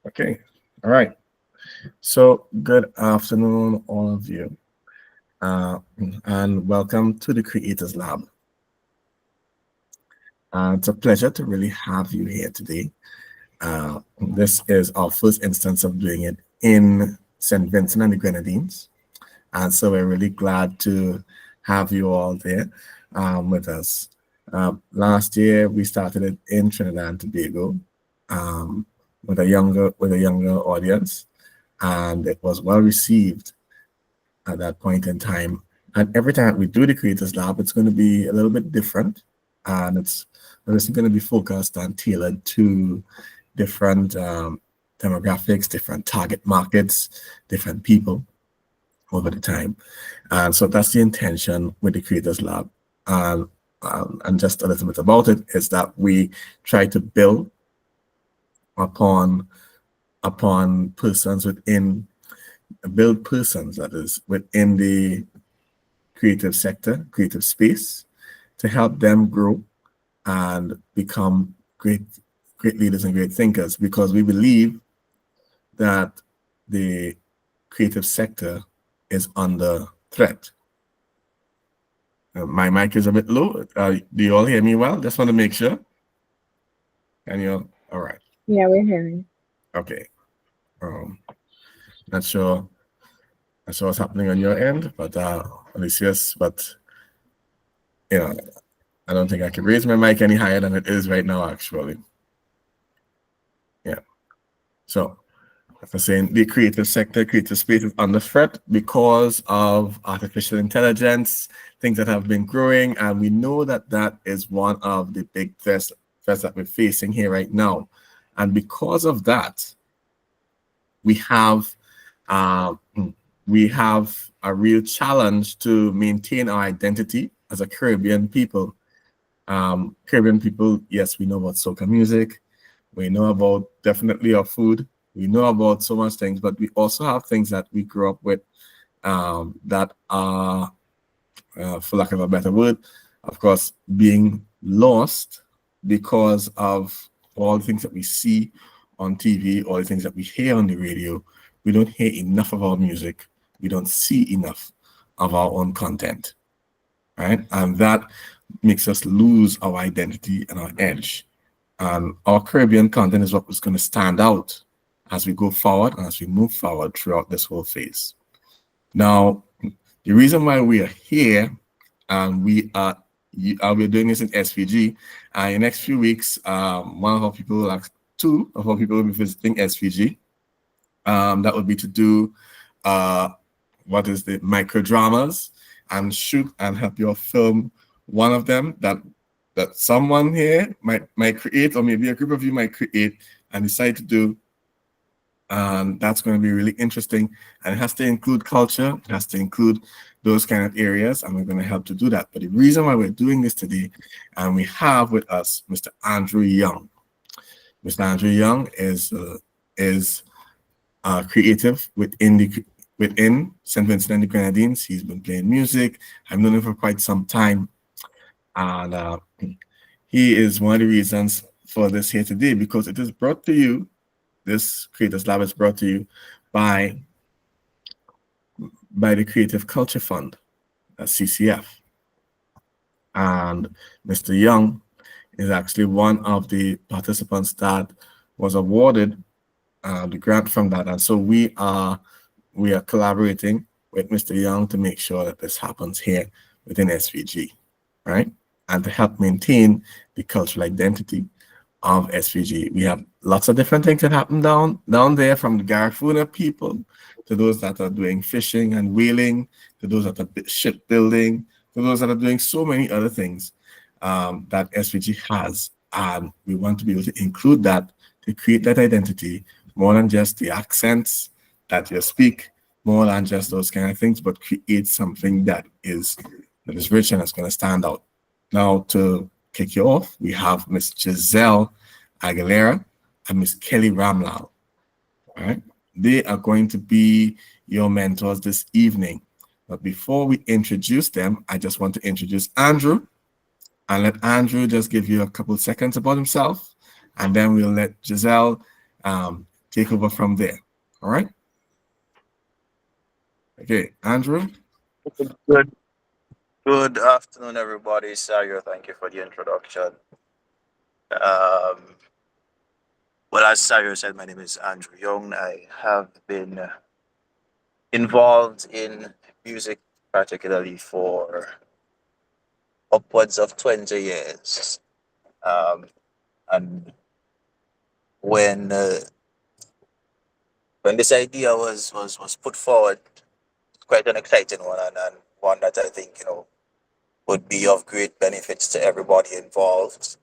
Okay. All right. So, good afternoon, all of you, and welcome to the Creators Lab. It's a pleasure to really have you here today. This is our first instance of doing it in St. Vincent and the Grenadines. And so we're really glad to have you all there with us. Last year, we started it in Trinidad and Tobago um, with a younger audience, and it was well received at that point in time. And every time we do the Creators Lab, it's going to be a little bit different, and it's going to be focused and tailored to different demographics, different target markets, different people over the time. And so that's the intention with the Creators Lab. And just a little bit about it is that we try to build upon persons within build persons that is within the creative sector, creative space, to help them grow and become great leaders and great thinkers, because we believe that the creative sector is under threat. My mic is a bit low. Do you all hear me well? Just want to make sure. And you're all right. Yeah, we're hearing. Okay. Um, not sure. Not sure what's happening on your end, but Alicia's. But you know, I don't think I can raise my mic any higher than it is right now. Actually, yeah. So for saying the creative sector, creative space is under threat because of artificial intelligence, things that have been growing, and we know that that is one of the big threats that we're facing here right now. And because of that, we have uh, we have a real challenge to maintain our identity as a Caribbean people. Caribbean people, yes, we know about soca music, we know about definitely our food, we know about so much things, but we also have things that we grew up with that are, for lack of a better word, of course, being lost because of all the things that we see on TV, all the things that we hear on the radio. We don't hear enough of our music. We don't see enough of our own content, right? And that makes us lose our identity and our edge. And our Caribbean content is what was going to stand out as we go forward and as we move forward throughout this whole phase. Now, the reason why we are here and we're doing this in SVG. In the next few weeks, two of our people will be visiting SVG. That would be to do what is the micro dramas and shoot and help you film one of them that someone here might create, or maybe a group of you might create and decide to do. And that's going to be really interesting. And it has to include culture, it has to include those kind of areas, and we're going to help to do that. But the reason why we're doing this today, and we have with us Mr. Andrew Young. Mr. Andrew Young is creative within St. Vincent and the Grenadines. He's been playing music. I've known him for quite some time, and he is one of the reasons for this here today, because it is brought to you. This Creators Lab is brought to you by the Creative Culture Fund, CCF. And Mr. Young is actually one of the participants that was awarded the grant from that. And so we are collaborating with Mr. Young to make sure that this happens here within SVG, right? And to help maintain the cultural identity of SVG. We have lots of different things that happen down there, from the Garifuna people to those that are doing fishing and whaling, to those that are shipbuilding, to those that are doing so many other things that SVG has. And we want to be able to include that to create that identity, more than just the accents that you speak, more than just those kind of things, but create something that is rich and that's going to stand out. Now, to kick you off, we have Miss Giselle Aguilera and Miss Kelly Ramlal. All right, they are going to be your mentors this evening. But before we introduce them, I just want to introduce Andrew, and let Andrew just give you a couple seconds about himself, and then we'll let Giselle take over from there. All right. Okay, Andrew. Good, good afternoon, everybody. Sayo, thank you for the introduction. Um, well, as Sayo said, my name is Andrew Young. I have been involved in music, particularly for upwards of 20 years. Um, and when uh, when this idea was put forward, quite an exciting one, and one that I think would be of great benefits to everybody involved,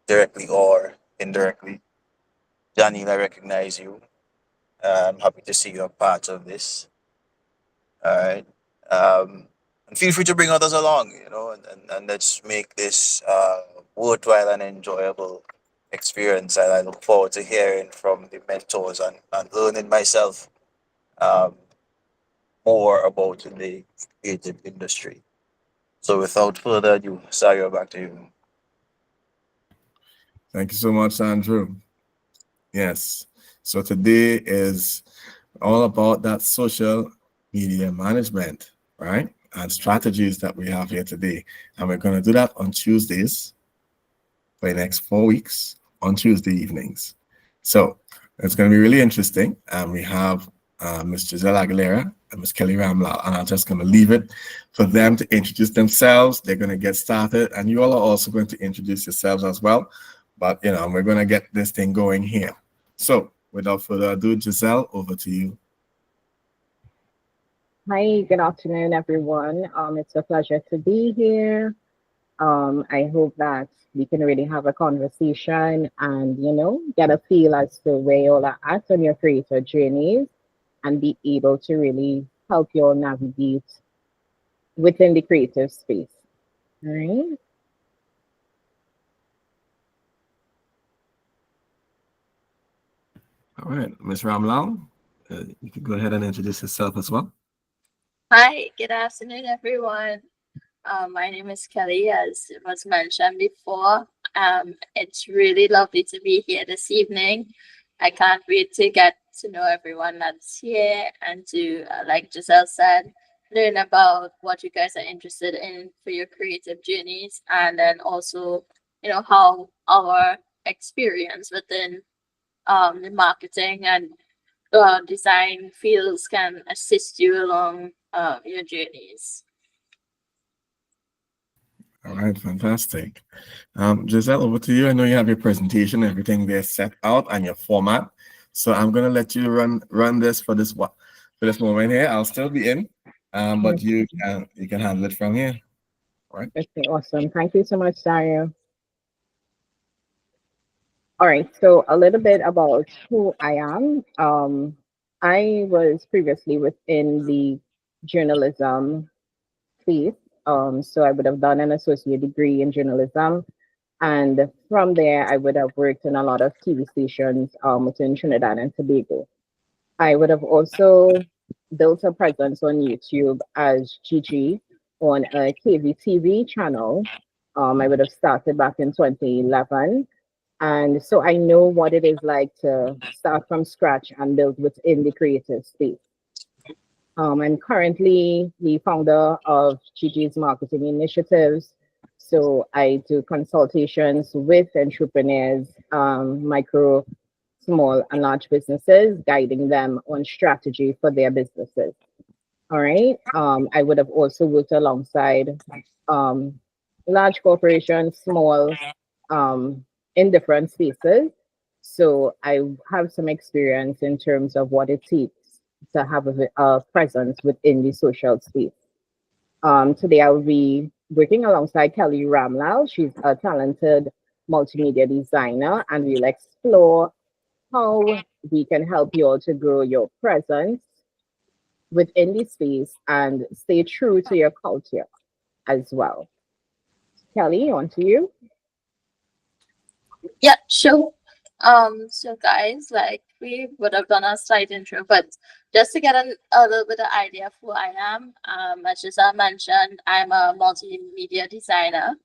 directly or indirectly. Daniel, I recognize you. I'm happy to see you're part of this. All right. And feel free to bring others along, and let's make this worthwhile and enjoyable experience. And I look forward to hearing from the mentors and learning myself um, more about the creative industry. So without further ado, Sayo, back to you. Thank you so much, Andrew. Yes. So today is all about that social media management, right? And strategies that we have here today. And we're going to do that on Tuesdays for the next 4 weeks on Tuesday evenings. So it's going to be really interesting. And we have Ms. Giselle Aguilera and Ms. Kelly Ramlal. And I'm just going to leave it for them to introduce themselves. They're going to get started. And you all are also going to introduce yourselves as well. But, we're going to get this thing going here. So without further ado, Giselle, over to you. Hi, good afternoon, everyone. It's a pleasure to be here. I hope that we can really have a conversation and, get a feel as to where you all are at on your creator journeys and be able to really help you all navigate within the creative space. All right. All right, Ms. Ramlal, you can go ahead and introduce yourself as well. Hi, good afternoon, everyone. My name is Kelly, as it was mentioned before. It's really lovely to be here this evening. I can't wait to get to know everyone that's here and to, like Giselle said, learn about what you guys are interested in for your creative journeys, and then also, how our experience within the marketing and design fields can assist you along your journeys. All right, fantastic. Giselle, over to you. I know you have your presentation, everything there set out and your format. So I'm gonna let you run this for this moment here. I'll still be in, but you can handle it from here. All right. Okay, awesome. Thank you so much, Dario. All right, so a little bit about who I am. I was previously within the journalism space. So I would have done an associate degree in journalism. And from there, I would have worked in a lot of TV stations within Trinidad and Tobago. I would have also built a presence on YouTube as Gigi on a KVTV channel. I would have started back in 2011. And so I know what it is like to start from scratch and build within the creative space. I'm currently the founder of Gigi's Marketing Initiatives. So I do consultations with entrepreneurs, micro, small, and large businesses, guiding them on strategy for their businesses. All right. I would have also worked alongside um, large corporations, small, in different spaces. So I have some experience in terms of what it takes to have a presence within the social space. Today I will be working alongside Kelly Ramlal. She's a talented multimedia designer, and we'll explore how we can help you all to grow your presence within the space and stay true to your culture as well. Kelly, on to you. Yeah, sure. So guys, like we would have done a slight intro, but just to get a little bit of idea of who I am, as Giselle mentioned, I'm a multimedia designer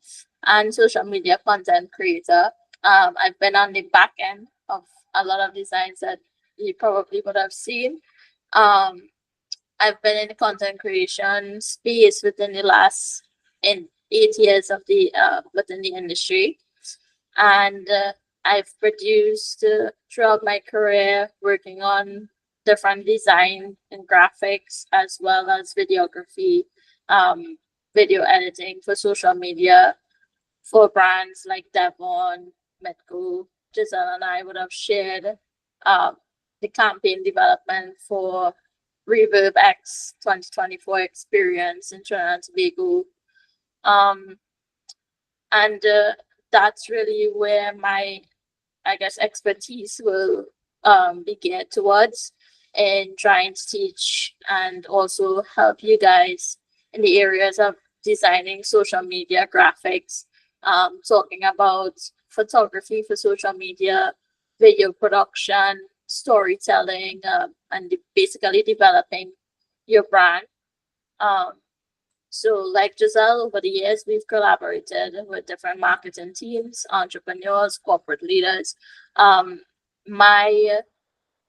and social media content creator. I've been on the back end of a lot of designs that you probably would have seen. Um, I've been in the content creation space within the last in 8 years of the within the industry, and I've produced throughout my career working on different design and graphics as well as videography, um, video editing for social media for brands like Devon, Metco. Giselle and I would have shared um, the campaign development for Reverb X 2024 experience in Trinidad and Tobago. Um, and that's really where my, I guess, expertise will be geared towards in trying to teach and also help you guys in the areas of designing social media graphics, talking about photography for social media, video production, storytelling, and basically developing your brand. Um, so, like Giselle, over the years, we've collaborated with different marketing teams, entrepreneurs, corporate leaders. My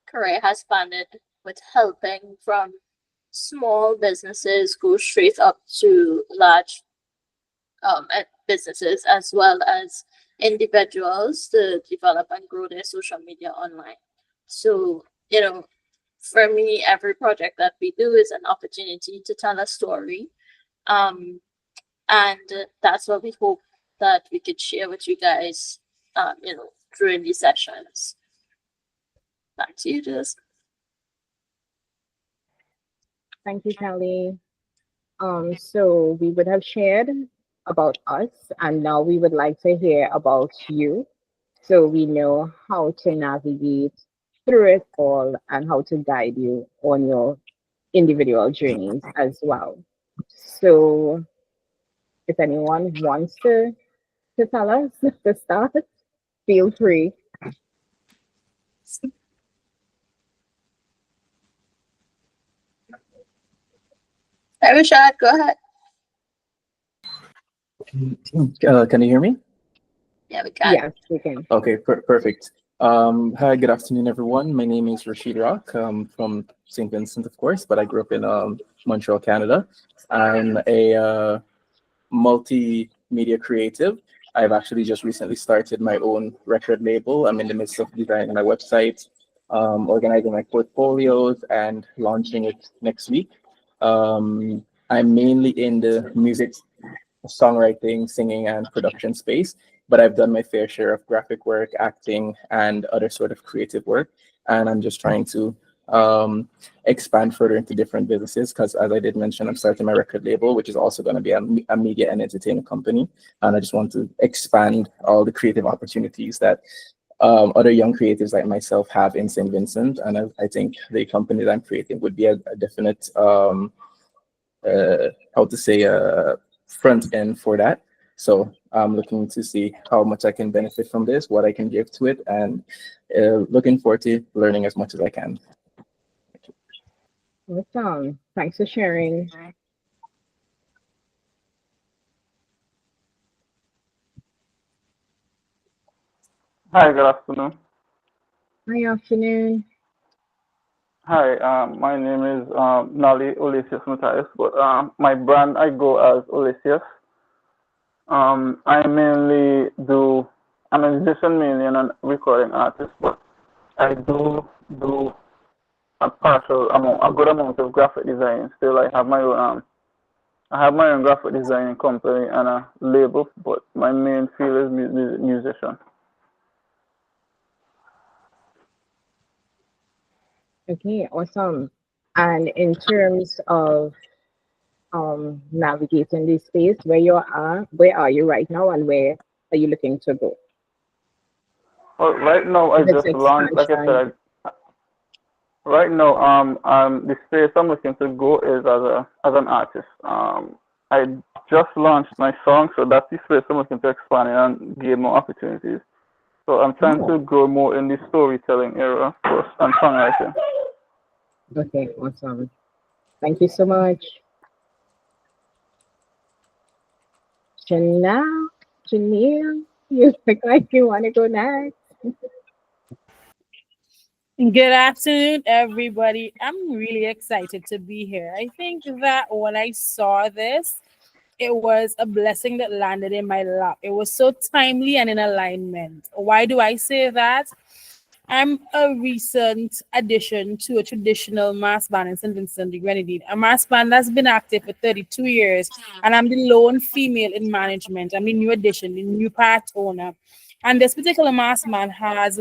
career has spanned with helping from small businesses go straight up to large businesses as well as individuals to develop and grow their social media online. So, for me, every project that we do is an opportunity to tell a story. Um, and that's what we hope that we could share with you guys, during these sessions. Back to you, Jess. Thank you, Kelly. So we would have shared about us, and now we would like to hear about you, so we know how to navigate through it all and how to guide you on your individual journeys as well. So if anyone wants to tell us to start, feel free. Hi, Rashad, go ahead. Can you hear me? Yeah, we can. Yes, we can. Okay, perfect. Hi, good afternoon, everyone. My name is Rashid Rock. From St. Vincent, of course, but I grew up in Montreal, Canada. I'm a multimedia creative. I've actually just recently started my own record label. I'm in the midst of designing my website, organizing my portfolios, and launching it next week. I'm mainly in the music, songwriting, singing, and production space, but I've done my fair share of graphic work, acting, and other sort of creative work. And I'm just trying to expand further into different businesses because, as I did mention, I'm starting my record label, which is also going to be a media and entertainment company. And I just want to expand all the creative opportunities that other young creatives like myself have in St. Vincent. And I think the company that I'm creating would be a definite, how to say, front end for that. So I'm looking to see how much I can benefit from this, what I can give to it, and looking forward to learning as much as I can. Awesome. Thanks for sharing. Hi, good afternoon. Hi, afternoon. Hi, my name is Nali Ulysses Matthias, but my brand I go as Ulysses. I mainly do, I'm a musician mainly and a recording artist, but I do a partial amount, a good amount of graphic design. Still, I have my own graphic designing company and a label, but my main field is musician. Okay, awesome. And in terms of navigating this space, where are you right now, and where are you looking to go? Well, right now I If it's just launched, like I expansion. said, right now, the space I'm looking to go is as an artist. I just launched my song, so that's the space I'm looking to expand in and gain more opportunities. So I'm trying Oh, to grow more in the storytelling era first and songwriting. okay, awesome. Thank you so much. Janelle, Janelle, you look like you want to go next. Good afternoon, everybody. I'm really excited to be here. I think that when I saw this, it was a blessing that landed in my lap. It was so timely and in alignment. Why do I say that? I'm a recent addition to a traditional mass band in St. Vincent de Grenadine, a mass band that's been active for 32 years, and I'm the lone female in management. I'm the new addition, the new part owner. And this particular mass band has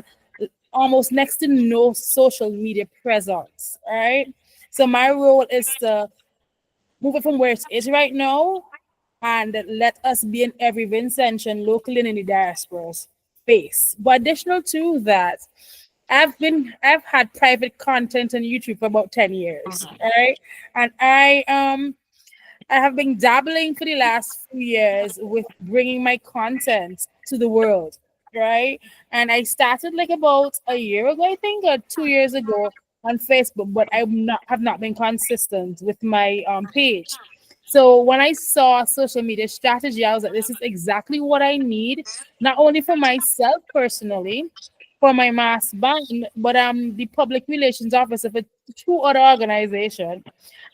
almost next to no social media presence, all right? So my role is to move it from where it is right now and let us be in every Vincentian locally and in the diaspora's space. But additional to that, I've had private content on YouTube for about 10 years, right? And I have been dabbling for the last few years with bringing my content to the world, right? And I started like about a year ago, I think, or 2 years ago on Facebook, but I have not been consistent with my page. So when I saw social media strategy, I was like, this is exactly what I need, not only for myself personally, for my mass band, but I'm the public relations officer for two other organizations.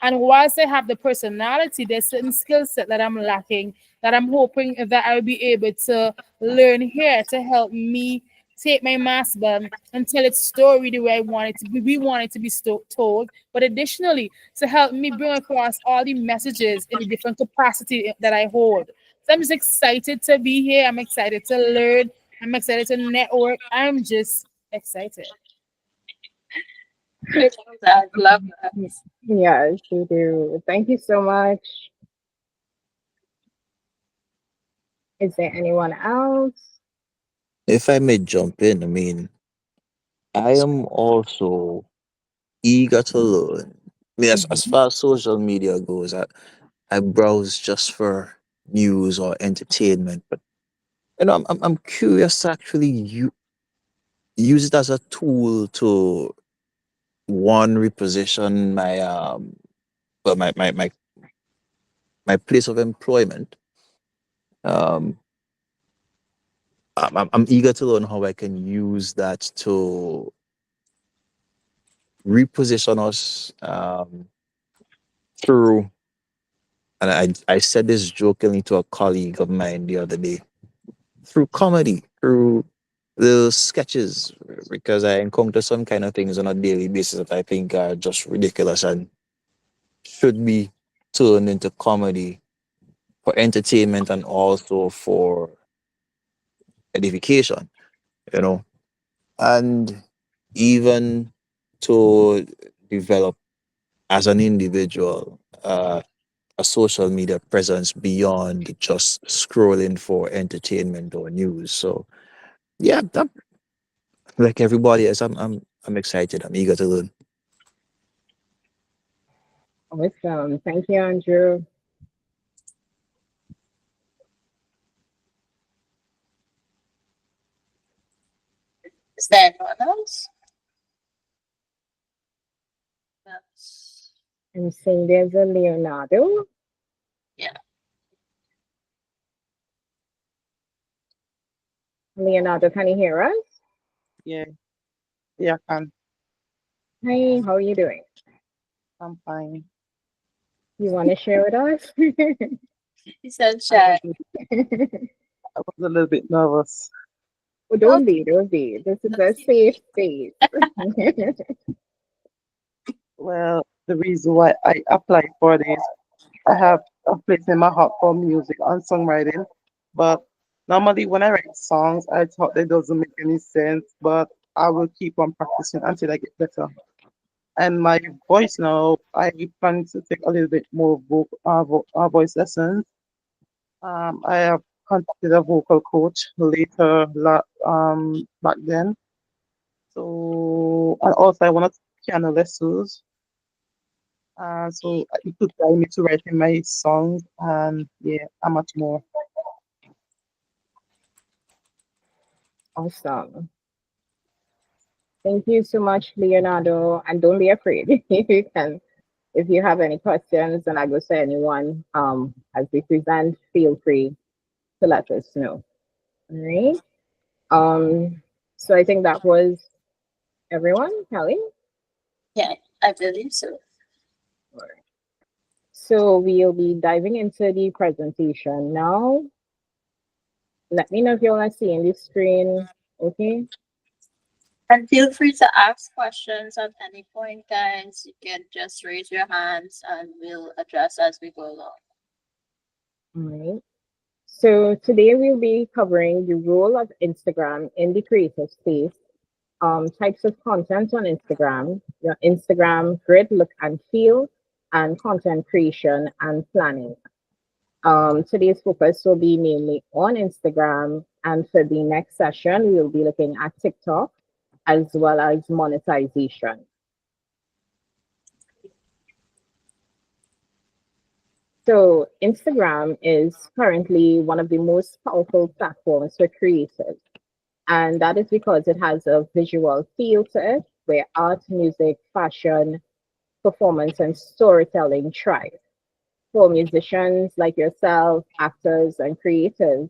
And whilst I have the personality, there's certain skill set that I'm lacking that I'm hoping that I'll be able to learn here to help me take my mass band and tell its story the way I want it to be. We want it to be told, but additionally to help me bring across all the messages in the different capacity that I hold. So I'm just excited to be here. I'm excited to learn. I'm excited to network. I'm just excited. I love that. Yes, you do. Thank you so much. Is there anyone else? If I may jump in, I mean, I am also eager to learn. I mean, as Mhm. far as social media goes, I browse just for news or entertainment, but I'm curious to actually use it as a tool to one reposition my place of employment. Um, I'm eager to learn how I can use that to reposition us through. And I said this jokingly to a colleague of mine the other day, through comedy, through little sketches, because I encounter some kind of things on a daily basis that I think are just ridiculous and should be turned into comedy for entertainment and also for edification, you know, and even to develop as an individual a social media presence beyond just scrolling for entertainment or news. So yeah, like everybody else, I'm excited. I'm eager to learn. Awesome. Thank you, Andrew. Is there anyone else? Yes. I'm seeing there's a Leonardo. Yeah. Leonardo, can you hear us? Yeah, yeah, Hi, how are you doing? I'm fine. You want to share with us? He said I was, shy. I was a little bit nervous. Oh, don't be, don't be. This is a safe space. Well, the reason why I applied for this, I have a place in my heart for music and songwriting, but normally when I write songs, I thought they doesn't make any sense, but I will keep on practicing until I get better. And my voice now, I plan to take a little bit more voice lessons. I have contacted a vocal coach later, back then. So, and also I want to piano lessons. So it could guide me to writing my songs and yeah, and much more. Awesome. Thank you so much, Leonardo. And don't be afraid. You can, if you have any questions, and I go to anyone as we present, feel free to let us know. All right. Um, so I think that was everyone? Kelly? Yeah, I believe so. So we'll be diving into the presentation now. Let me know if you want to see in the screen. Okay. And feel free to ask questions at any point, guys. You can just raise your hands and we'll address as we go along. All right. So today we'll be covering the role of Instagram in the creative space, types of content on Instagram, your Instagram grid look and feel, and content creation and planning. Today's focus will be mainly on Instagram, and for the next session, we'll be looking at TikTok as well as monetization. So, Instagram is currently one of the most powerful platforms for creators, and that is because it has a visual feel to it where art, music, fashion, performance, and storytelling thrive. For musicians like yourself, actors, and creators,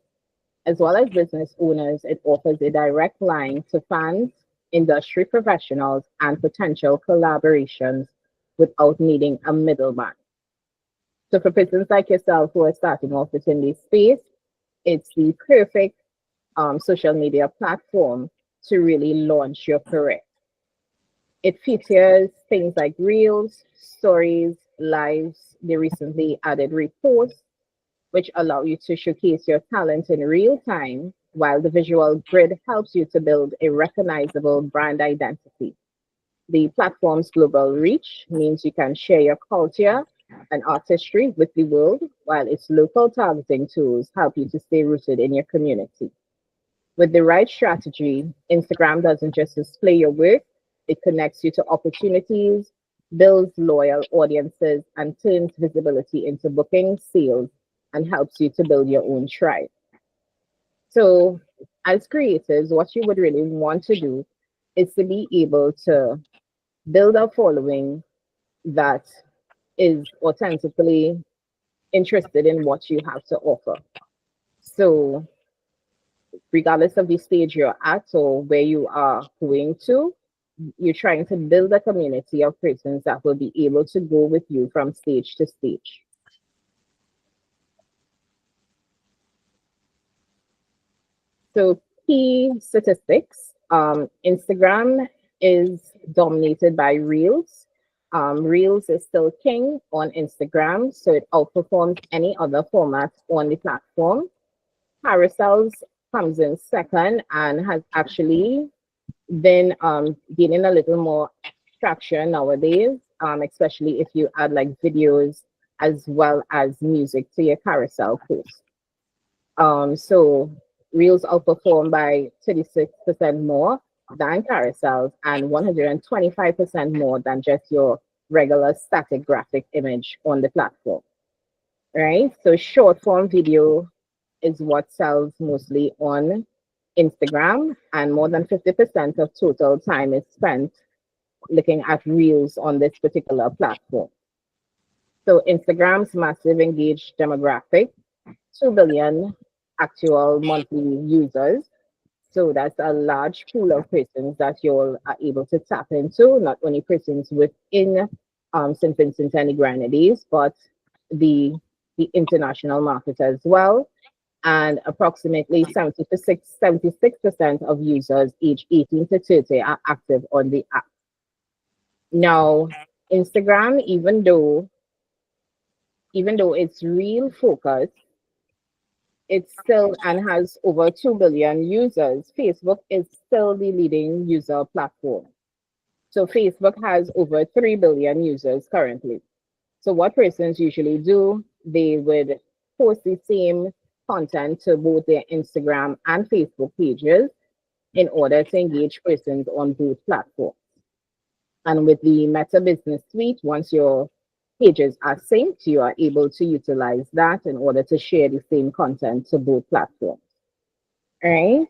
as well as business owners, it offers a direct line to fans, industry professionals, and potential collaborations without needing a middleman. So, for persons like yourself who are starting off within this space, it's the perfect social media platform to really launch your career. It features things like reels, stories, lives. They recently added reposts, which allow you to showcase your talent in real time, while the visual grid helps you to build a recognizable brand identity. The platform's global reach means you can share your culture and artistry with the world, while its local targeting tools help you to stay rooted in your community. With the right strategy, Instagram doesn't just display your work, it connects you to opportunities, builds loyal audiences, and turns visibility into bookings, sales, and helps you to build your own tribe. So, as creators, what you would really want to do is to be able to build a following that is authentically interested in what you have to offer. So, regardless of the stage you're at or where you are going to, you're trying to build a community of persons that will be able to go with you from stage to stage. So, key statistics, Instagram is dominated by Reels. Reels is still king on Instagram, so it outperforms any other format on the platform. Carousels comes in second and has actually been gaining a little more traction nowadays, especially if you add like videos as well as music to your carousel post. So Reels outperform by 36% more than carousels and 125% more than just your regular static graphic image on the platform, right? So short form video is what sells mostly on Instagram, and more than 50% of total time is spent looking at reels on this particular platform. So Instagram's massive engaged demographic, 2 billion actual monthly users. So that's a large pool of persons that you all are able to tap into, not only persons within St. Vincent and the Grenadines, but the the international market as well. And approximately 76% of users aged 18 to 30 are active on the app. Now, Instagram, even though it's real focus, it's still and has over 2 billion users. Facebook is still the leading user platform. So Facebook has over 3 billion users currently. So what persons usually do, they would post the same content to both their Instagram and Facebook pages in order to engage persons on both platforms. And with the Meta Business Suite, once your pages are synced, you are able to utilize that in order to share the same content to both platforms. All right.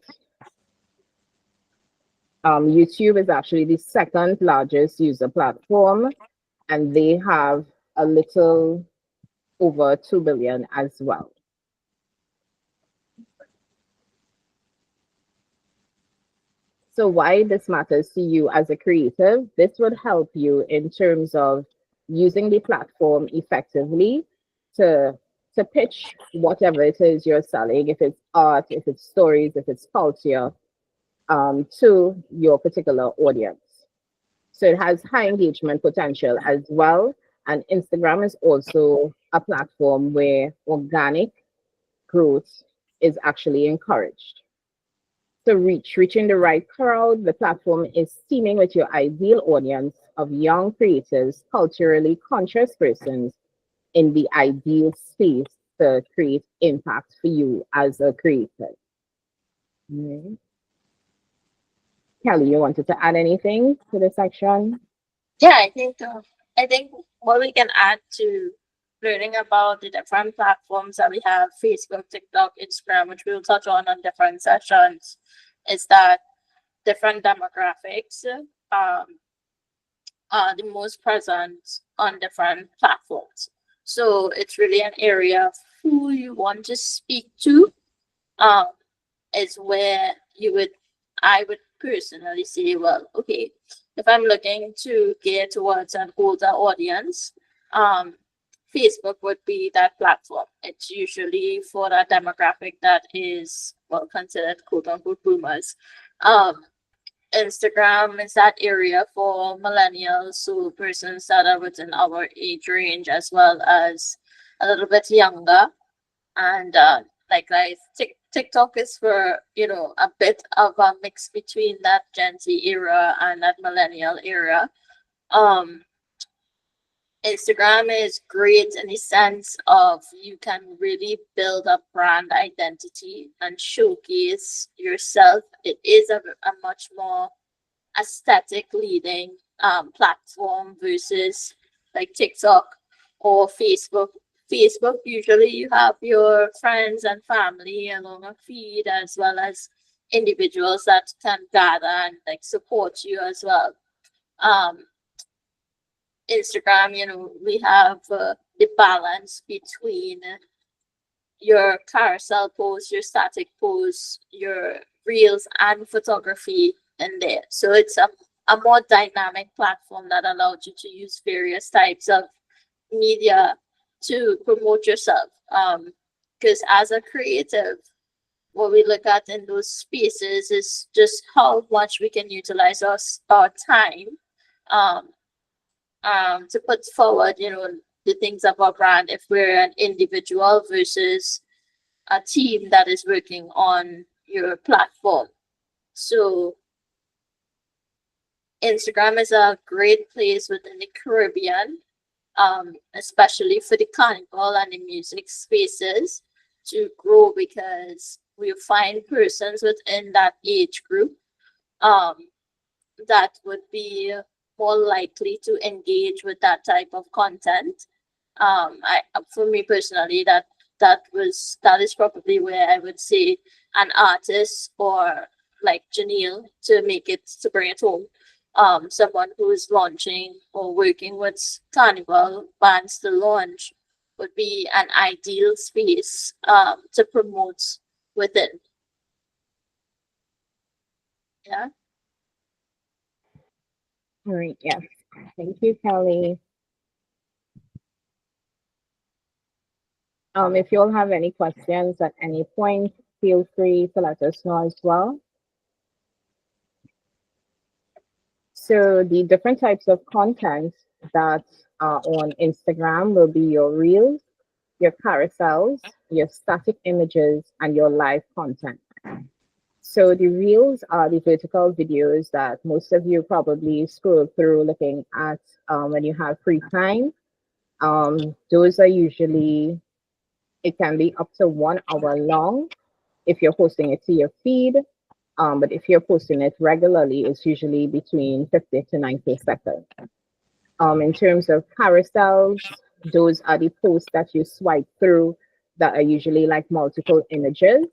YouTube is actually the second largest user platform, and they have a little over 2 billion as well. So why this matters to you as a creative, this would help you in terms of using the platform effectively to pitch whatever it is you're selling, if it's art, if it's stories, if it's culture, to your particular audience. So it has high engagement potential as well. And Instagram is also a platform where organic growth is actually encouraged. So reaching the right crowd, the platform is teaming with your ideal audience of young creators, culturally conscious persons in the ideal space to create impact for you as a creator. Mhm. Kelly, you wanted to add anything to this section? Yeah, I think what we can add to learning about the different platforms that we have, Facebook, TikTok, Instagram, which we'll touch on different sessions, is that different demographics um, are the most present on different platforms. So it's really an area of who you want to speak to. Um, is where I would personally say, well, okay, if I'm looking to get towards an older audience, um, Facebook would be that platform. It's usually for that demographic that is, well, considered quote unquote boomers. Um, Instagram is that area for millennials, so persons that are within our age range as well as a little bit younger. And like TikTok is for a bit of a mix between that Gen Z era and that millennial era. Um, Instagram is great in the sense of you can really build a brand identity and showcase yourself. It is a much more aesthetic leading platform versus like TikTok or Facebook. Facebook, usually you have your friends and family along a feed as well as individuals that can gather and like support you as well. Um, Instagram, we have the balance between your carousel posts, your static posts, your reels, and photography in there. So it's a more dynamic platform that allows you to use various types of media to promote yourself. Because as a creative, what we look at in those spaces is just how much we can utilize our time um, to put forward, the things of our brand if we're an individual versus a team that is working on your platform. So Instagram is a great place within the Caribbean, especially for the carnival and the music spaces to grow because we find persons within that age group um, that would be more likely to engage with that type of content. For me personally, that is probably where I would say an artist or like Janelle to bring it home. Someone who is launching or working with carnival bands to launch would be an ideal space to promote within. Yeah. All right, yes. Thank you, Kelly. If you all have any questions at any point, feel free to let us know as well. So the different types of content that are on Instagram will be your reels, your carousels, your static images, and your live content. So the reels are the vertical videos that most of you probably scroll through looking at when you have free time. Those are usually, it can be up to 1 hour long if you're posting it to your feed. But if you're posting it regularly, it's usually between 50 to 90 seconds. In terms of carousels, those are the posts that you swipe through that are usually like multiple images.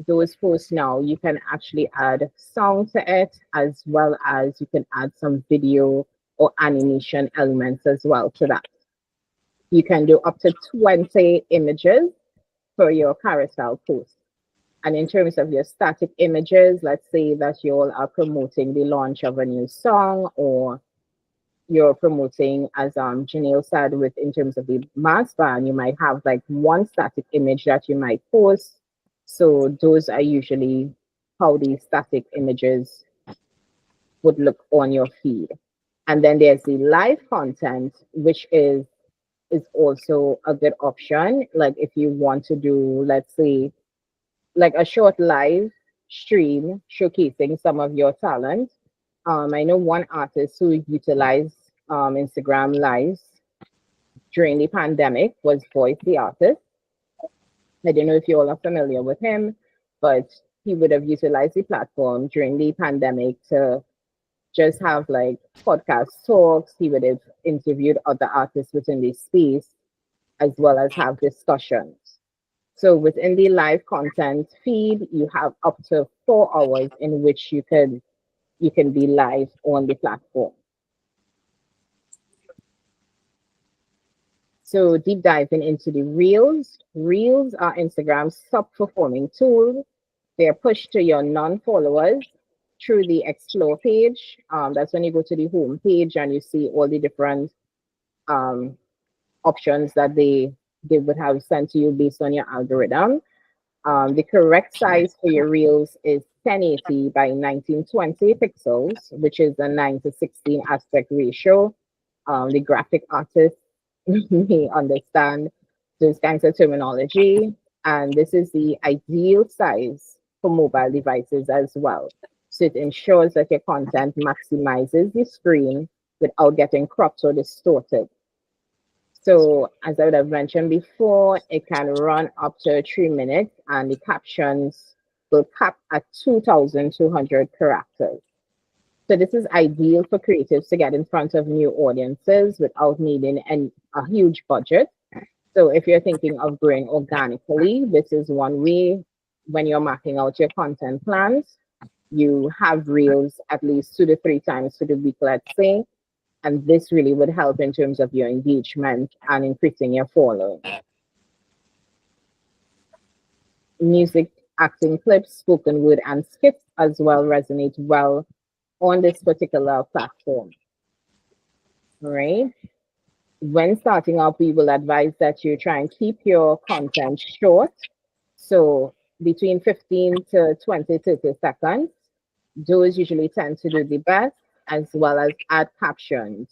Those posts now, you can actually add song to it as well as you can add some video or animation elements as well to that. You can do up to 20 images for your carousel post. And in terms of your static images, let's say that you all are promoting the launch of a new song, or you're promoting, as Janelle said, with in terms of the mass band, you might have like one static image that you might post. So those are usually how the static images would look on your feed. And then there's the live content, which is also a good option. Like if you want to do, let's say, like a short live stream showcasing some of your talent. I know one artist who utilized Instagram lives during the pandemic was Voice the artist. I don't know if you all are familiar with him, but he would have utilized the platform during the pandemic to just have like podcast talks. He would have interviewed other artists within the space as well as have discussions. So within the live content feed, you have up to 4 hours in which you can be live on the platform. So deep diving into the reels. Reels are Instagram's top performing tool. They are pushed to your non-followers through the explore page. That's when you go to the home page and you see all the different um, options that they would have sent to you based on your algorithm. The correct size for your reels is 1080 by 1920 pixels, which is a 9:16 aspect ratio. The graphic artist may understand those kinds of terminology. And this is the ideal size for mobile devices as well. So it ensures that your content maximizes the screen without getting cropped or distorted. So as I would have mentioned before, it can run up to 3 minutes and the captions will cap at 2,200 characters. So this is ideal for creatives to get in front of new audiences without needing a huge budget. So if you're thinking of growing organically, this is one way. When you're mapping out your content plans, you have reels at least 2 to 3 times to the week, let's say, and this really would help in terms of your engagement and increasing your following. Music, acting clips, spoken word, and skits as well resonate well on this particular platform. All right. When starting up, we will advise that you try and keep your content short. So between 15 to 20, 30 seconds. Those usually tend to do the best, as well as add captions.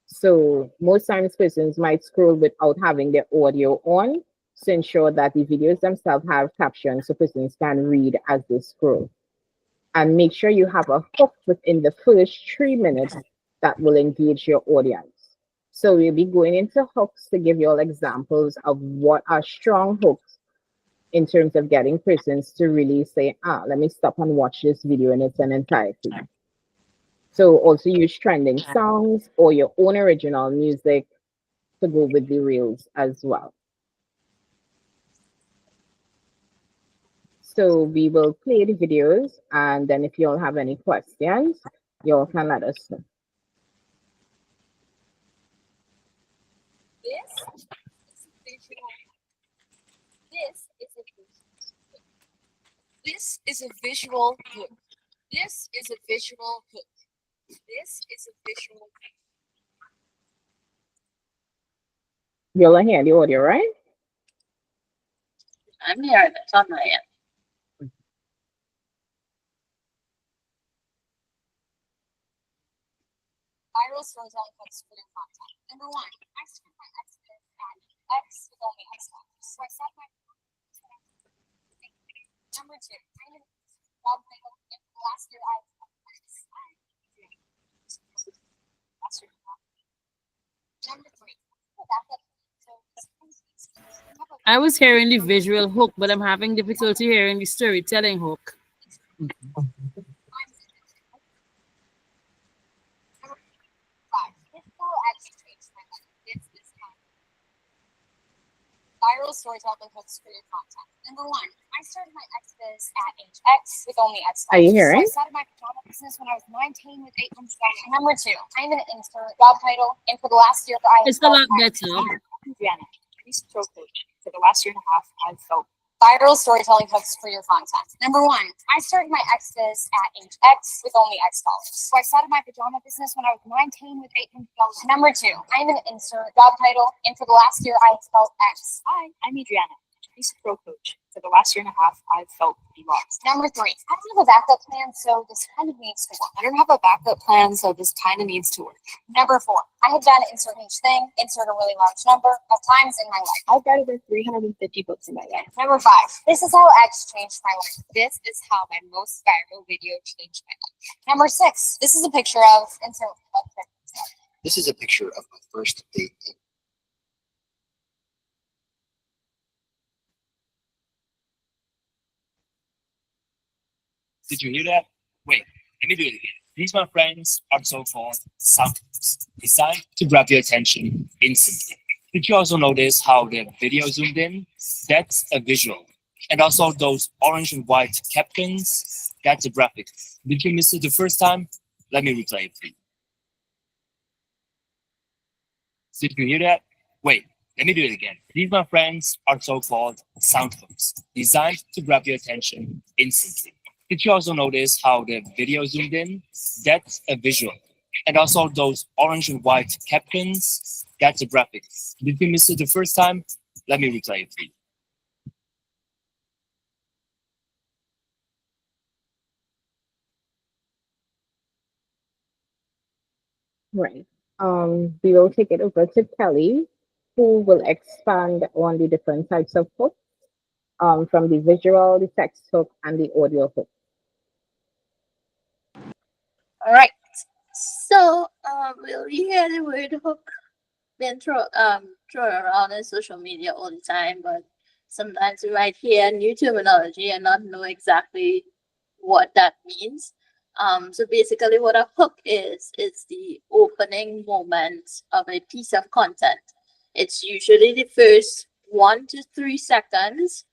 So most times persons might scroll without having their audio on to ensure that the videos themselves have captions so persons can read as they scroll. And make sure you have a hook within the first 3 minutes that will engage your audience. So we'll be going into hooks to give you all examples of what are strong hooks in terms of getting persons to really say, let me stop and watch this video in its entirety. So also use trending songs or your own original music to go with the reels as well. So we will play the videos, and then if you all have any questions, you all can let us know. This is a visual hook. This is a visual hook. This is a visual hook. You all hear the audio, right? I'm hearing it on my end. Viral storytelling hooks for your content. Number one, I started my expert at X with only X factors. So I set my number two, I'm in job title. Last year I number three. I was hearing the visual hook, but I'm having difficulty hearing the storytelling hook. Viral storytelling hooks for your content. Number one, I started my X-Biz at age X with only X. Are you hearing? So I started my pajama business when I was 19 with 8 months old. Number two, I'm an intern, job title, and for the last year that I It's a lot better. Brianna, for the last year and a half, I've felt Viral storytelling hooks for your content. Number one, I started my Xmas at age X with only X dollars. So I started my pajama business when I was 19 with $800. Number two, I'm an insert job title, and for the last year I have spelled X. Hi, I'm Adriana, basic pro coach. For the last year and a half, I've felt lost. Number three, I don't have a backup plan, so this kind of needs to work. I don't have a backup plan, so this kind of needs to work. Number four, I have done insert each thing, insert a really large number of times in my life. I've read over 350 books in my life. Number five, this is how X changed my life. This is how my most viral video changed my life. Number six, this is a picture of insert. This is a picture of my first date. Did you hear that? Wait, let me do it again. These, my friends, are so-called soundclips, designed to grab your attention instantly. Did you also notice how the video zoomed in? That's a visual. And also those orange and white captions, that's a graphic. Did you miss it the first time? Let me replay it for you. Did you hear that? Wait, let me do it again. These, my friends, are so-called soundclips, designed to grab your attention instantly. Did you also notice how the video zoomed in? That's a visual. And also those orange and white captions, that's a graphic. Did you miss it the first time? Let me replay it for you. Right. We will take it over to Kelly, who will expand on the different types of hooks, from the visual, the text hook, and the audio hook. All right. So, we'll hear the word hook being thrown around in social media all the time, but sometimes we might hear new terminology and not know exactly what that means. So basically, what a hook is the opening moment of a piece of content. It's usually the first 1 to 3 seconds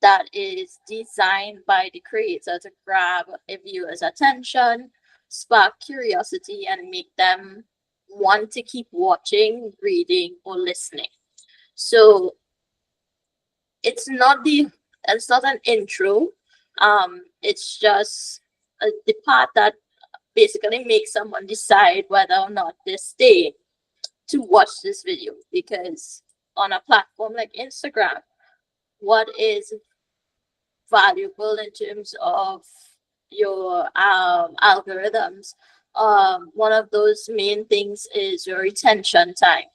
that is designed by the creator to grab a viewer's attention, spark curiosity, and make them want to keep watching, reading, or listening. So it's not an intro. It's just the part that basically makes someone decide whether or not they stay to watch this video. Because on a platform like Instagram, what is valuable in terms of your algorithms, one of those main things is your retention time.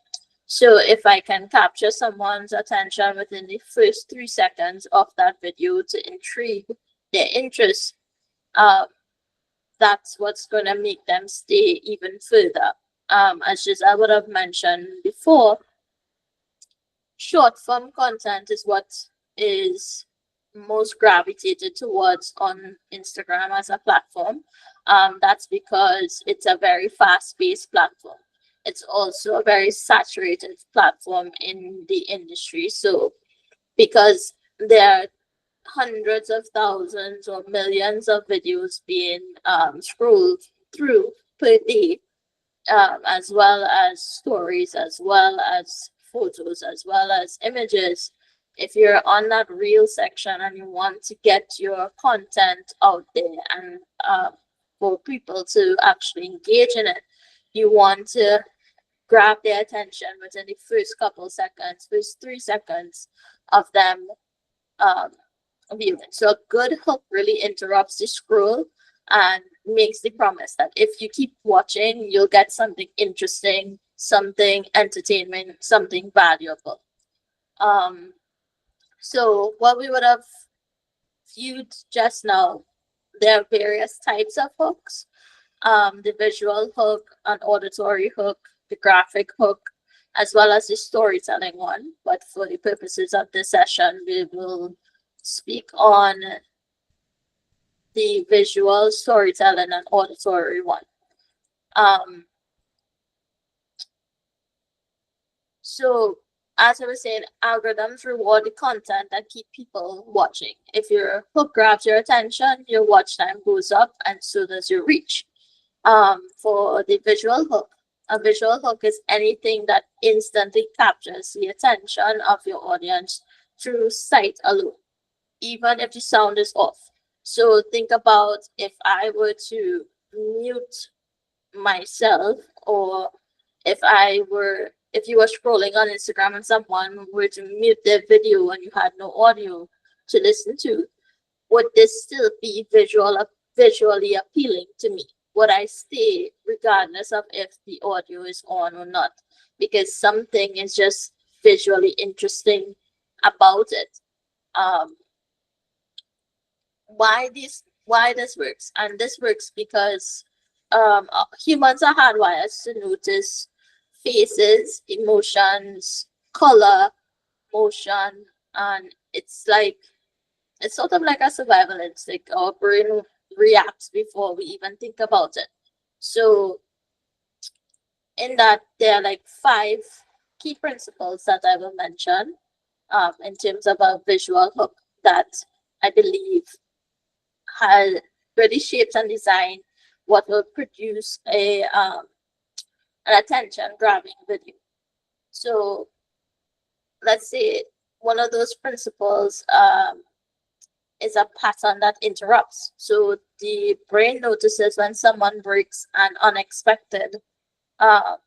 So if I can capture someone's attention within the first 3 seconds of that video to intrigue their interest, that's what's going to make them stay even further. As I would have mentioned before, short form content is what is most gravitated towards on Instagram as a platform. That's because it's a very fast-paced platform. It's also a very saturated platform in the industry. So because there are hundreds of thousands or millions of videos being scrolled through per day, as well as stories, as well as photos, as well as images. If you're on that reel section and you want to get your content out there and for people to actually engage in it, you want to grab their attention within the first couple seconds, first 3 seconds of them viewing. So a good hook really interrupts the scroll and makes the promise that if you keep watching, you'll get something interesting, something entertainment, something valuable. So what we would have viewed just now, there are various types of hooks. The visual hook, an auditory hook, the graphic hook, as well as the storytelling one. But for the purposes of this session, we will speak on the visual, storytelling, and auditory one. So as I was saying, algorithms reward the content that keep people watching. If your hook grabs your attention, your watch time goes up, and so does your reach. For the visual hook, a visual hook is anything that instantly captures the attention of your audience through sight alone. even if the sound is off. So think about if I were to mute myself, or if you were scrolling on Instagram and someone were to mute their video and you had no audio to listen to, would this still be visually appealing to me? Would I stay regardless of if the audio is on or not? Because something is just visually interesting about it. Um, why this works? And this works because humans are hardwired to notice faces, emotions, color, motion, and it's sort of like a survival instinct. Our brain reacts before we even think about it. So in that, there are like 5 key principles that I will mention in terms of a visual hook that I believe has really shaped and designed what will produce an attention grabbing video. So let's say one of those principles is a pattern that interrupts. So the brain notices when someone breaks an an expected pattern.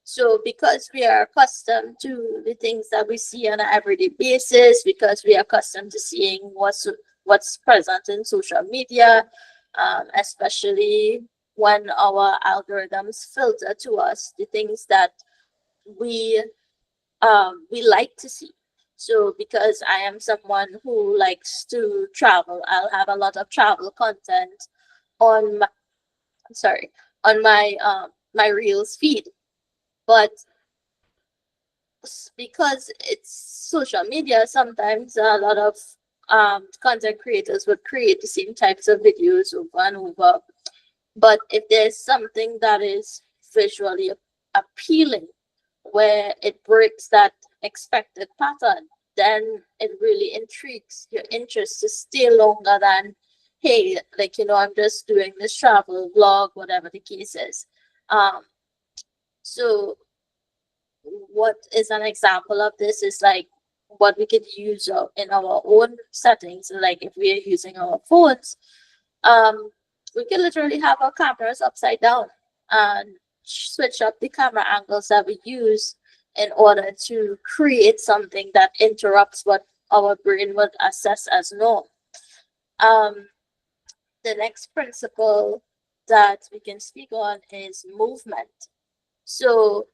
So because we are accustomed to the things that we see on an everyday basis, because we are accustomed to seeing what's present in social media, especially when our algorithms filter to us the things that we we like to see. So because I am someone who likes to travel, I'll have a lot of travel content on my, sorry, on my Reels feed. But because it's social media, sometimes a lot of content creators would create the same types of videos over and over. But if there's something that is visually appealing, where it breaks that expected pattern, then it really intrigues your interest to stay longer than, hey, like, I'm just doing this travel vlog, whatever the case is. So what is an example of this is like what we could use in our own settings. Like if we are using our phones, we can literally have our cameras upside down and switch up the camera angles that we use in order to create something that interrupts what our brain would assess as norm. The next principle that we can speak on is movement. So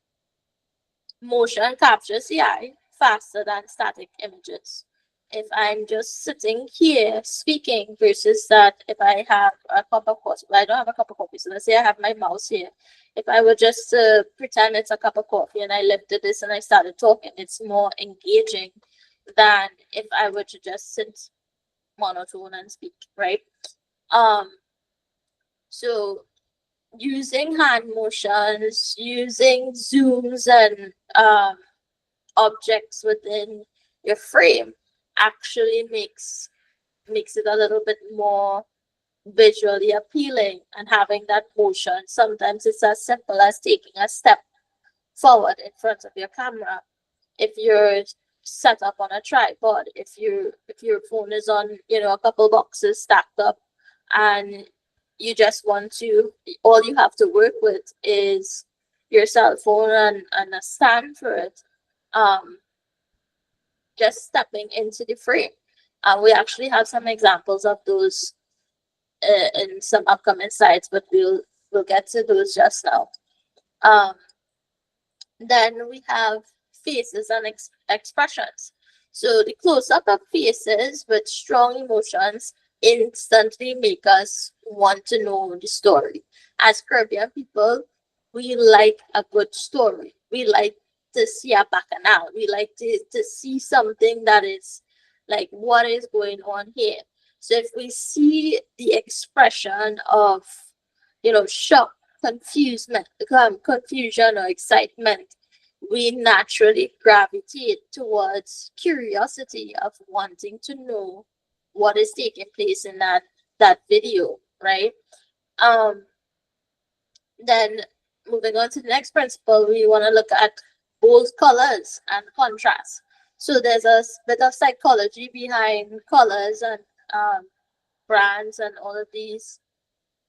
motion captures the eye faster than static images. If I'm just sitting here speaking versus that if I have a cup of coffee, I don't have a cup of coffee, so let's say I have my mouse here. If I were just to pretend it's a cup of coffee and I lifted this and I started talking, it's more engaging than if I were to just sit monotone and speak, right? So using hand motions, using zooms and objects within your frame actually makes it a little bit more visually appealing, and having that motion. Sometimes it's as simple as taking a step forward in front of your camera. If you're set up on a tripod, if your phone is on, a couple boxes stacked up, and you just want to, all you have to work with is your cell phone and a stand for it. Just stepping into the frame. We actually have some examples of those in some upcoming slides, but we'll get to those just now. Then we have faces and expressions. So the close-up of faces with strong emotions instantly make us want to know the story. As Caribbean people, we like a good story. We like to see a bacchanal. We like to see something that is like, what is going on here? So if we see the expression of, shock, confusion or excitement, we naturally gravitate towards curiosity of wanting to know what is taking place in that video, right? Then moving on to the next principle, we want to look at bold colors and contrast. So there's bit of psychology behind colors and brands and all of these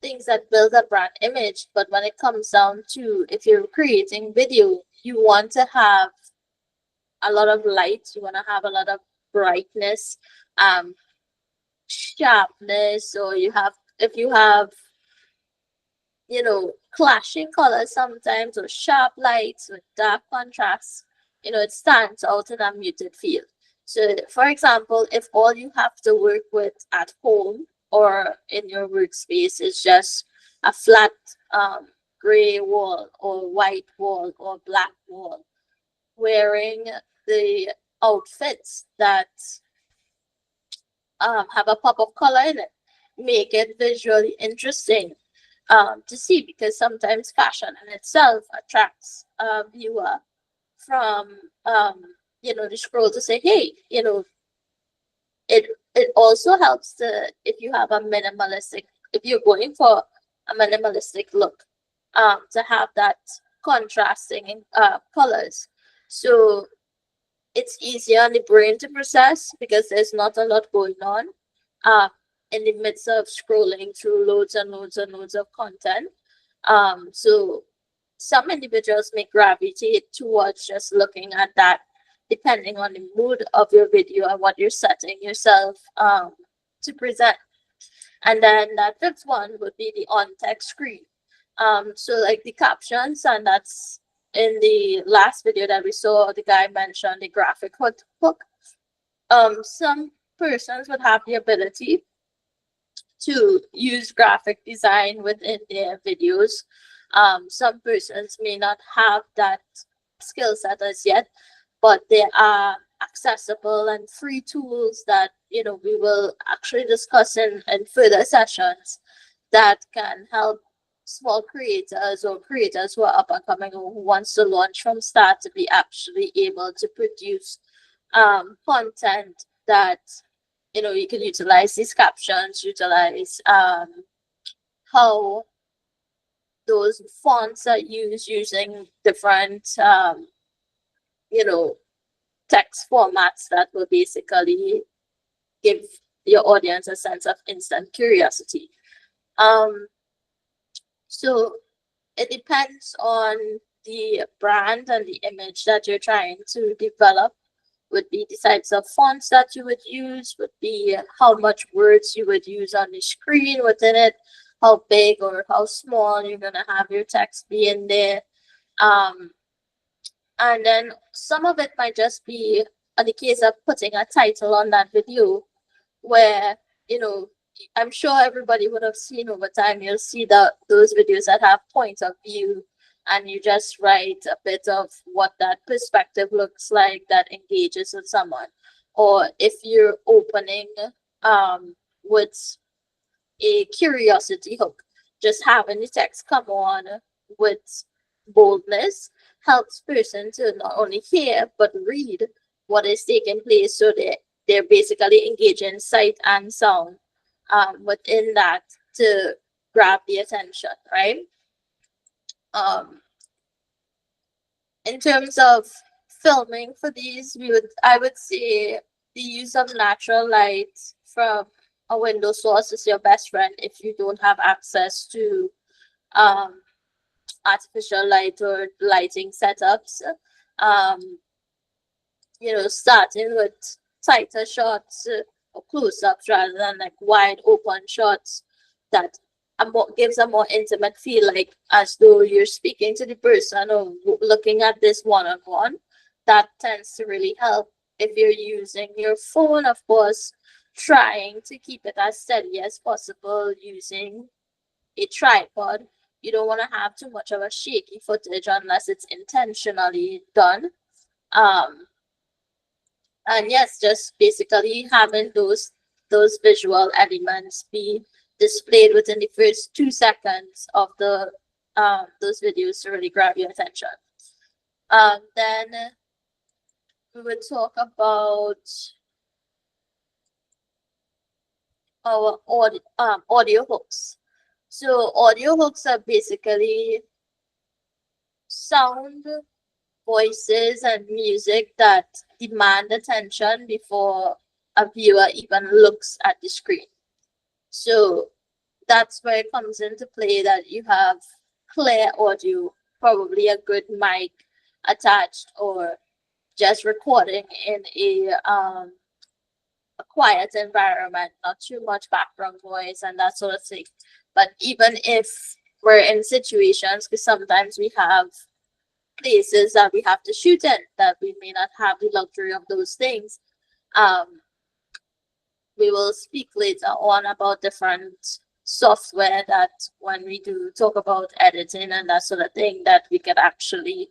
things that build a brand image. But when it comes down to if you're creating video, you want to have a lot of light, you want to have a lot of brightness, um, sharpness, or if you have clashing colors sometimes, or sharp lights with dark contrasts, it stands out in a muted field. So, for example, if all you have to work with at home or in your workspace is just a flat gray wall or white wall or black wall, wearing the outfits that have a pop of color in it, make it visually interesting to see, because sometimes fashion in itself attracts a viewer from the scroll to say, hey, it also helps to, if you're going for a minimalistic look, to have that contrasting colors. So it's easier on the brain to process because there's not a lot going on in the midst of scrolling through loads and loads and loads of content. So some individuals may gravitate towards just looking at that, depending on the mood of your video and what you're setting yourself to present. And then that fifth one would be the on-text screen. So like the captions, and that's in the last video that we saw, the guy mentioned the graphic hook. Some persons would have the ability to use graphic design within their videos. Some persons may not have that skill set as yet, but there are accessible and free tools that we will actually discuss in further sessions that can help small creators or creators who are up and coming or who wants to launch from start to be actually able to produce content that you can utilize these captions, utilize how those fonts are used using different text formats that will basically give your audience a sense of instant curiosity. So it depends on the brand and the image that you're trying to develop, would be the types of fonts that you would use, would be how much words you would use on the screen within it, how big or how small you're going to have your text be in there. And then some of it might just be in the case of putting a title on that video, where I'm sure everybody would have seen over time, you'll see those videos that have point of view, and you just write a bit of what that perspective looks like that engages with someone. Or if you're opening with a curiosity hook, just having the text come on with boldness helps person to not only hear but read what is taking place, so they're basically engaging sight and sound within that to grab the attention, right? In terms of filming for these, I would say the use of natural light from a window source is your best friend if you don't have access to artificial light or lighting setups. Starting with tighter shots or close-ups rather than like wide open shots that gives a more intimate feel, like as though you're speaking to the person or looking at this one-on-one. That tends to really help. If you're using your phone, of course, trying to keep it as steady as possible using a tripod. You don't want to have too much of a shaky footage unless it's intentionally done. And yes, just basically having those visual elements be displayed within the first 2 seconds of those videos to really grab your attention. Then we would talk about our audio hooks. So audio hooks are basically sound, voices and music that demand attention before a viewer even looks at the screen. So that's where it comes into play that you have clear audio, probably a good mic attached, or just recording in a quiet environment, not too much background noise and that sort of thing. But even if we're in situations, because sometimes we have places that we have to shoot in that we may not have the luxury of those things, we will speak later on about different software that when we do talk about editing and that sort of thing, that we could actually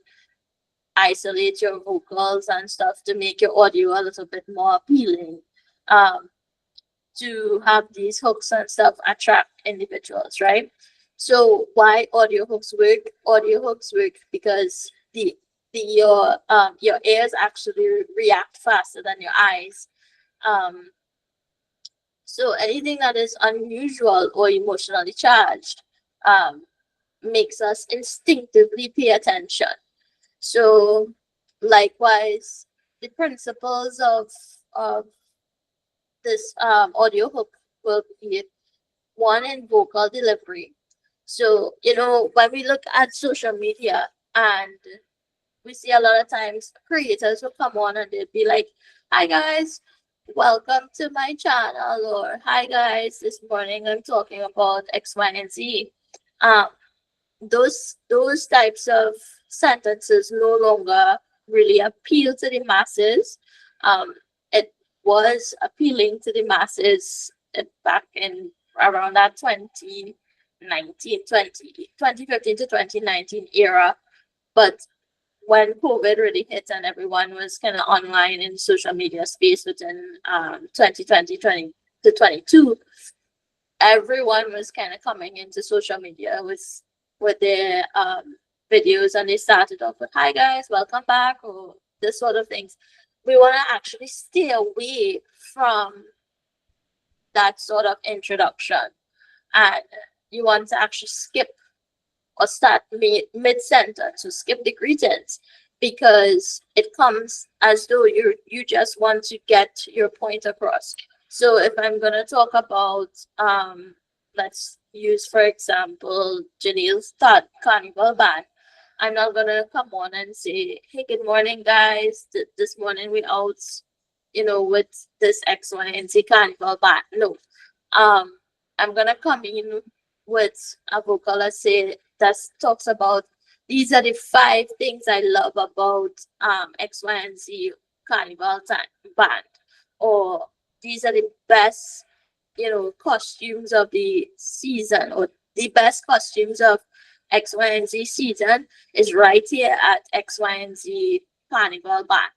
isolate your vocals and stuff to make your audio a little bit more appealing, to have these hooks and stuff attract individuals, right? So why audio hooks work? Audio hooks work because your ears actually react faster than your eyes. So anything that is unusual or emotionally charged makes us instinctively pay attention. So likewise, the principles of this audio hook will be one in vocal delivery. So, you know, when we look at social media and we see a lot of times creators will come on and they'll be like, hi guys, welcome to my channel, or hi guys, this morning I'm talking about X, Y, and Z. Those types of sentences no longer really appeal to the masses. It was appealing to the masses back in around that 2015 to 2019 era. But when COVID really hit and everyone was kind of online in social media space within 2020 to 22, everyone was kind of coming into social media with their videos, and they started off with hi guys, welcome back, or this sort of things. We want to actually stay away from that sort of introduction, and you want to actually skip or start mid sentence, so skip the greetings, because it comes as though you just want to get your point across. So if I'm gonna talk about let's use for example Janelle's carnival band, I'm not gonna come on and say, hey, good morning guys, this morning we out, you know, with this X, Y, and Z carnival band. No. I'm gonna come in with a vocal that talks about these are the 5 things I love about X, Y, and Z carnival band, or these are the best, you know, costumes of the season, or the best costumes of X, Y, and Z season is right here at X, Y, and Z carnival band,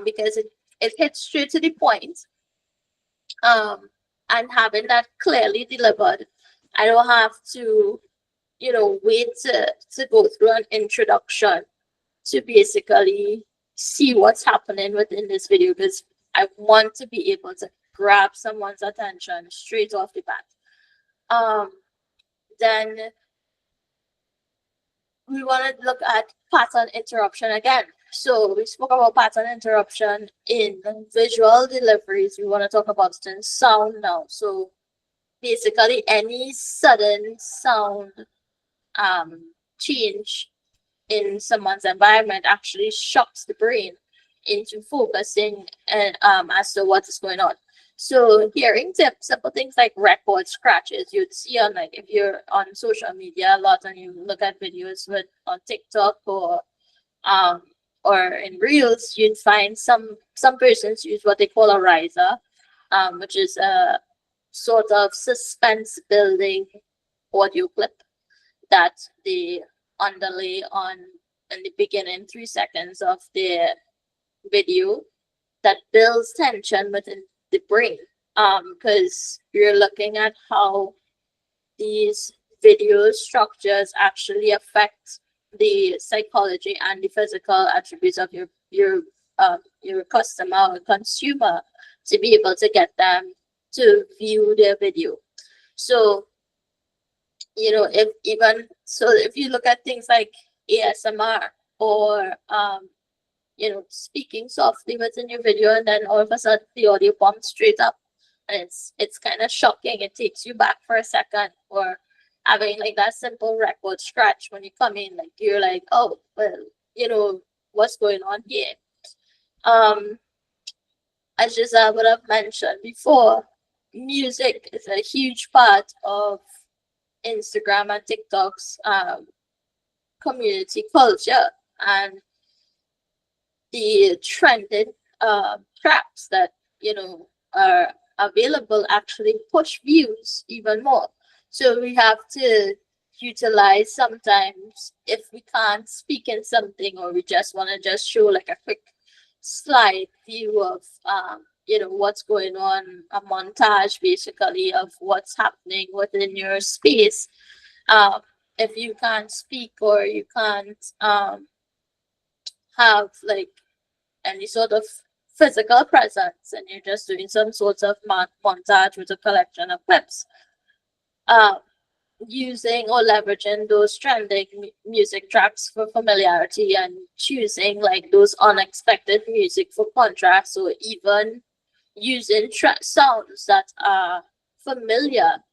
because it hits straight to the point, and having that clearly delivered. I don't have to, you know, wait to go through an introduction to basically see what's happening within this video, because I want to be able to grab someone's attention straight off the bat. Then we want to look at pattern interruption again. So we spoke about pattern interruption in visual deliveries. We want to talk about it in sound now. So basically any sudden sound change in someone's environment actually shocks the brain into focusing and as to what is going on. So hearing tips, simple things like record scratches, you'd see on, like, if you're on social media a lot and you look at videos on TikTok or in Reels, you'd find some persons use what they call a riser, which is a sort of suspense building audio clip that they underlay on in the beginning 3 seconds of their video that builds tension within the brain, because you're looking at how these video structures actually affect the psychology and the physical attributes of your customer or consumer to be able to get them to view their video. So, you know, if you look at things like ASMR or speaking softly within your video, and then all of a sudden the audio bumps straight up, and it's kind of shocking. It takes you back for a second, or having like that simple record scratch when you come in, like you're like, oh well, what's going on here. As Giselle would have mentioned before, music is a huge part of Instagram and TikTok's community culture, and the trending tracks that are available actually push views even more. So we have to utilize, sometimes if we can't speak in something, or we just want to just show like a quick slide view of what's going on, a montage basically of what's happening within your space. If you can't speak, or you can't have like any sort of physical presence, and you're just doing some sort of montage with a collection of clips, using or leveraging those trending music tracks for familiarity, and choosing like those unexpected music for contrast, or even using sounds that are familiar,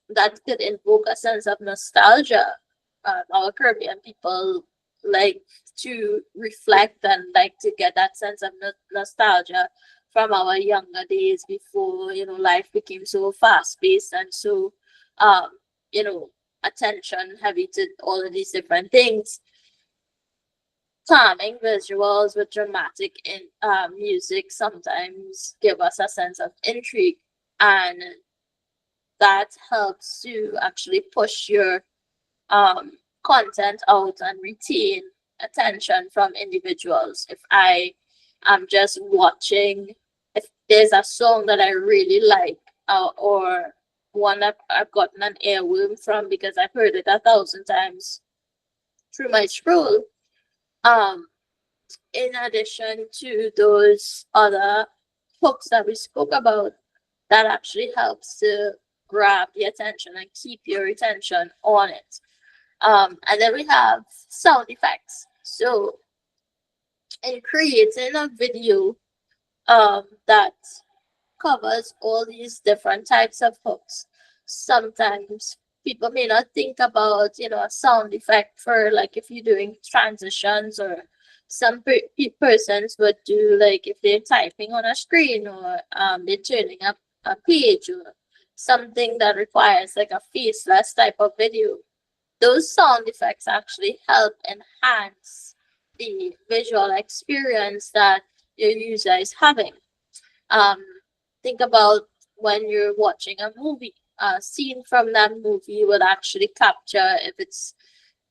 that could invoke a sense of nostalgia. Our Caribbean people like to reflect and like to get that sense of nostalgia from our younger days, before life became so fast paced and so um attention heavy to all of these different things. Calming visuals with dramatic music sometimes give us a sense of intrigue, and that helps to actually push your content out and retain attention from individuals. If I am just watching, if there's a song that I really like, or one that I've gotten an airworm from because I've heard it 1,000 times through my scroll, in addition to those other hooks that we spoke about, that actually helps to grab the attention and keep your attention on it. And then we have sound effects. So in creating a video that covers all these different types of hooks, sometimes people may not think about a sound effect for, like, if you're doing transitions, or some persons would do, like, if they're typing on a screen, or they're turning up a page, or something that requires like a faceless type of video. Those sound effects actually help enhance the visual experience that your user is having. Think about when you're watching a movie. A scene from that movie would actually capture, if it's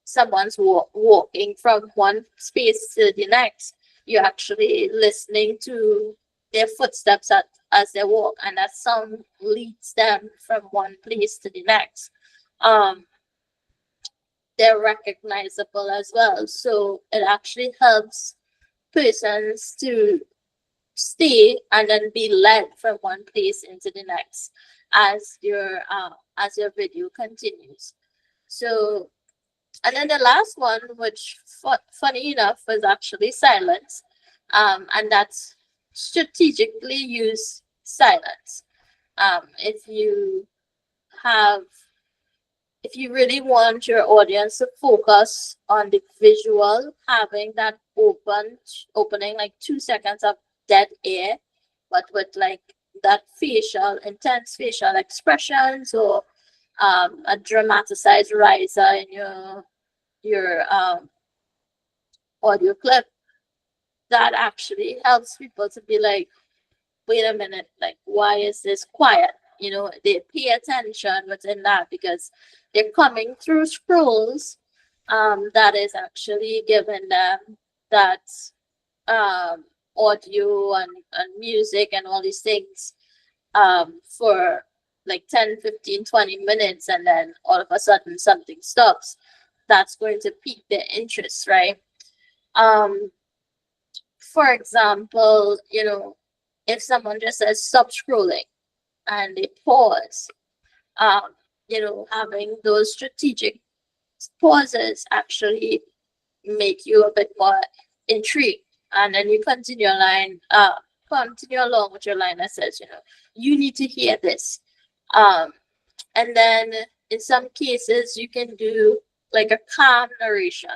someone's walking from one space to the next, you're actually listening to their footsteps as they walk, and that sound leads them from one place to the next. They're recognizable as well, so it actually helps persons to stay and then be led from one place into the next as your video continues. So, and then the last one, which funny enough was actually silence, and that's strategically use silence. If you really want your audience to focus on the visual, having that opening like 2 seconds of dead air, but with like that intense facial expressions, or a dramatized riser in your audio clip, that actually helps people to be like, wait a minute, like, why is this quiet? They pay attention within that, because they're coming through scrolls that is actually giving them that audio and music and all these things for like 10, 15, 20 minutes, and then all of a sudden something stops. That's going to pique their interest, right? For example, if someone just says stop scrolling and they pause, having those strategic pauses actually make you a bit more intrigued. And then you continue along with your line that says, you need to hear this. And then in some cases, you can do like a calm narration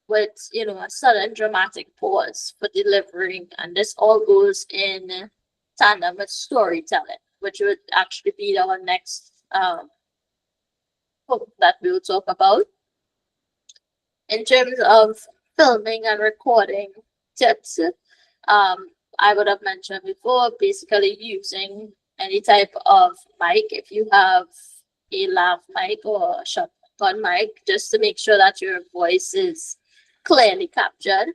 with, a sudden dramatic pause for delivering. And this all goes in tandem with storytelling, which would actually be our next hook that we'll talk about. In terms of filming and recording tips, I would have mentioned before, basically using any type of mic. If you have a lav mic or a shotgun mic, just to make sure that your voice is clearly captured.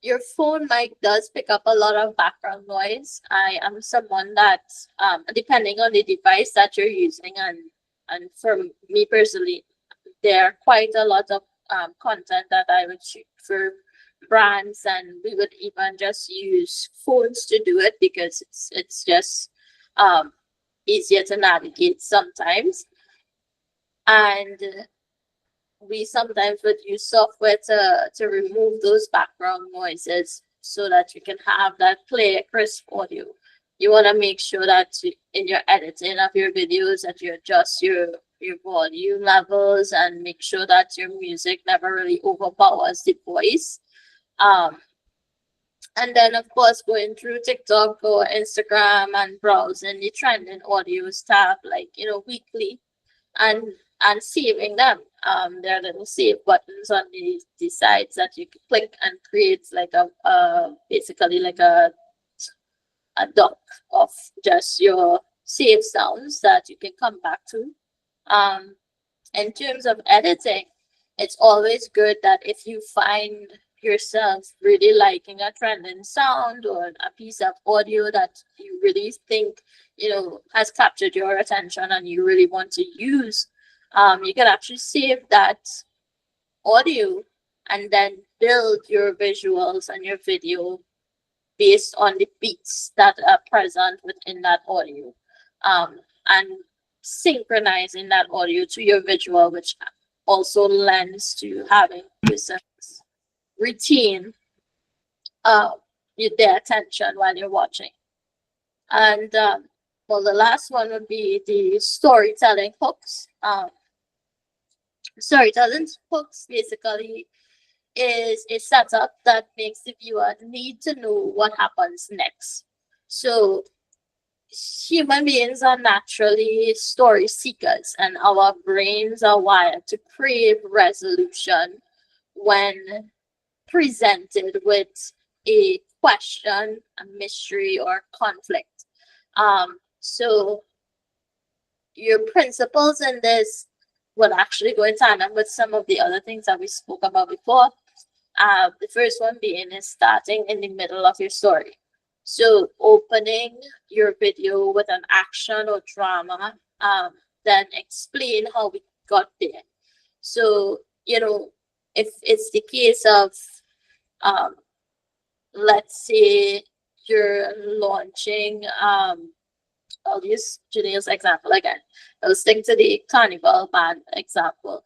Your phone mic does pick up a lot of background noise. I am someone that, depending on the device that you're using, and for me personally, there are quite a lot of content that I would shoot for brands, and we would even just use phones to do it because it's just easier to navigate sometimes. And we sometimes would use software to remove those background noises so that you can have that clear, crisp audio. You want to make sure that in your editing of your videos that you adjust your volume levels and make sure that your music never really overpowers the voice. And then of course going through TikTok or Instagram and browsing the trending audios tab, like weekly, and saving them. There are little save buttons on the sides that you can click and create like a basically like a doc of just your save sounds that you can come back to. In terms of editing, it's always good that if you find yourself really liking a trending sound or a piece of audio that you really think has captured your attention and you really want to use, you can actually save that audio and then build your visuals and your video based on the beats that are present within that audio, and synchronizing that audio to your visual, which also lends to having users retain their attention while you're watching. And well, the last one would be the storytelling hooks. Storytelling hooks basically is a setup that makes the viewer need to know what happens next. So human beings are naturally story seekers, and our brains are wired to crave resolution when presented with a question, a mystery, or conflict. So your principles in this would actually go in tandem with some of the other things that we spoke about before. The first one being is starting in the middle of your story. So opening your video with an action or drama, then explain how we got there. So, if it's the case of, let's say you're launching, I'll use Janelle's example again. I'll stick to the carnival band example.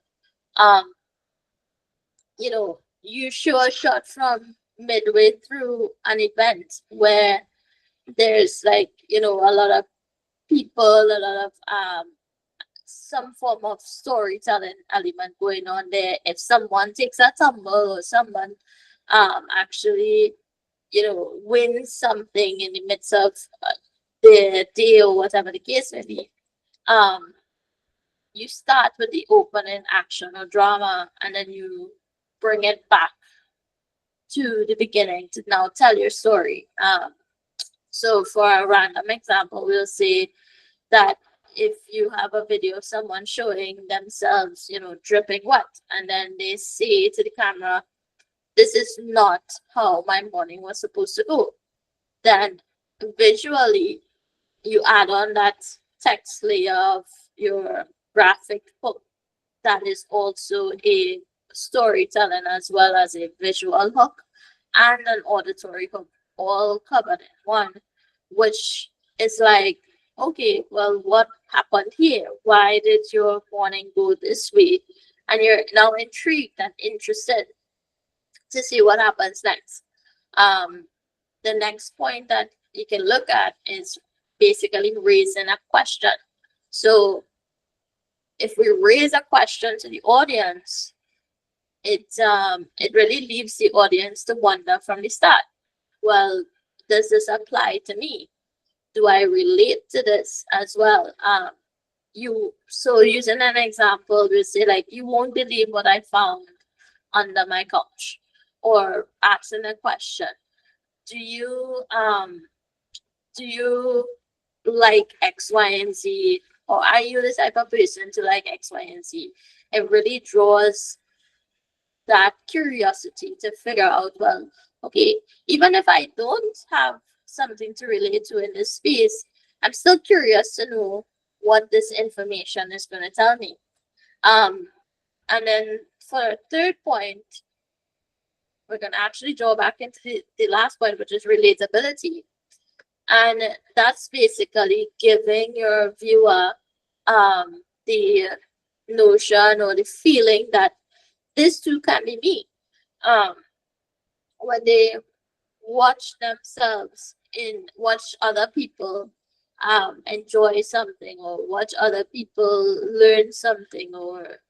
You show a shot from midway through an event where there's like, a lot of people, a lot of some form of storytelling element going on there. If someone takes a tumble or someone actually, wins something in the midst of their day or whatever the case may be, you start with the opening action or drama and then you bring it back to the beginning to now tell your story. So for a random example, we'll say that if you have a video of someone showing themselves, dripping wet, and then they say to the camera, "This is not how my morning was supposed to go," then visually you add on that text layer of your graphic hook that is also a storytelling as well as a visual hook and an auditory hook, all covered in one, which is like, okay, well, what happened here? Why did your morning go this way? and you're now intrigued and interested to see what happens next. The next point that you can look at is basically raising a question. So if we raise a question to the audience, it really leaves the audience to wonder from the start. Well, does this apply to me? Do I relate to this as well? Using an example, we say like, you won't believe what I found under my couch, or asking a question. Do you like X, Y, and Z? Or are you the type of person to like X, Y, and Z? It really draws that curiosity to figure out, well, okay, even if I don't have something to relate to in this space, I'm still curious to know what this information is going to tell me. And then for a third point, we're going to actually draw back into the last point, which is relatability. And that's basically giving your viewer the notion or the feeling that this too can be me. When they watch other people enjoy something, or watch other people learn something, or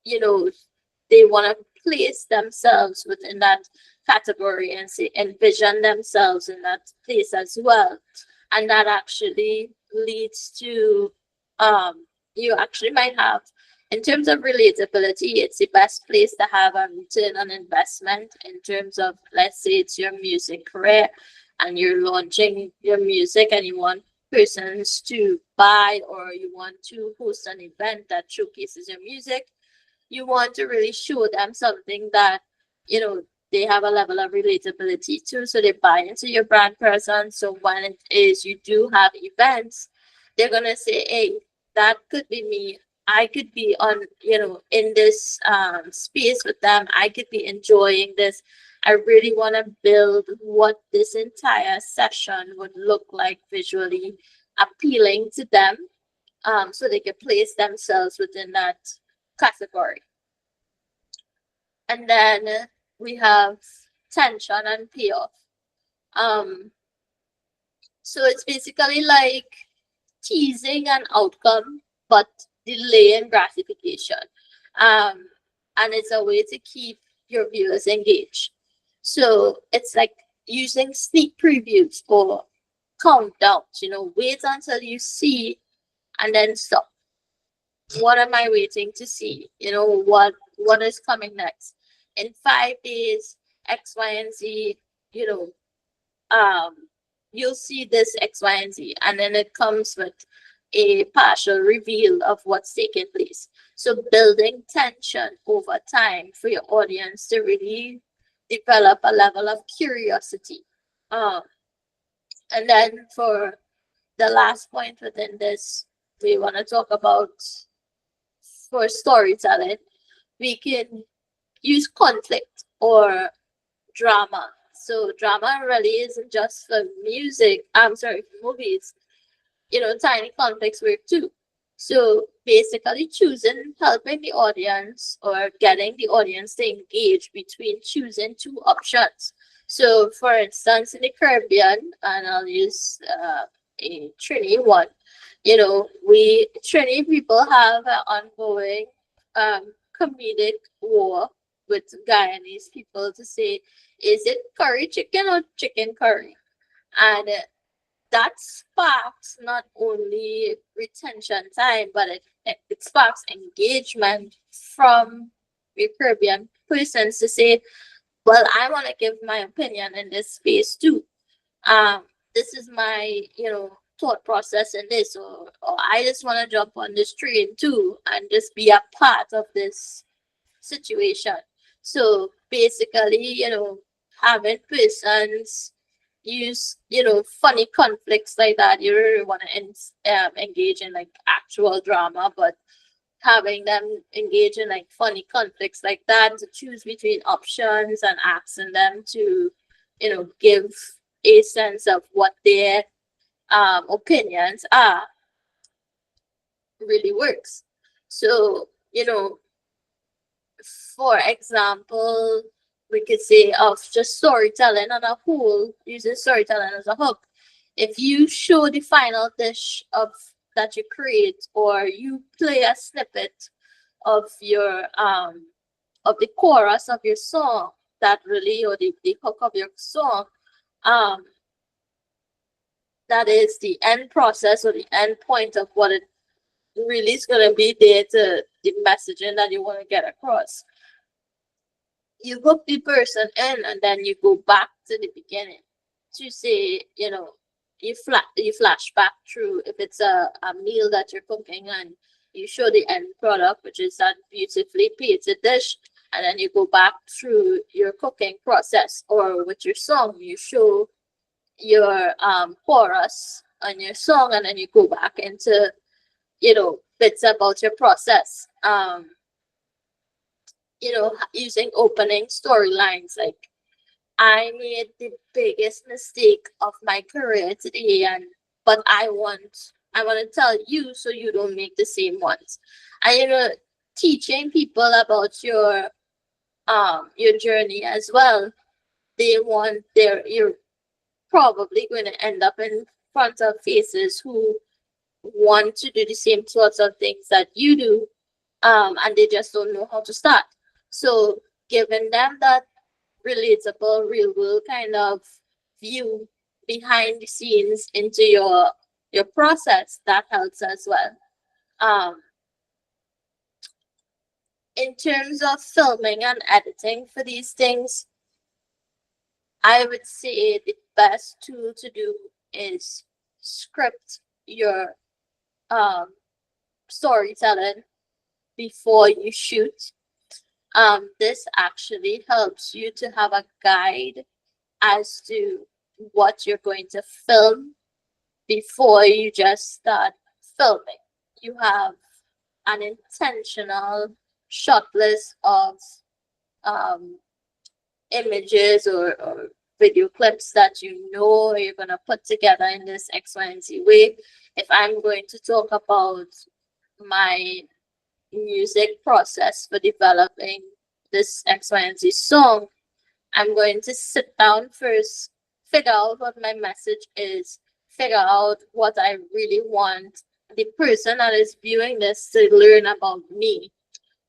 they want to place themselves within that category and say envision themselves in that place as well. And that actually leads to you actually might have, in terms of relatability, it's the best place to have a return on investment in terms of, let's say it's your music career and you're launching your music and you want persons to buy, or you want to host an event that showcases your music. You want to really show them something that they have a level of relatability to, so they buy into your brand person. So when it is you do have events, they're gonna say, hey, that could be me. I could be on, in this space with them. I could be enjoying this. I really want to build what this entire session would look like visually, appealing to them, so they can place themselves within that category. And then we have tension and payoff. So it's basically like teasing an outcome, but delaying gratification. And it's a way to keep your viewers engaged. So it's like using sneak previews or countdowns, wait until you see and then stop. What am I waiting to see? What is coming next? In 5 days, X, Y, and Z, you'll see this X, Y, and Z. And then it comes with a partial reveal of what's taking place. So building tension over time for your audience to really develop a level of curiosity. And then for the last point within this, we want to talk about, for storytelling, we can use conflict or drama. So drama really isn't just for music. I'm sorry, for movies. Tiny conflicts work too. So basically helping the audience or getting the audience to engage between choosing two options. So for instance, in the Caribbean, and I'll use a Trini one, Trini people have an ongoing comedic war with Guyanese people to say, is it curry chicken or chicken curry? And that sparks not only retention time, but it sparks engagement from the Caribbean persons to say, well, I want to give my opinion in this space too. This is my, thought process in this, or I just want to jump on this train too and just be a part of this situation. So basically, having persons use, funny conflicts like that. You really want to engage in like actual drama, but having them engage in like funny conflicts like that, to choose between options and asking them to, give a sense of what their opinions are, really works. So, for example, we could say of just storytelling on a whole, using storytelling as a hook. If you show the final dish of that you create, or you play a snippet of your of the chorus of your song, that really, or the hook of your song, um that is the end process or the end point of what it really is going to be there, to the messaging that you want to get across. You hook the person in, and then you go back to the beginning to say, you flash back through, if it's a meal that you're cooking, and you show the end product, which is that beautifully painted dish, and then you go back through your cooking process. Or with your song, you show your chorus on your song, and then you go back into bits about your process. Using opening storylines, like, I made the biggest mistake of my career today, and but I want to tell you so you don't make the same ones. And teaching people about your journey as well. You're probably going to end up in front of faces who want to do the same sorts of things that you do, and they just don't know how to start. So giving them that relatable, real world kind of view behind the scenes into your process, that helps as well. Um, in terms of filming and editing for these things, I would say the best tool to do is script your storytelling before you shoot. This actually helps you to have a guide as to what you're going to film before you just start filming. You have an intentional shot list of um, images or video clips that you're going to put together in this X, Y, and Z way. If I'm going to talk about my music process for developing this X, Y, and Z song, I'm going to sit down first, figure out what my message is, figure out what I really want the person that is viewing this to learn about me,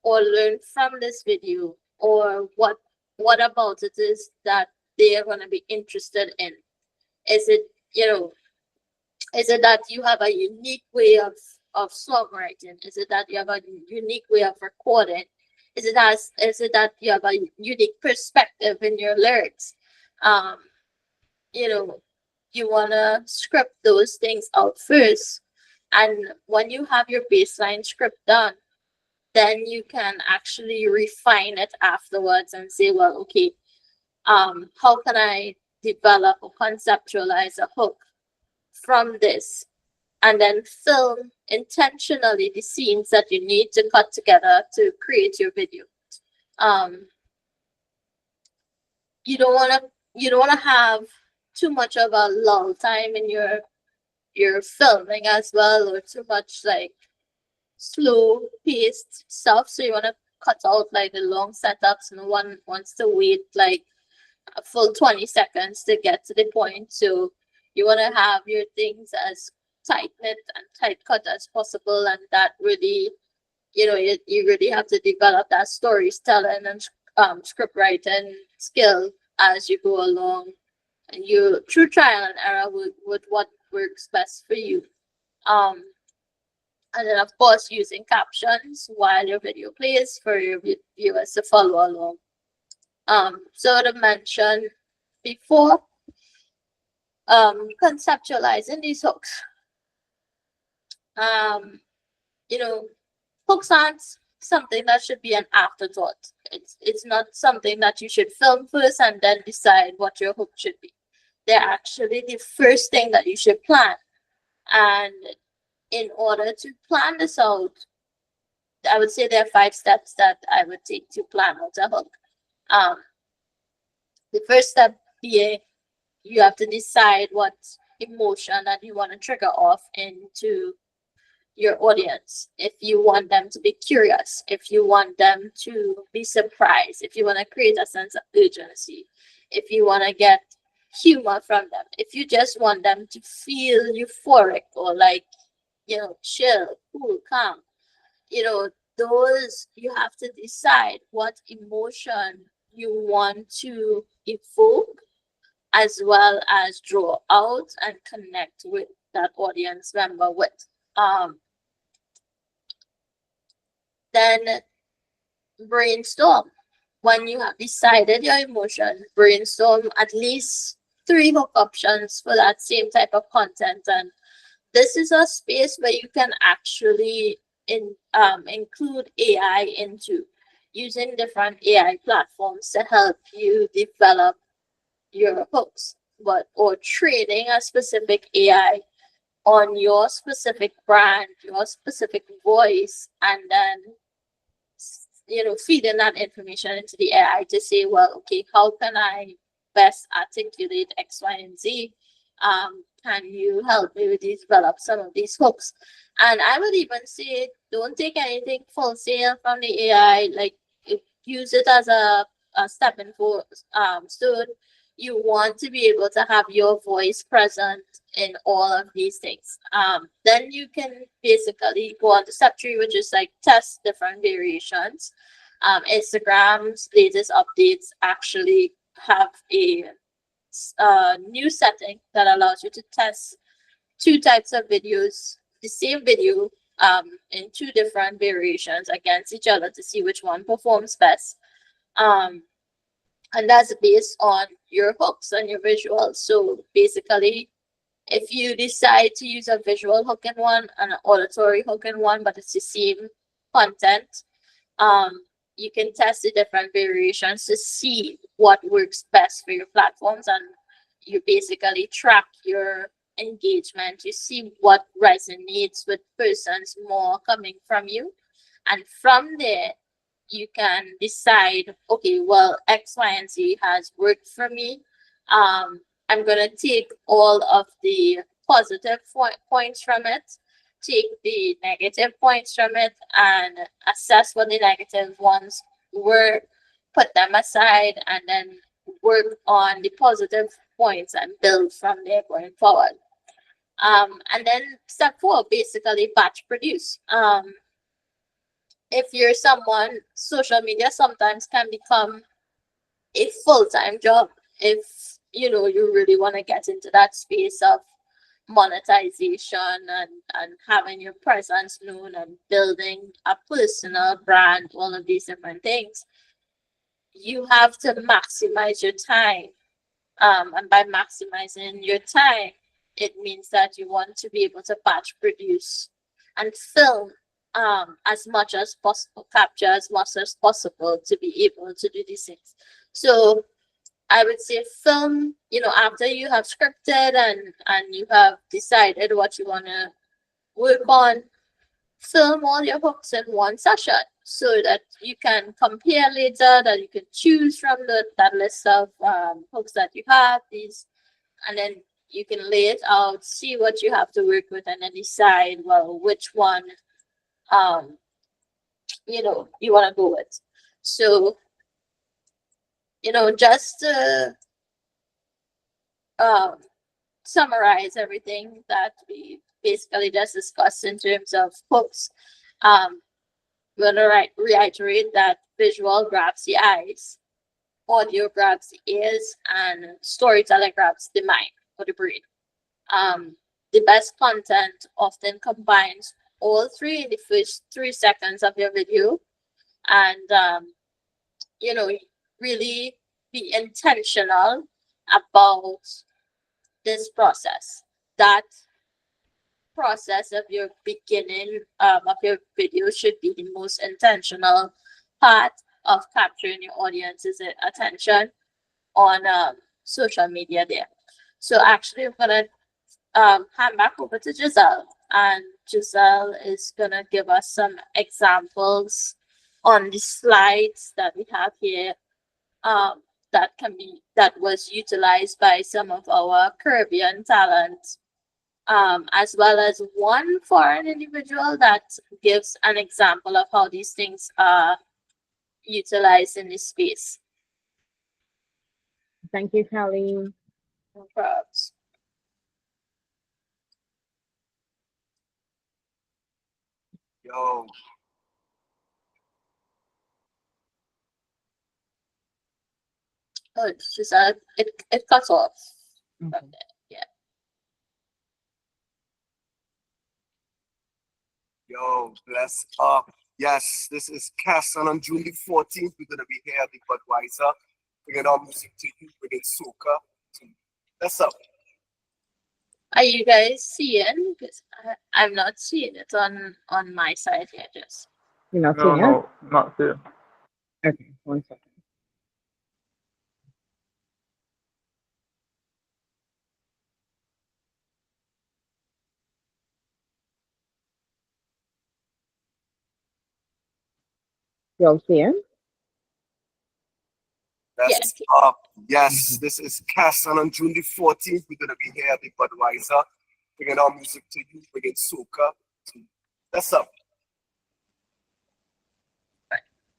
or learn from this video, or what about it is that they are going to be interested in. Is it, is it that you have a unique way of songwriting? Is it that you have a unique way of recording? Is it that you have a unique perspective in your lyrics? Um, you wanna script those things out first. And when you have your baseline script done, then you can actually refine it afterwards and say, well, okay, how can I develop or conceptualize a hook from this? And then film intentionally the scenes that you need to cut together to create your video. Um, you don't wanna have too much of a lull time in your filming as well, or too much like slow paced stuff. So you wanna cut out like the long setups. No one wants to wait like a full 20 seconds to get to the point. So you wanna have your things as tight knit and tight cut as possible, and that really, you really have to develop that storytelling and script writing skill as you go along, and you through trial and error with what works best for you. um and then of course using captions while your video plays for your viewers to follow along. So to mention before, conceptualizing these hooks, um hooks aren't something that should be an afterthought. It's not something that you should film first and then decide what your hook should be. They're actually the first thing that you should plan. And in order to plan this out, I would say there are 5 steps that I would take to plan out a hook. Um, the first step being, you have to decide what emotion that you want to trigger off into your audience, if you want them to be curious, if you want them to be surprised, if you want to create a sense of urgency, if you want to get humor from them, if you just want them to feel euphoric or like, chill, cool, calm, those you have to decide what emotion you want to evoke as well as draw out and connect with that audience member with. Then brainstorm. When you have decided your emotion, brainstorm at least 3 hook options for that same type of content. And this is a space where you can actually include AI into using different AI platforms to help you develop your hooks, or trading a specific AI on your specific brand, your specific voice, and then feeding that information into the AI to say, well, okay, how can I best articulate X, Y, and Z? Can you help me with these, develop some of these hooks? And I would even say, don't take anything full sale from the AI. Like, use it as a stepping stone. You want to be able to have your voice present in all of these things. Then you can basically go on to step 3, which is like test different variations. Instagram's latest updates actually have a new setting that allows you to test 2 types of videos, the same video, in 2 different variations against each other to see which one performs best. And that's based on your hooks and your visuals. So basically, if you decide to use a visual hook in one and an auditory hook in one, but it's the same content, you can test the different variations to see what works best for your platforms, and you basically track your engagement. You see what resonates with persons more coming from you, and from there you can decide, okay, well, X, Y, and Z has worked for me. I'm going to take all of the positive points from it, take the negative points from it, and assess what the negative ones were, put them aside, and then work on the positive points and build from there going forward. And then step 4, basically batch produce. If you're someone, social media sometimes can become a full-time job if you really want to get into that space of monetization and having your presence known and building a personal brand, all of these different things. You have to maximize your time. And by maximizing your time, it means that you want to be able to batch produce and film as much as possible, capture as much as possible to be able to do these things. So I would say film, after you have scripted and you have decided what you want to work on, film all your hooks in one session so that you can compare later, that you can choose from that list of hooks that you have, and then you can lay it out, see what you have to work with, and then decide, well, which one you want to go with. So just to summarize everything that we basically just discussed in terms of hooks, we're going to reiterate that visual grabs the eyes, audio grabs the ears, and storytelling grabs the mind or the brain. The best content often combines all 3 in the first 3 seconds of your video, and really be intentional about this process. That process of your beginning of your video should be the most intentional part of capturing your audience's attention on social media there. So actually, I'm gonna hand back over to Giselle, and Giselle is gonna give us some examples on the slides that we have here, that was utilized by some of our Caribbean talent as well as one foreign individual that gives an example of how these things are utilized in this space. Thank you, Kelly. No probs. Yo, Oh, it's just it cuts off. From there. Yeah. yo, bless up. Yes, this is Cass, and on June the 14th, we're gonna be here at the Budweiser, bringing our music to you, bringing soca to you. Bless up. Are you guys seeing? Because I'm not seeing it on my side here. Just You're not No, seeing it? no, not there. Okay, 1 second. Y'all seeing? Bless up. Yes, this is Cass, and on June the 14th, we're gonna be here at the Budweiser, bringing our music to you, bringing soca to you. Bless up.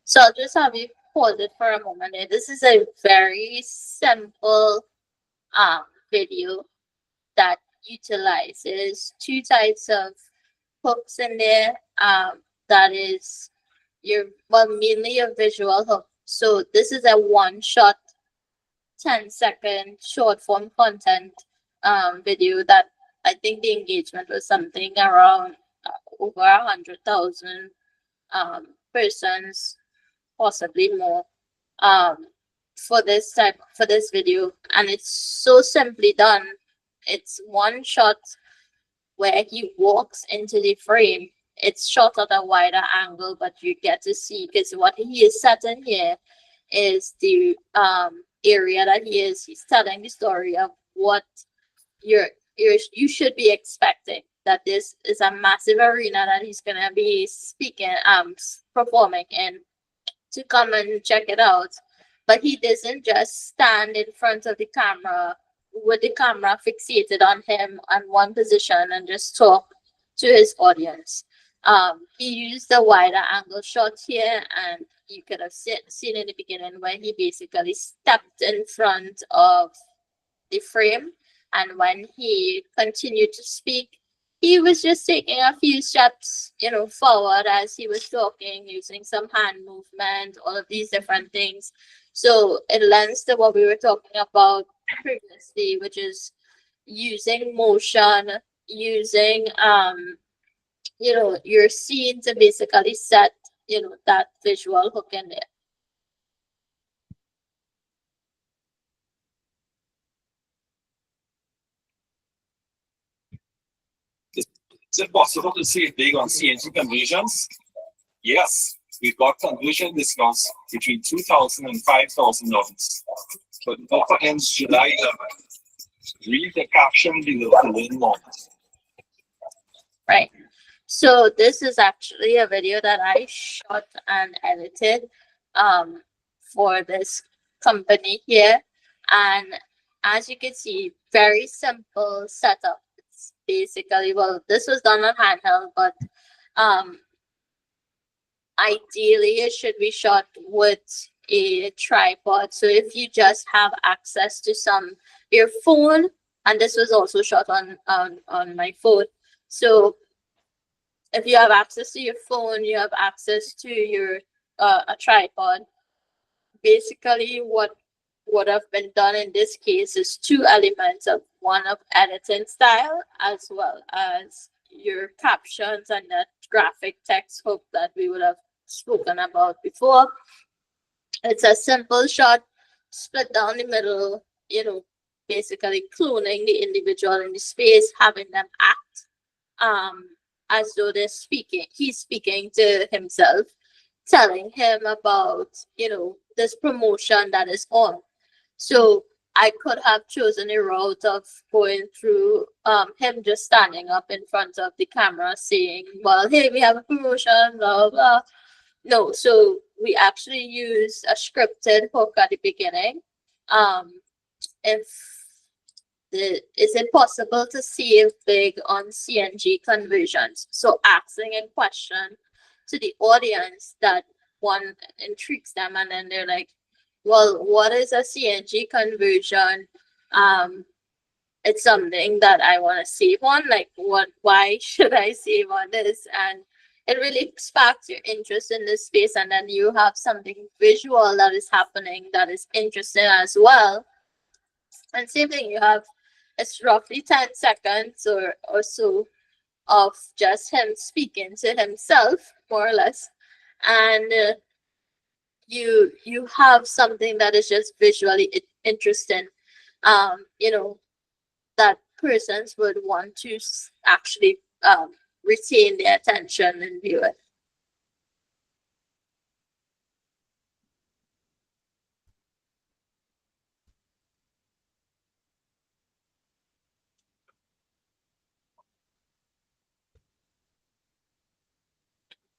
so I'll just have you pause it for a moment. This is a very simple video that utilizes two types of hooks in there. That is mainly a visual hook. So this is a one shot 10-second short form content video that I think the engagement was something around over 100,000 persons, possibly more, for this video, and it's so simply done. It's one shot where he walks into the frame. It's shot at a wider angle, but you get to see, because what he is setting here is the area that he's telling the story of what you should be expecting, that this is a massive arena that he's gonna be speaking performing in, to come and check it out. But he doesn't just stand in front of the camera with the camera fixated on him on one position and just talk to his audience. He used the wider angle shot here, and you could have seen in the beginning where he basically stepped in front of the frame, and when he continued to speak, he was just taking a few steps, forward as he was talking, using some hand movement, all of these different things. So it lends to what we were talking about previously, which is using motion, using your scene to basically set, that visual hook in there. Is it possible to save big on CNG conversions? Yes, we've got conversion discounts between $2,000 and $5,000. But offer ends July 11th. Read the caption below to learn more. Right. So this is actually a video that I shot and edited for this company here. And as you can see, very simple setup. It's basically, well, this was done on handheld, but ideally it should be shot with a tripod. So if you just have access to your phone, and this was also shot on my phone. So if you have access to your phone, you have access to your a tripod. Basically, what would have been done in this case is two elements of one of editing style, as well as your captions and that graphic text hook that we would have spoken about before. It's a simple shot, split down the middle, basically cloning the individual in the space, having them act as though he's speaking to himself, telling him about, this promotion that is on. So I could have chosen a route of going through him just standing up in front of the camera saying, well, hey, we have a promotion, blah, blah. No, so we actually use a scripted hook at the beginning. If is it possible to save big on CNG conversions? So asking a question to the audience that one intrigues them, and then they're like, well, what is a CNG conversion? It's something that I want to save on. Like, why should I save on this? And it really sparks your interest in this space, and then you have something visual that is happening that is interesting as well. And same thing, you have it's roughly 10 seconds or so of just him speaking to himself, more or less. And you have something that is just visually interesting. You know, that persons would want to actually retain their attention and view it.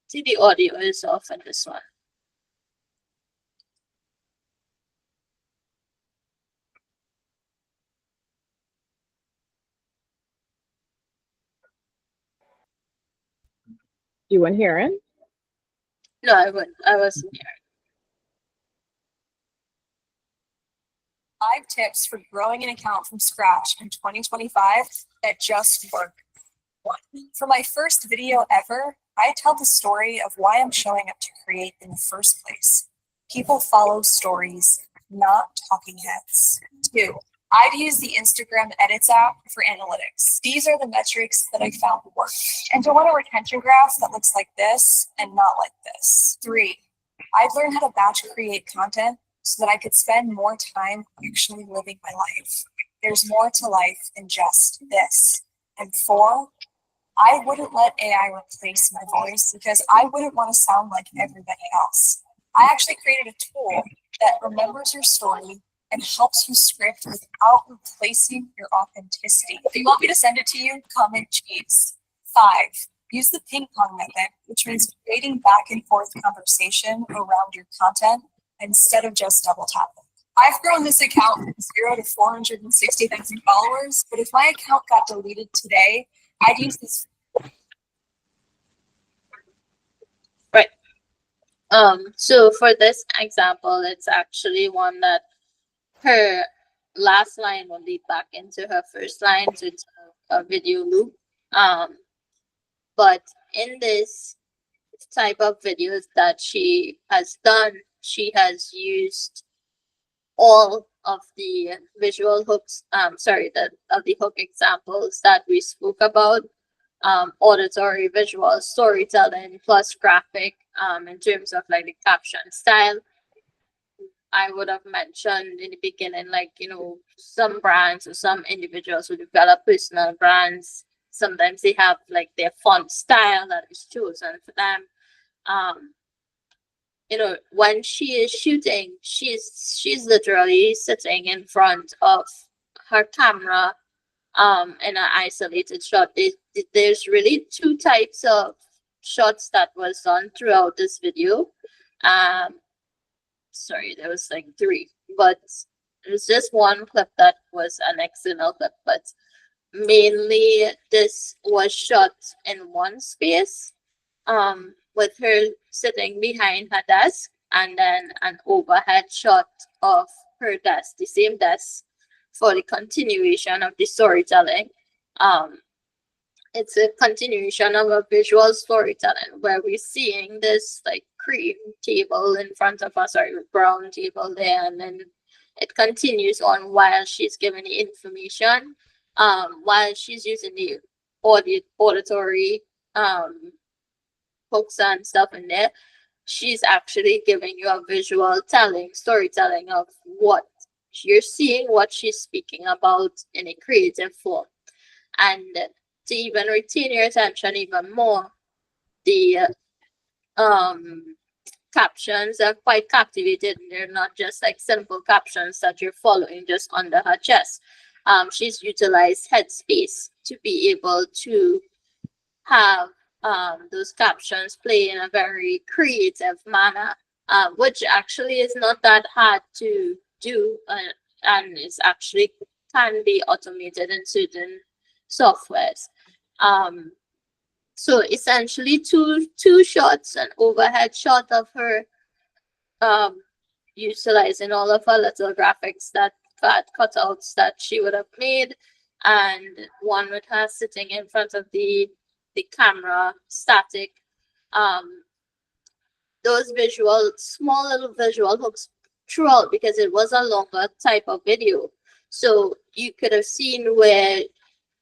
See, the audio is off in this one. You weren't hearing? No, I wasn't here. 5 tips for growing an account from scratch in 2025 that just work. 1. For my first video ever, I tell the story of why I'm showing up to create in the first place. People follow stories, not talking heads. 2. I've used the Instagram Edits app for analytics. These are the metrics that I found work. And to want a retention graph that looks like this and not like this. 3. I've learned how to batch create content so that I could spend more time actually living my life. There's more to life than just this. And 4, I wouldn't let AI replace my voice because I wouldn't want to sound like everybody else. I actually created a tool that remembers your story and helps you script without replacing your authenticity. If you want me to send it to you, comment cheese. 5, use the ping pong method, which means creating back and forth conversation around your content instead of just double tapping. I've grown this account from 0 to 460,000 followers, but if my account got deleted today, I'd use this. Right. So for this example, it's actually one that her last line will lead back into her first line, so it's a video loop. But in this type of videos that she has done, she has used all of the visual hooks, of the hook examples that we spoke about, auditory, visual, storytelling, plus graphic, in terms of like the caption style. I would have mentioned in the beginning, like, you know, some brands or some individuals who develop personal brands, sometimes they have like their font style that is chosen for them. You know, when she is shooting, she's literally sitting in front of her camera in an isolated shot. There's really 2 types of shots that was done throughout this video. Sorry, there was like 3, but there's just one clip that was an external clip, but mainly this was shot in one space, with her sitting behind her desk, and then an overhead shot of her desk, the same desk, for the continuation of the storytelling. It's a continuation of a visual storytelling where we're seeing this like cream table in front of us, or brown table there, and then it continues on while she's giving the information, while she's using the auditory hooks and stuff in there. She's actually giving you a visual storytelling of what you're seeing, what she's speaking about in a creative form. And to even retain your attention even more, the captions are quite captivated. They're not just like simple captions that you're following just under her chest. She's utilized headspace to be able to have those captions play in a very creative manner, which actually is not that hard to do, and is actually can be automated in certain softwares. So essentially two shots, an overhead shot of her um utilizing all of her little graphics that cutouts that she would have made, and one with her sitting in front of the camera static. Um those visual small little visual hooks throughout, because it was a longer type of video. So you could have seen where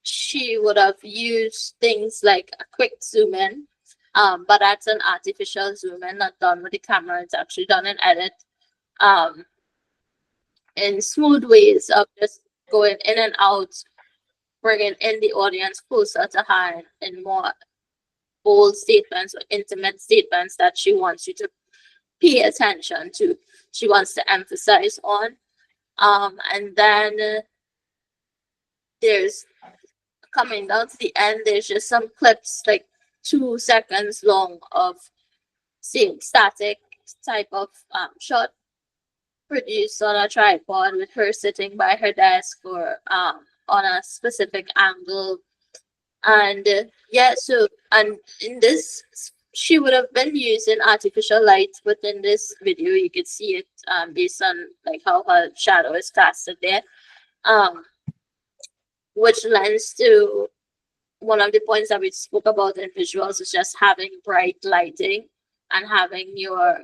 she would have used things like a quick zoom in, but that's an artificial zoom in, not done with the camera. It's actually done in edit, um, in smooth ways of just going in and out, bringing in the audience closer to her in more bold statements or intimate statements that she wants you to pay attention to. She wants to emphasize on. And then there's coming down to the end, there's just some clips like 2 seconds long of same static type of shot produced on a tripod with her sitting by her desk or on a specific angle. And yeah, so and in this she would have been using artificial light within this video. You could see it based on like how her shadow is casted there, um, which lends to one of the points that we spoke about in visuals, is just having bright lighting and having your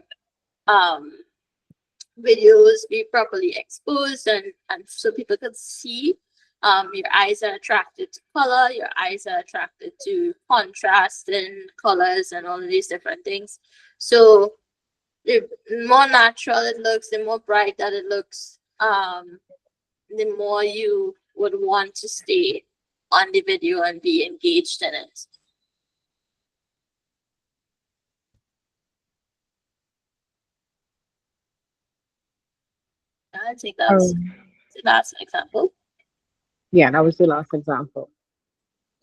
um videos be properly exposed, and so people can see. Your eyes are attracted to color, your eyes are attracted to contrast in colors and all of these different things. So the more natural it looks, the more bright that it looks, the more you would want to stay on the video and be engaged in it. I think that's the last example. Yeah, that was the last example.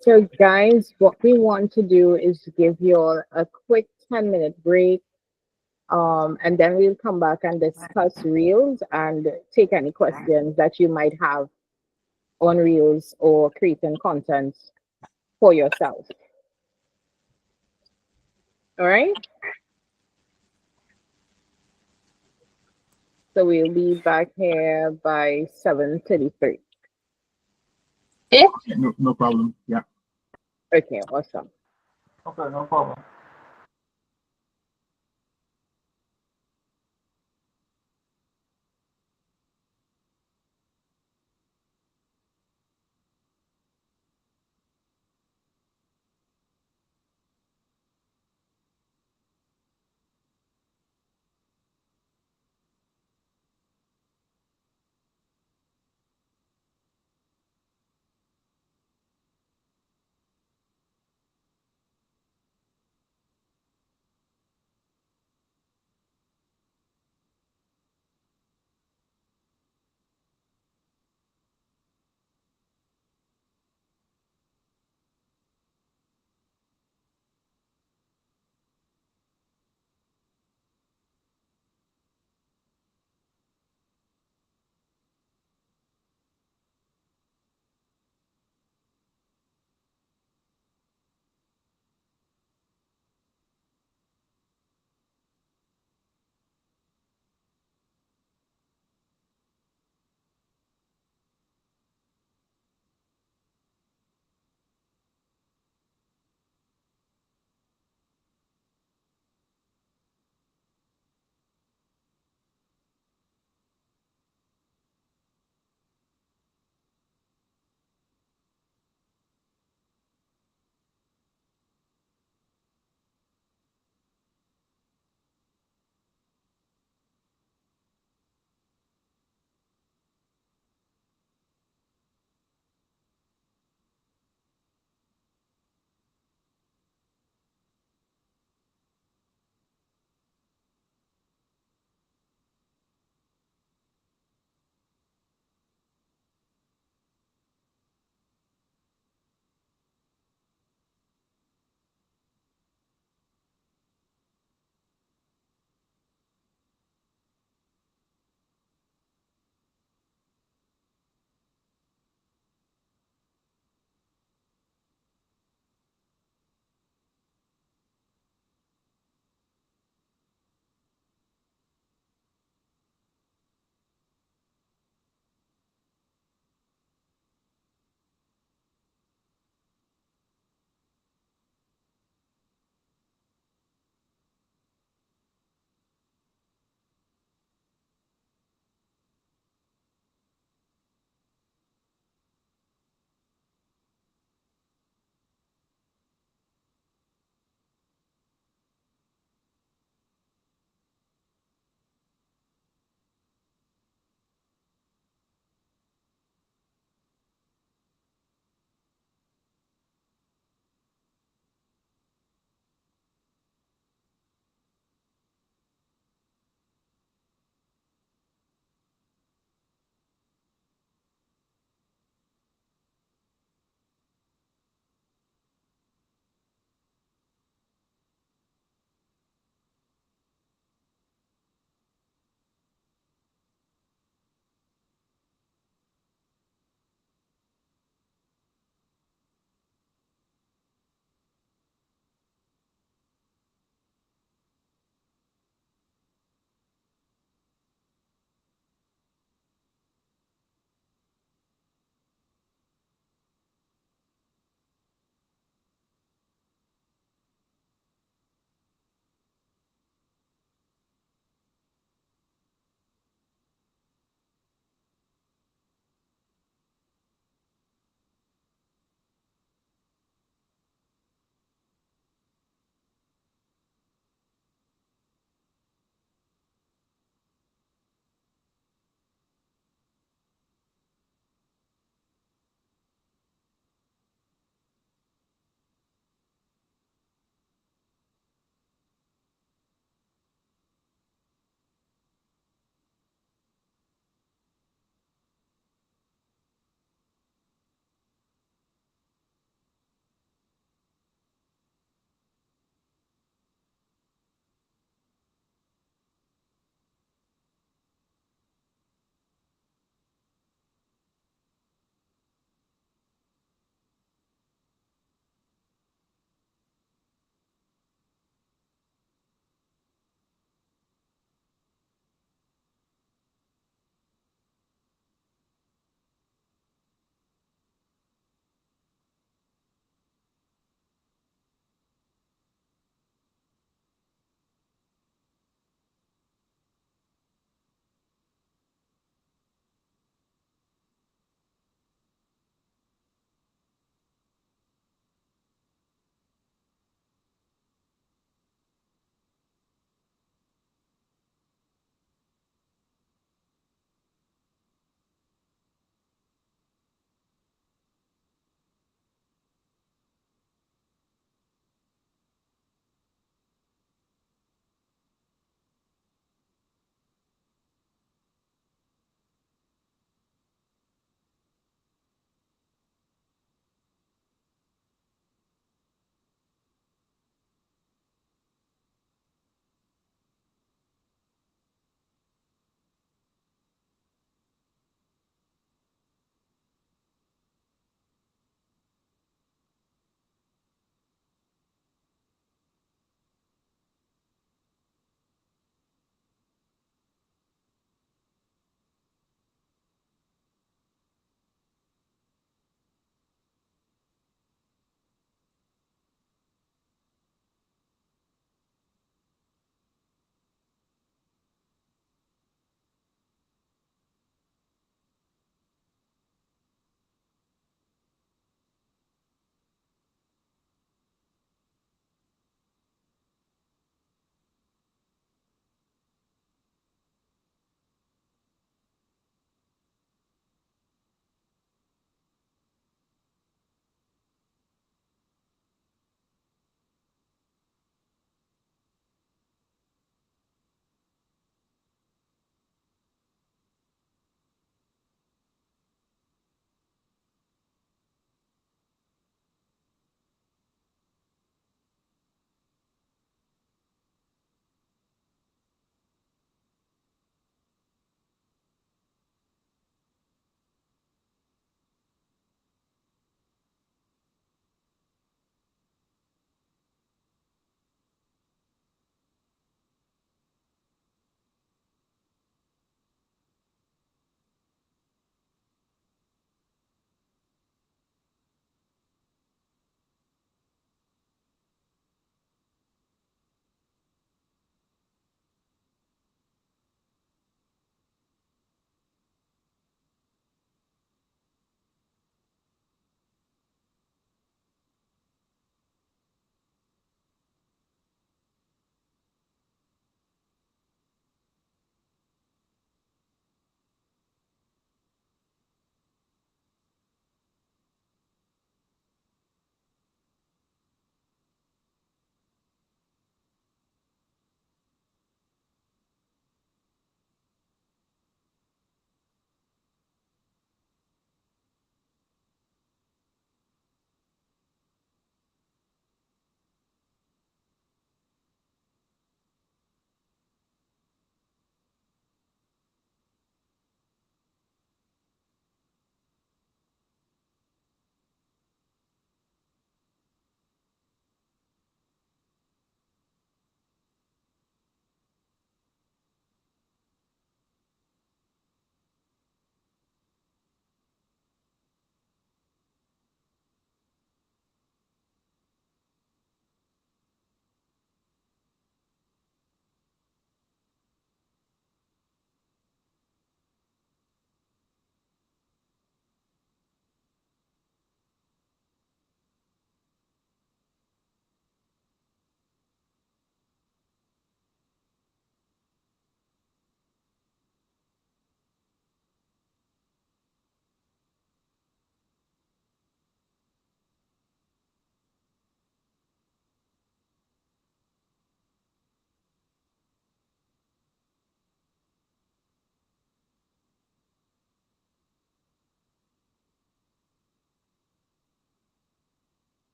So, guys, what we want to do is give you all a quick 10-minute break. And then we'll come back and discuss Reels and take any questions that you might have on Reels or creating content for yourself. All right? So we'll be back here by 7:33. Okay? No problem. Yeah. Okay, awesome. Okay, no problem.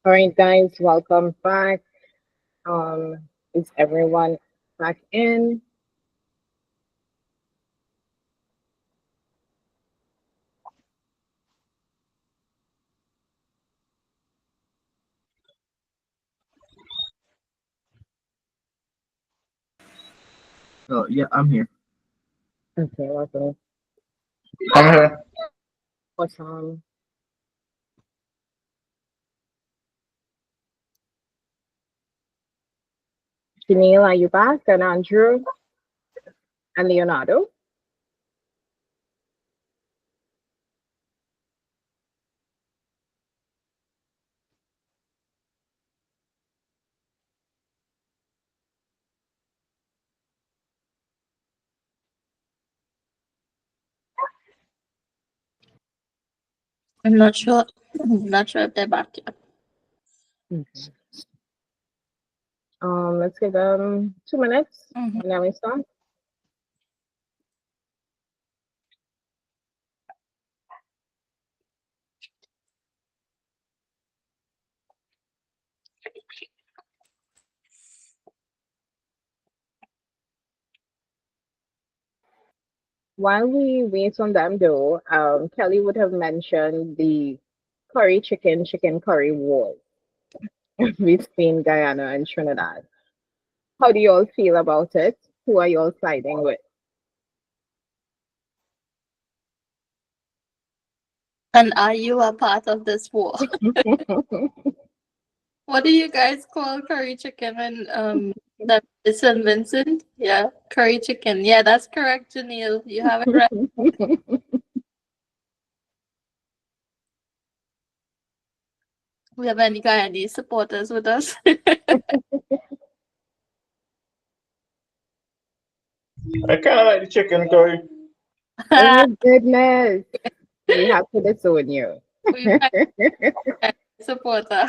All right, guys, welcome back. Is everyone back in? Oh, yeah, I'm here. Okay, welcome. I'm here. Awesome. Janelle, are you back? And Andrew and Leonardo? I'm not sure. I'm not sure if they're back yet. Okay. Let's give them 2 minutes Mhm. and then we start. While we wait on them though, Kelly would have mentioned the curry chicken curry war between Guyana and Trinidad. How do you all feel about it? Who are you all siding with? And are you a part of this war? What do you guys call curry chicken and that is St. Vincent? Yeah, curry chicken. Yeah, that's correct, Janelle. You have it right. We have any Guyanese supporters with us? I kind of like the chicken curry. Oh goodness. We have to disown you. We've had a supporter.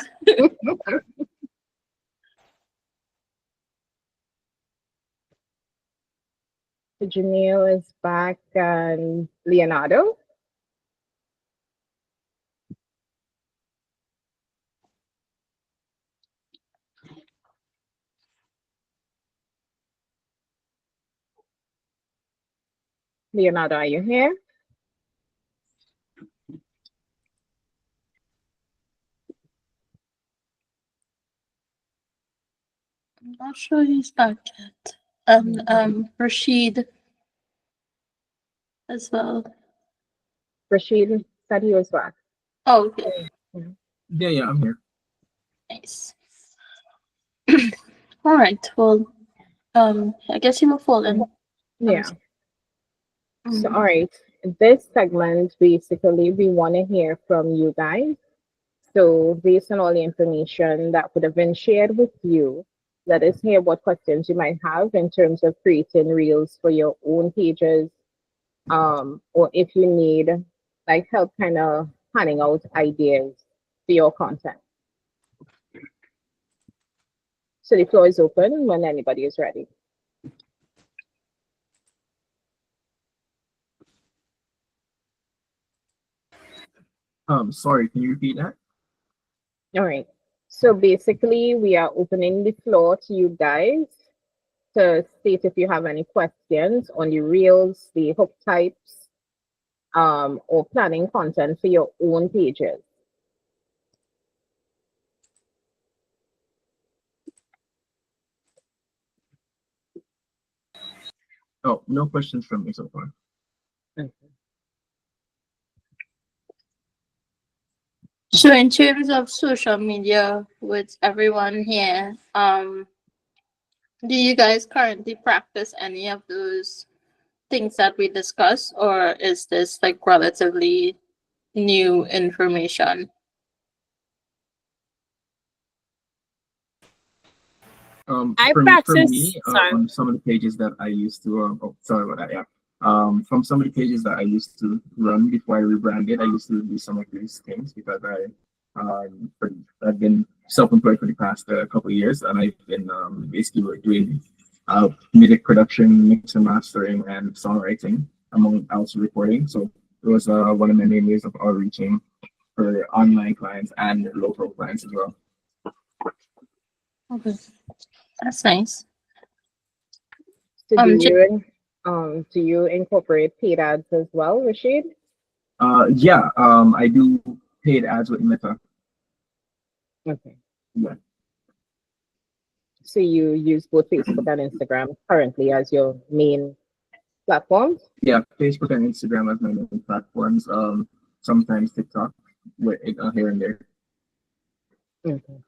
Janelle is back and Leonardo. Leonardo, are you here? I'm not sure he's back yet. And Rashid as well. Rashid said he was back. Oh, okay. Yeah, I'm here. Nice. All right. Well, I guess he will fall in. Yeah. So, all right. This segment, basically, we want to hear from you guys. So, based on all the information that would have been shared with you, let us hear what questions you might have in terms of creating reels for your own pages, or if you need like help kind of planning out ideas for your content. So the floor is open when anybody is ready. Sorry, can you repeat that? All right. So basically, we are opening the floor to you guys to state if you have any questions on the reels, the hook types, or planning content for your own pages. Oh, no questions from me so far. So in terms of social media with everyone here, do you guys currently practice any of those things that we discussed, or is this like relatively new information? I For practice. me, Sorry. on some of the pages that I used to, oh, sorry about that, yeah. From some of the pages that I used to run before I rebranded, I used to do some of these things because I've been self-employed for the past couple of years, and I've been basically doing music production, mix and mastering, and songwriting, among also recording. So it was one of my main ways of outreaching for online clients and local clients as well. Okay, that's nice. So Jan- do you incorporate paid ads as well, Rashid? Yeah, I do paid ads with Meta. Okay. Yeah. So you use both Facebook and Instagram currently as your main platforms? Yeah, Facebook and Instagram as my main platforms. Sometimes TikTok with here and there. Okay.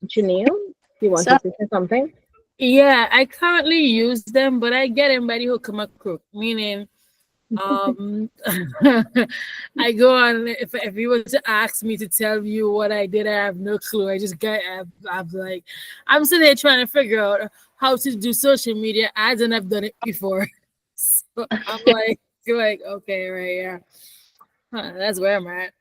Janelle, you So, wanted to say something? Yeah, I currently use them, but I get them by the hook and a crook, meaning I go on if you were to ask me to tell you what I did, I have no clue. I just get I'm like I'm sitting there trying to figure out how to do social media ads, and I've done it before. So I'm like okay, right, yeah. That's where I'm at.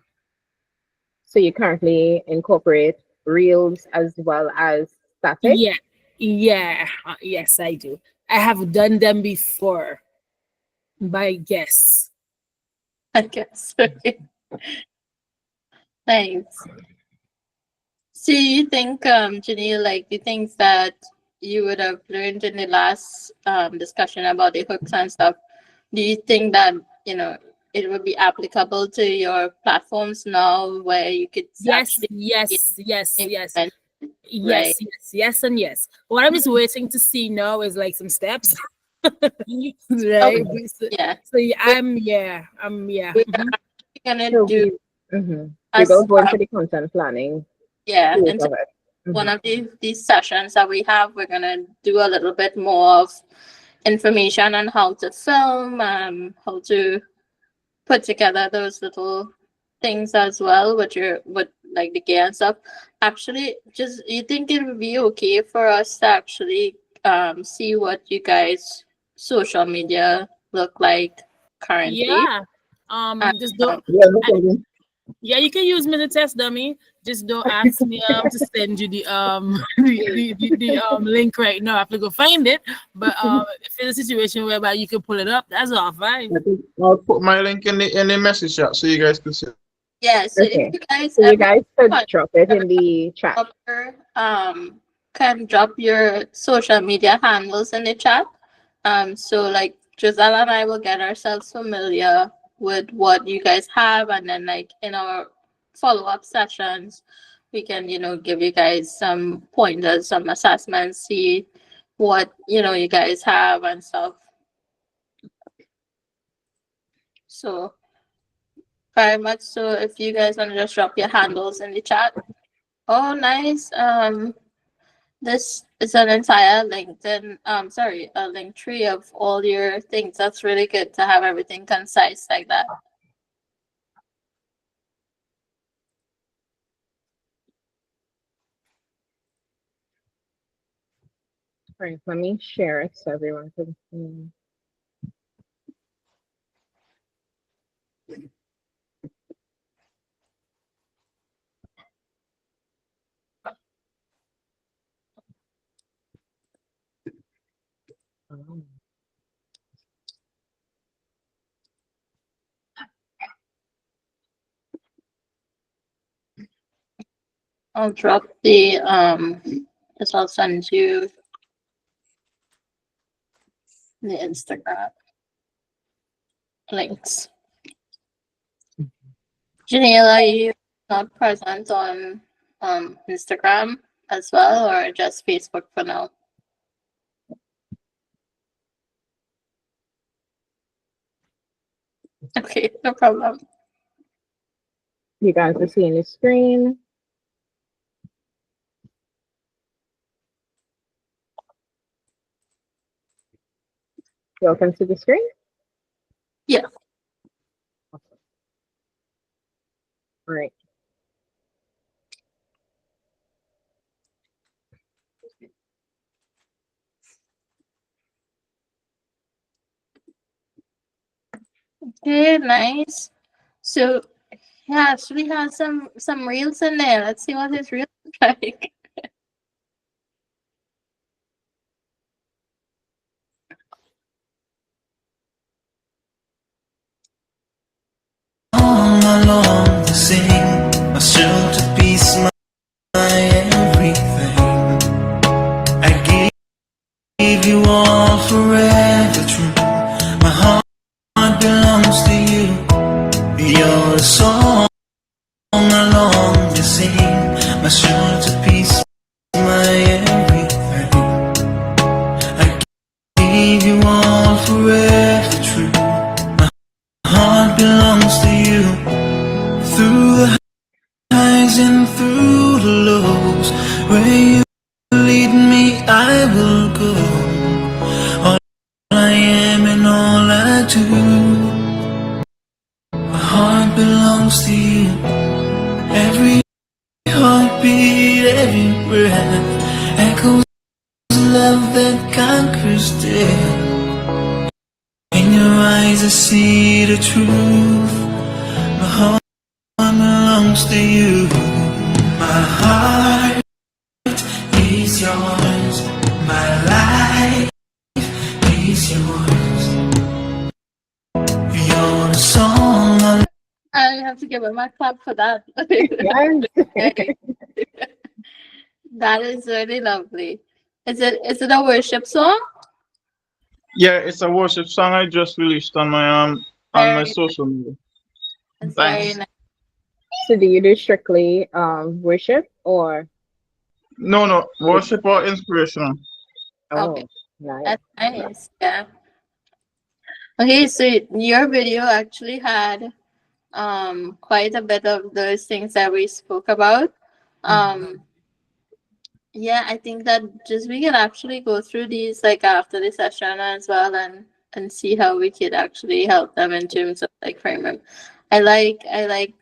So you currently incorporate reels as well as static? Yes, I do. I have done them before. By guess. I guess. Thanks. So you think, Janelle, like the things that you would have learned in the last discussion about the hooks and stuff, do you think that, it would be applicable to your platforms now where you could Yes, actually yes, right? yes, and yes. What I'm just waiting to see now is like some steps. Right? Okay. Yeah. So I'm yeah. We're gonna So do we will go into the content planning yeah, phase and of it. one of these sessions that we have, we're gonna do a little bit more of information on how to film, how to put together those little things as well with like the gear and stuff. Actually, just you think it would be okay for us to actually see what you guys social media look like currently? Yeah. Just don't. Yeah, no problem. Yeah, you can use me to test dummy. Just don't ask me to send you the the link right now. I have to go find it. But if it's a situation whereby you can pull it up, that's all fine. I'll put my link in the message chat so you guys can see. Yeah, so Okay. if you guys So you ever guys could want drop it in the chat. can drop your social media handles in the chat. So like Giselle and I will get ourselves familiar with what you guys have, and then like in our follow-up sessions, we can, give you guys some pointers, some assessments, see what you guys have and stuff. So very much so if you guys want to just drop your handles in the chat. Oh nice. This is an entire LinkedIn, a link tree of all your things. That's really good to have everything concise like that. All right, let me share it so everyone can see. I'll drop the I'll send you the Instagram links. Janelle, are you not present on Instagram as well, or just Facebook for now? Okay, no problem. You guys are seeing the screen. Welcome to the screen. Yeah. All right. Okay, nice. So yeah, so we have some reels in there. Let's see what his reels look like. All along to sing my shelter piece, my everything. My heart belongs to you. Every heartbeat, every breath echoes love that conquers death. In your eyes I see the truth. My heart belongs to you. My heart is yours. My life is yours. You're the song I I have to give him a clap for that. That is really lovely. Is it a worship song? Yeah, it's a worship song I just released on my Very, social media. it's very Thanks. nice. So do you do strictly worship or No, worship or inspirational. Okay, oh nice. that's nice. Yeah. Okay, so your video actually had quite a bit of those things that we spoke about. Um yeah, I think that just we can actually go through these like after the session as well and see how we could actually help them in terms of like framework. I like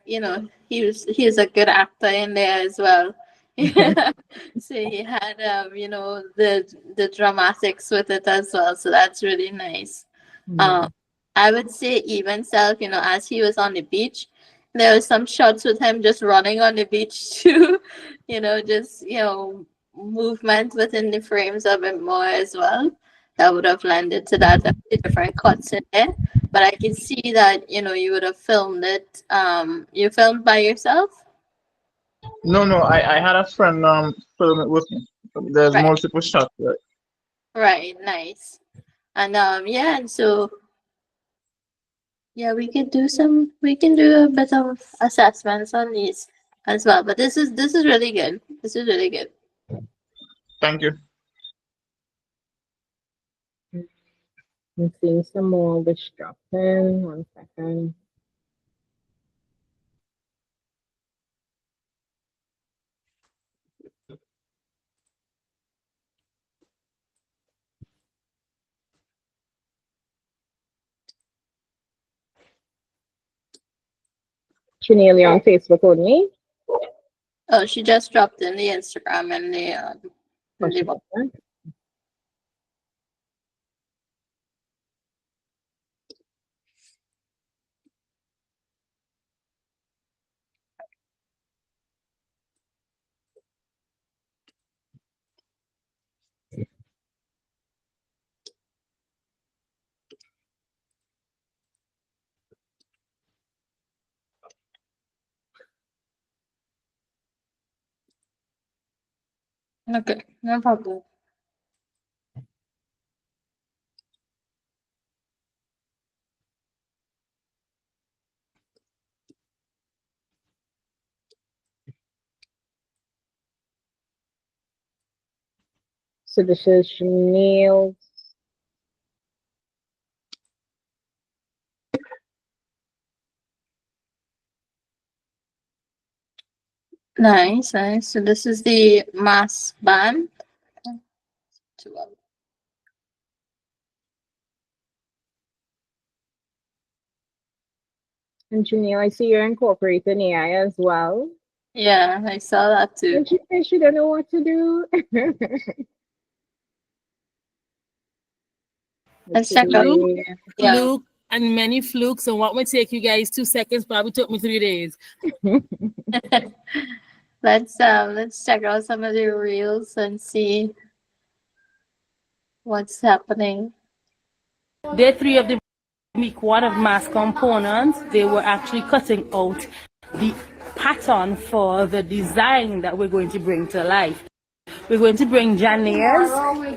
he was a good actor in there as well. So he had the dramatics with it as well. So that's really nice. Um I would say even self, as he was on the beach, there was some shots with him just running on the beach too, just movement within the frames a bit more as well. That would have landed to that different cuts in there. But I can see that, you would have filmed it. You filmed by yourself? No, I had a friend film it with me. There's Right. multiple shots, right? Right, nice. And yeah, and so yeah, we can do a bit of assessments on these as well. But this is really good. This is really good. Thank you. I'm seeing some more which dropped in. 1 second. Chanel, you're on Facebook only? Oh, she just dropped in the Instagram and the Oh, she got that? Okay, no problem. So this is Chanel. Nice, nice. So this is the mass band. And Chanel, I see you're incorporating AI as well. Yeah, I saw that too. Don't you think she don't know what to do? Let's check out. Yeah. Fluke and many flukes, and what would take you guys 2 seconds probably took me 3 days. Let's check out some of the reels and see what's happening. Day 3 of the week 1 of mass components, they were actually cutting out the pattern for the design that we're going to bring to life. We're going to bring Jania's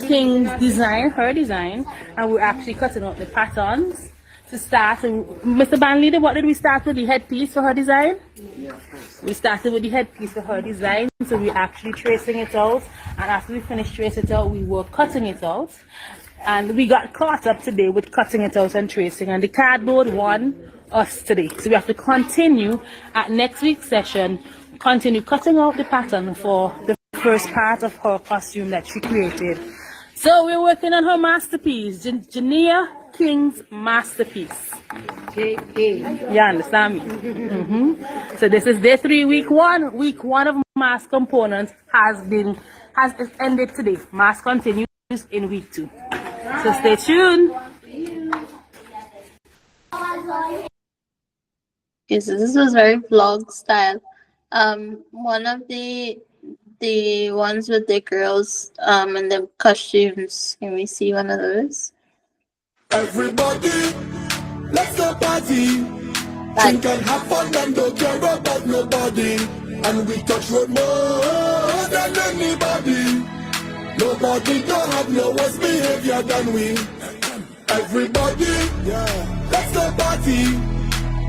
King's design, her design, and we're actually cutting out the patterns to start. Mr. Bandleader, what did we start with? The headpiece for her design? We started with the headpiece for her design, so we're actually tracing it out, and after we finished tracing it out, we were cutting it out. And we got caught up today with cutting it out and tracing, and the cardboard won us today. So we have to continue at next week's session, continue cutting out the pattern for the first part of her costume that she created. So we're working on her masterpiece. Jania king's masterpiece. You understand me? So this is day 3, week 1. Week 1 of mass components has ended today. Mass continues in week 2. So stay tuned. Okay, so this was very vlog style. One of the ones with the girls and the costumes. Can we see one of those? Everybody, let's go party. Drink and have fun and don't care about nobody. And we touch road more than anybody. Nobody don't have no worse behavior than we. Everybody, let's go party.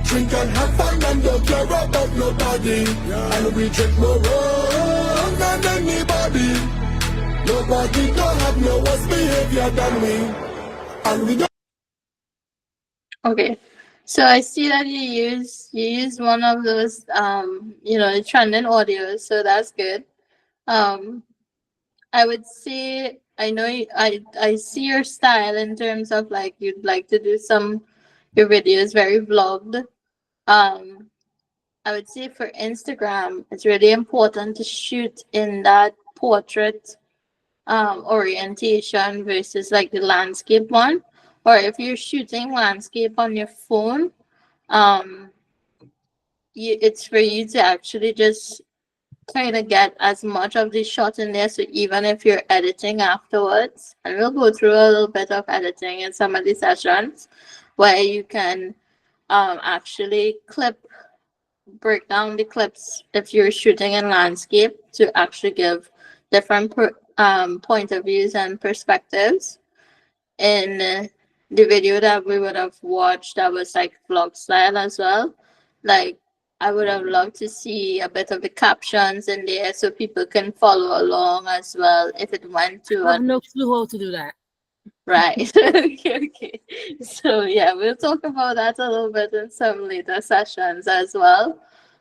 Drink and have fun and don't care about nobody. And we drink more rum than anybody. Nobody don't have no worse behavior than we. And we don't. Okay, so I see that you use one of those trending audio, so that's good. I would say I know I see your style in terms of like you'd like to do your videos very vlogged. I would say for Instagram, it's really important to shoot in that portrait orientation versus like the landscape one. Or if you're shooting landscape on your phone, it's for you to actually just kind of get as much of the shot in there. So even if you're editing afterwards, and we'll go through a little bit of editing in some of the sessions where you can actually break down the clips if you're shooting in landscape to actually give different point of views and perspectives. In the video that we would have watched, that was like vlog style as well. Like I would have loved to see a bit of the captions in there so people can follow along as well if it went to I have no clue how to do that. Right. Okay. So yeah, we'll talk about that a little bit in some later sessions as well.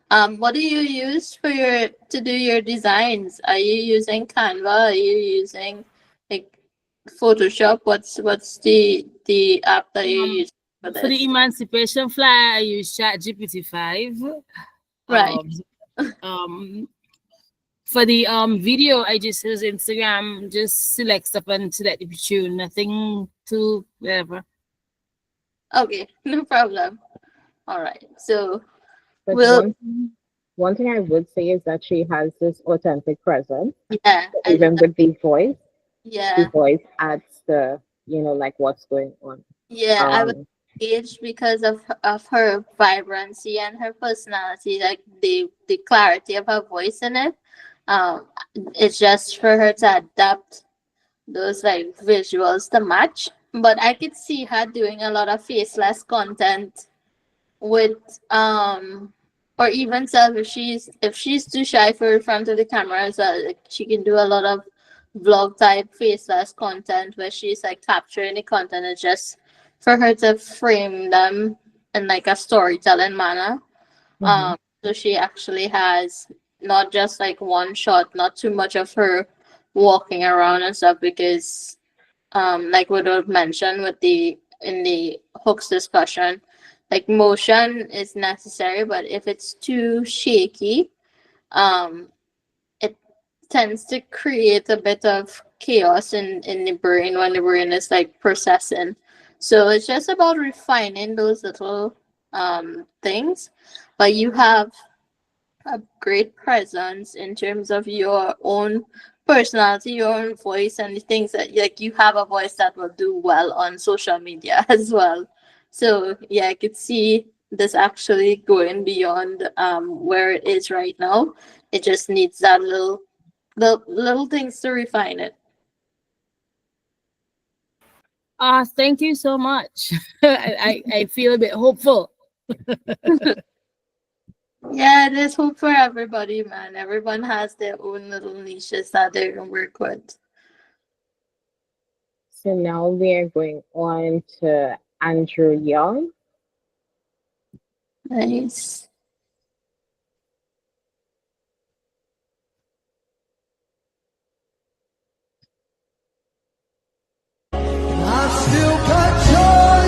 What do you use to do your designs? Are you using Canva? Are you using like Photoshop? What's the app that you use for For the this? emancipation flyer, I use ChatGPT 5. Right. For the video, I just use Instagram, just select stuff and select the tune, nothing to whatever. Okay, no problem. All right. So But one thing I would say is that she has this authentic presence. Yeah. Even with the voice. Yeah. The voice adds the, like what's going on. Yeah, I was engaged because of her vibrancy and her personality, like the clarity of her voice in it. It's just for her to adapt those like visuals to match. But I could see her doing a lot of faceless content with or even self if she's too shy for in front of the camera as well, like, she can do a lot of vlog type faceless content where she's like capturing the content. It's just for her to frame them in like a storytelling manner. So she actually has not just like one shot, not too much of her walking around and stuff, because like we would mention with in the hooks discussion, like motion is necessary, but if it's too shaky, it tends to create a bit of chaos in the brain when the brain is like processing. So it's just about refining those little things. But you have a great presence in terms of your own personality, your own voice, and the things that like you have a voice that will do well on social media as well. So yeah, I could see this actually going beyond where it is right now. It just needs that little things to refine it. Thank you so much. I feel a bit hopeful. Yeah, there's hope for everybody, man. Everyone has their own little niches that they can work with. So now we are going on to Andrew Young. Nice. I've still got joy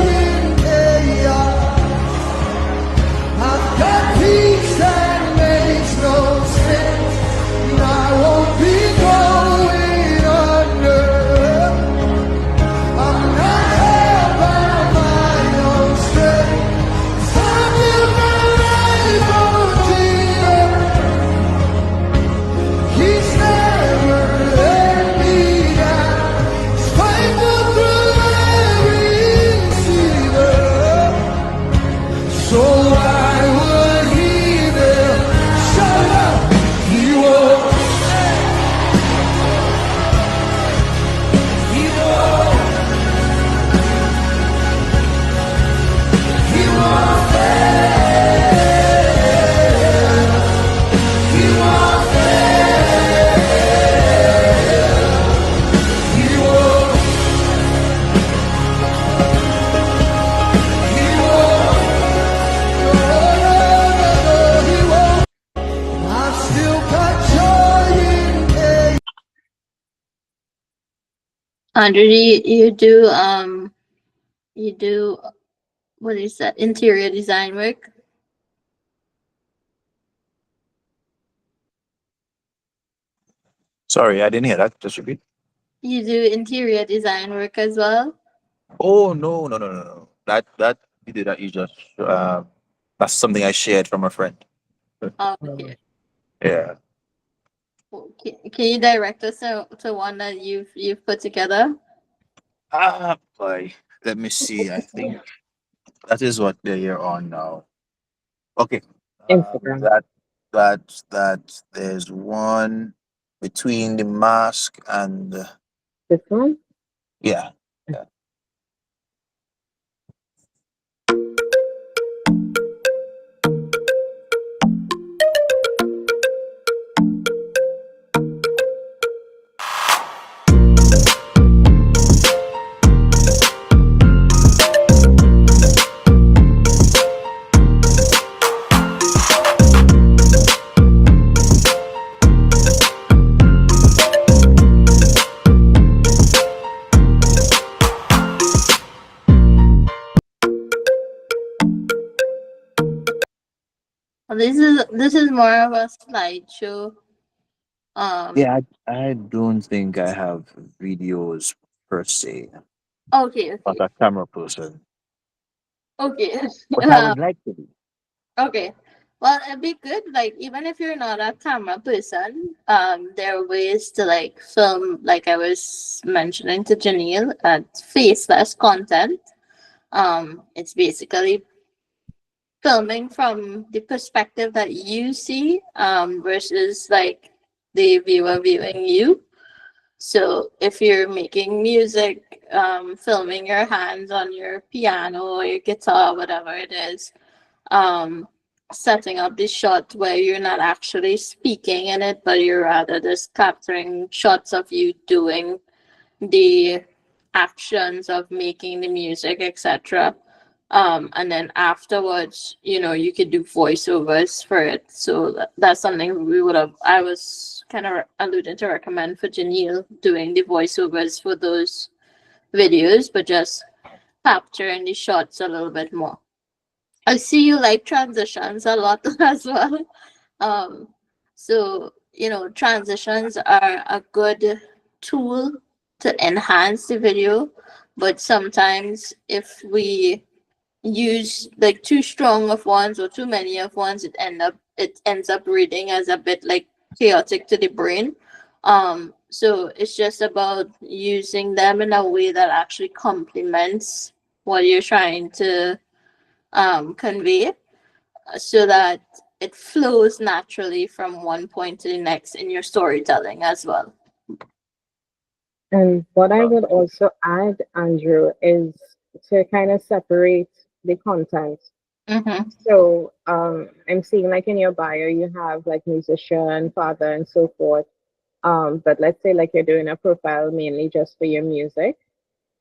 So why would he there? Shut up! He won't. He won't. He won't fail. He won't fail. He won't. He won't. He won't. I've still got joy in me. Andrew, you do what is that, interior design work? Sorry, I didn't hear that. Just repeat. You do interior design work as well? Oh no, no, no, no, no. That video that you just that's something I shared from a friend. Okay. Yeah. Can you direct us to one that you've put together? Boy. Let me see. I think that is what they're on now. Okay. Instagram. That there's one between the mask and This one? yeah. Yeah. Well, this is more of a slideshow. Yeah, I don't think I have videos per se. Okay, Not okay, a camera person. okay. But I would like to be. Okay. Well, it'd be good. Like, even if you're not a camera person, there are ways to like film. Like I was mentioning to Janelle, faceless content. It's basically filming from the perspective that you see, versus like the viewer viewing you. So if you're making music, filming your hands on your piano or your guitar, whatever it is, um, setting up the shot where you're not actually speaking in it, but you're rather just capturing shots of you doing the actions of making the music, etc. And then afterwards, you could do voiceovers for it. So that's something I was kind of alluding to recommend for Janelle doing the voiceovers for those videos, but just capturing the shots a little bit more. I see you like transitions a lot as well. Um, so, transitions are a good tool to enhance the video, but sometimes if we use like too strong of ones or too many of ones, it ends up reading as a bit like chaotic to the brain. So it's just about using them in a way that actually complements what you're trying to convey, so that it flows naturally from one point to the next in your storytelling as well. And what I would also add, Andrew, is to kind of separate the content. Mm-hmm. So I'm seeing like in your bio, you have like musician, father, and so forth. But let's say like you're doing a profile mainly just for your music,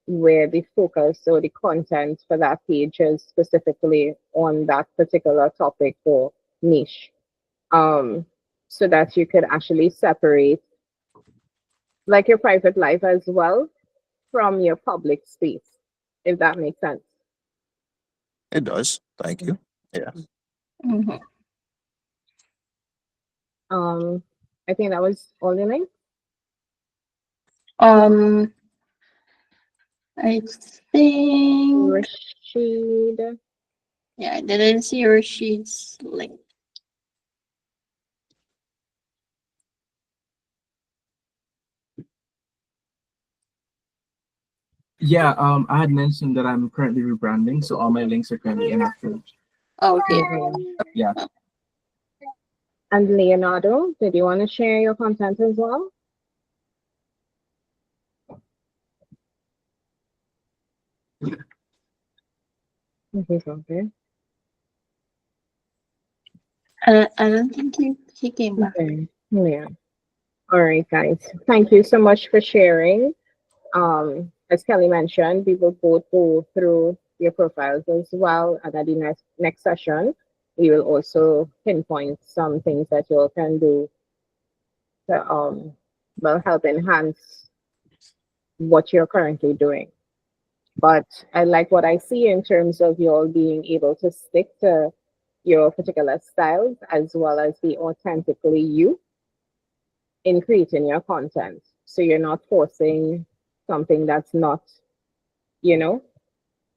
where the focus or the content for that page is specifically on that particular topic or niche. Um, so that you could actually separate like your private life as well from your public space, if that makes sense. It does. Thank you. Yeah. Mm-hmm. Um, I think that was all your name. Um, I think, Rashid. yeah, I didn't see Rashid's link. Yeah, I had mentioned that I'm currently rebranding, so all my links are currently inactive. Okay. Mhm. Yeah. And Leonardo, did you want to share your content as well? Okay, okay. I don't think he came back. Okay. Yeah. All right, guys. Thank you so much for sharing. As Kelly mentioned, we will both go through your profiles as well, and at the next session, we will also pinpoint some things that you all can do to well help enhance what you're currently doing. But I like what I see in terms of you all being able to stick to your particular styles as well as be authentically you in creating your content. So you're not forcing something that's not, you know,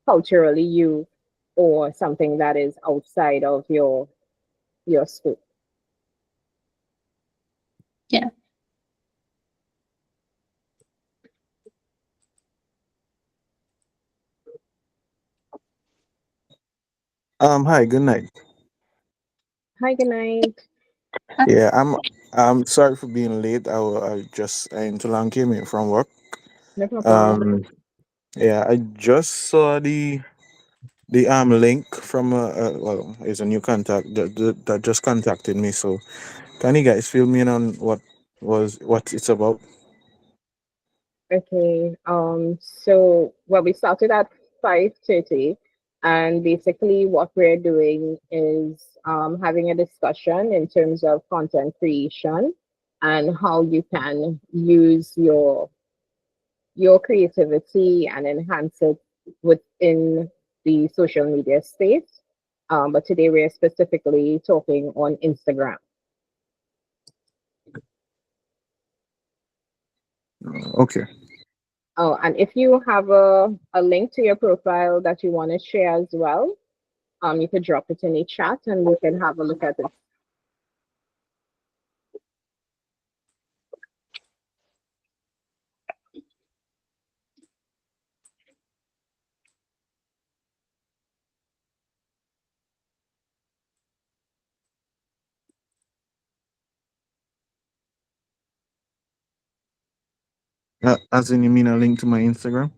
culturally you or something that is outside of your scope. Yeah. Hi, good night. Hi, good night. Yeah, I'm sorry for being late. I just I into long came in from work. No problem. Um, yeah, I just saw the link from well, it's a new contact that just contacted me. So can you guys fill me in on what it's about? Okay. So well, we started at 5:30, and basically what we're doing is having a discussion in terms of content creation and how you can use your creativity and enhance it within the social media space. But today we're specifically talking on Instagram. Okay. Oh, and if you have a link to your profile that you want to share as well, you could drop it in the chat and we can have a look at it. As in, you mean a link to my Instagram?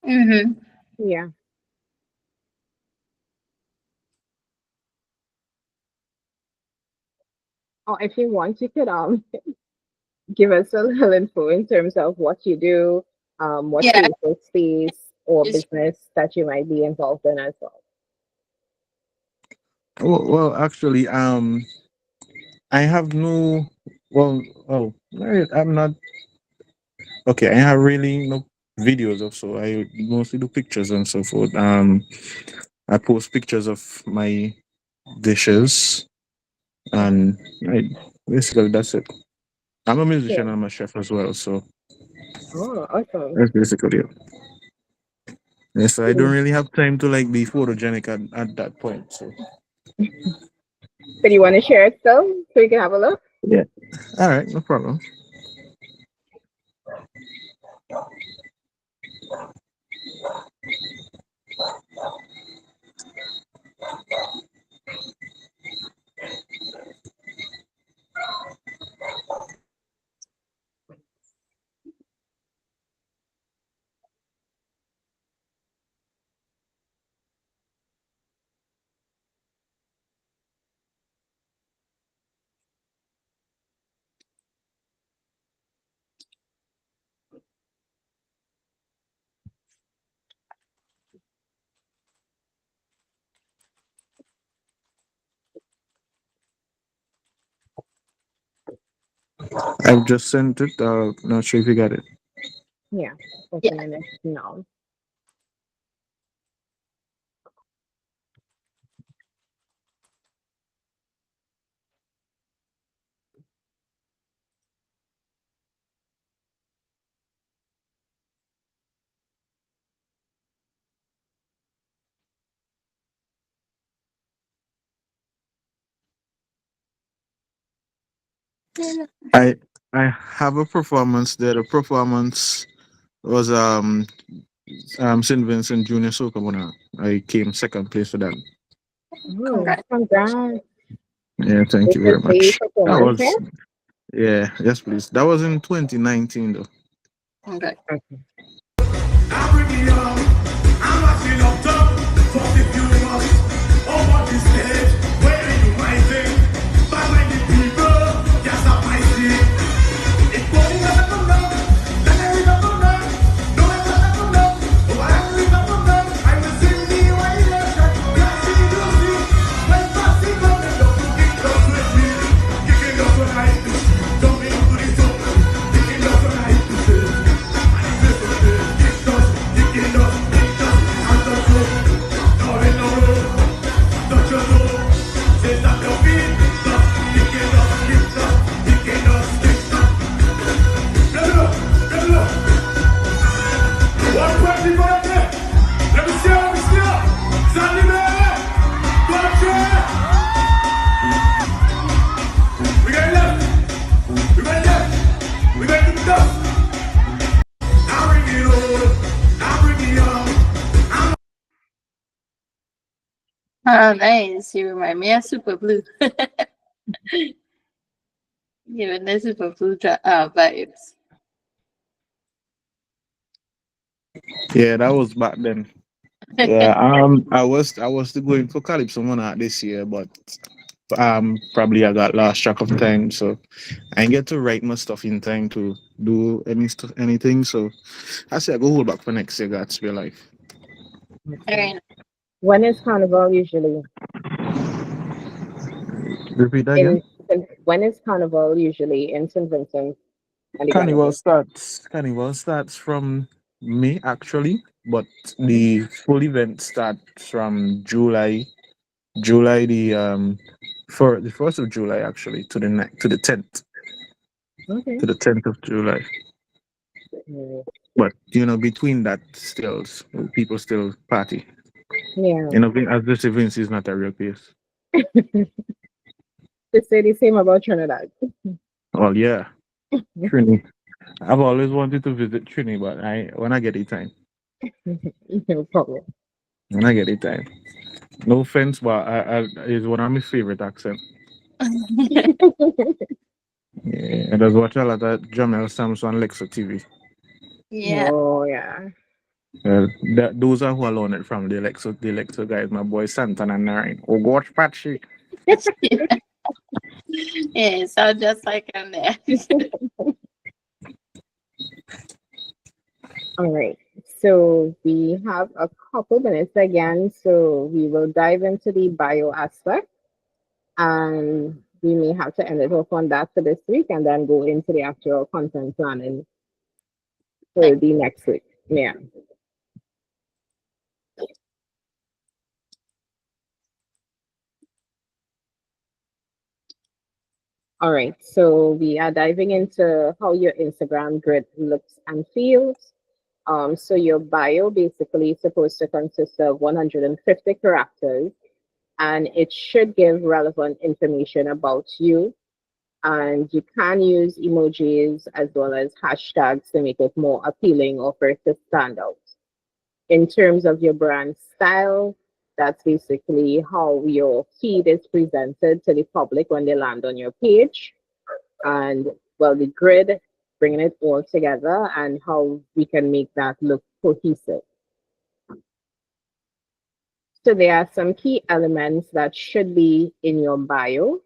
Mm-hmm. Yeah. Or if you want, you could give us a little info in terms of what you do, what Yeah. creative space or It's business that you might be involved in as well. Well, actually, I have no. Well, I'm not. Okay, I have really no videos of, so I mostly do pictures and so forth. I post pictures of my dishes, and basically that's it. I'm a musician. Yeah. I'm a chef as well, so Oh, awesome. that's basically it. Yeah, so I don't Could really have time to like be photogenic at that point. So you want to share it still so we can have a look? yeah, all right, no problem. I've just sent it. Not sure if you got it. Yeah. yeah. Opening it now. I I have a performance there. The performance was St. Vincent Junior Soca. I came second place for that. Oh, congrats. Yeah, thank This you is very the much. That performance was, here. yeah, yes, please. That was in 2019, though. Okay. I'm watching up top, for the viewers over the stage. Where you might think, but when the people just up my seat, it's going up and down, then I will up and down, no matter up and down, oh I will up and down, I will sing the way that just see you see, when passing on the dog, kick us with me, kicking us when I do, jumping to the top, kicking us when I do, and it's just kick us, kicking us, out the floor, no in no room, touch your toe, say stop your feet, stop, kicking us, kicking us, kick us. Let me know. 120 for that. Let me see how we still. Sandy man. Watch it. We got left. We got left. We got the dust. I bring it on. I bring it on. Oh, nice. You remind me of Super Blue. Giving the Super Blue vibes. Yeah, that was back then. Yeah, I was still going for Calypso Monarch this year, but probably I got lost track of time, so I didn't get to write my stuff in time to do anything. So I said I go hold back for next year. God's real life. Very nice. When is Carnival usually? Repeat that again. In when is Carnival usually in St. Vincent and the Grenadines? Carnival starts from May actually, but the full event starts from July for the 1st of July actually to the 10th Okay. to the 10th of July. But between that, still people still party. Yeah. As this Vince is not a real place. To say the same about Trinidad. Well, yeah, Trini. I've always wanted to visit Trini, but when I get the time, No problem. when I get the time. No offense, but it's one of my favorite accents. Yeah, and I watch a lot of Jamel Samson Lexa TV. Yeah. Oh yeah. Those are who I learned it from. The Lexa guys, my boy Santan and Nine. Oh, gosh, Patchy. Yeah, it sounds just like him there. All right. So we have a couple minutes again, so we will dive into the bio aspect, and we may have to end it off on that for this week, and then go into the actual content planning for the next week. Yeah. All right. So we are diving into how your Instagram grid looks and feels. So your bio basically is supposed to consist of 150 characters, and it should give relevant information about you. And you can use emojis as well as hashtags to make it more appealing or for it to stand out. In terms of your brand style, that's basically how your feed is presented to the public when they land on your page. And well, the grid, bringing it all together and how we can make that look cohesive. So there are some key elements that should be in your bio.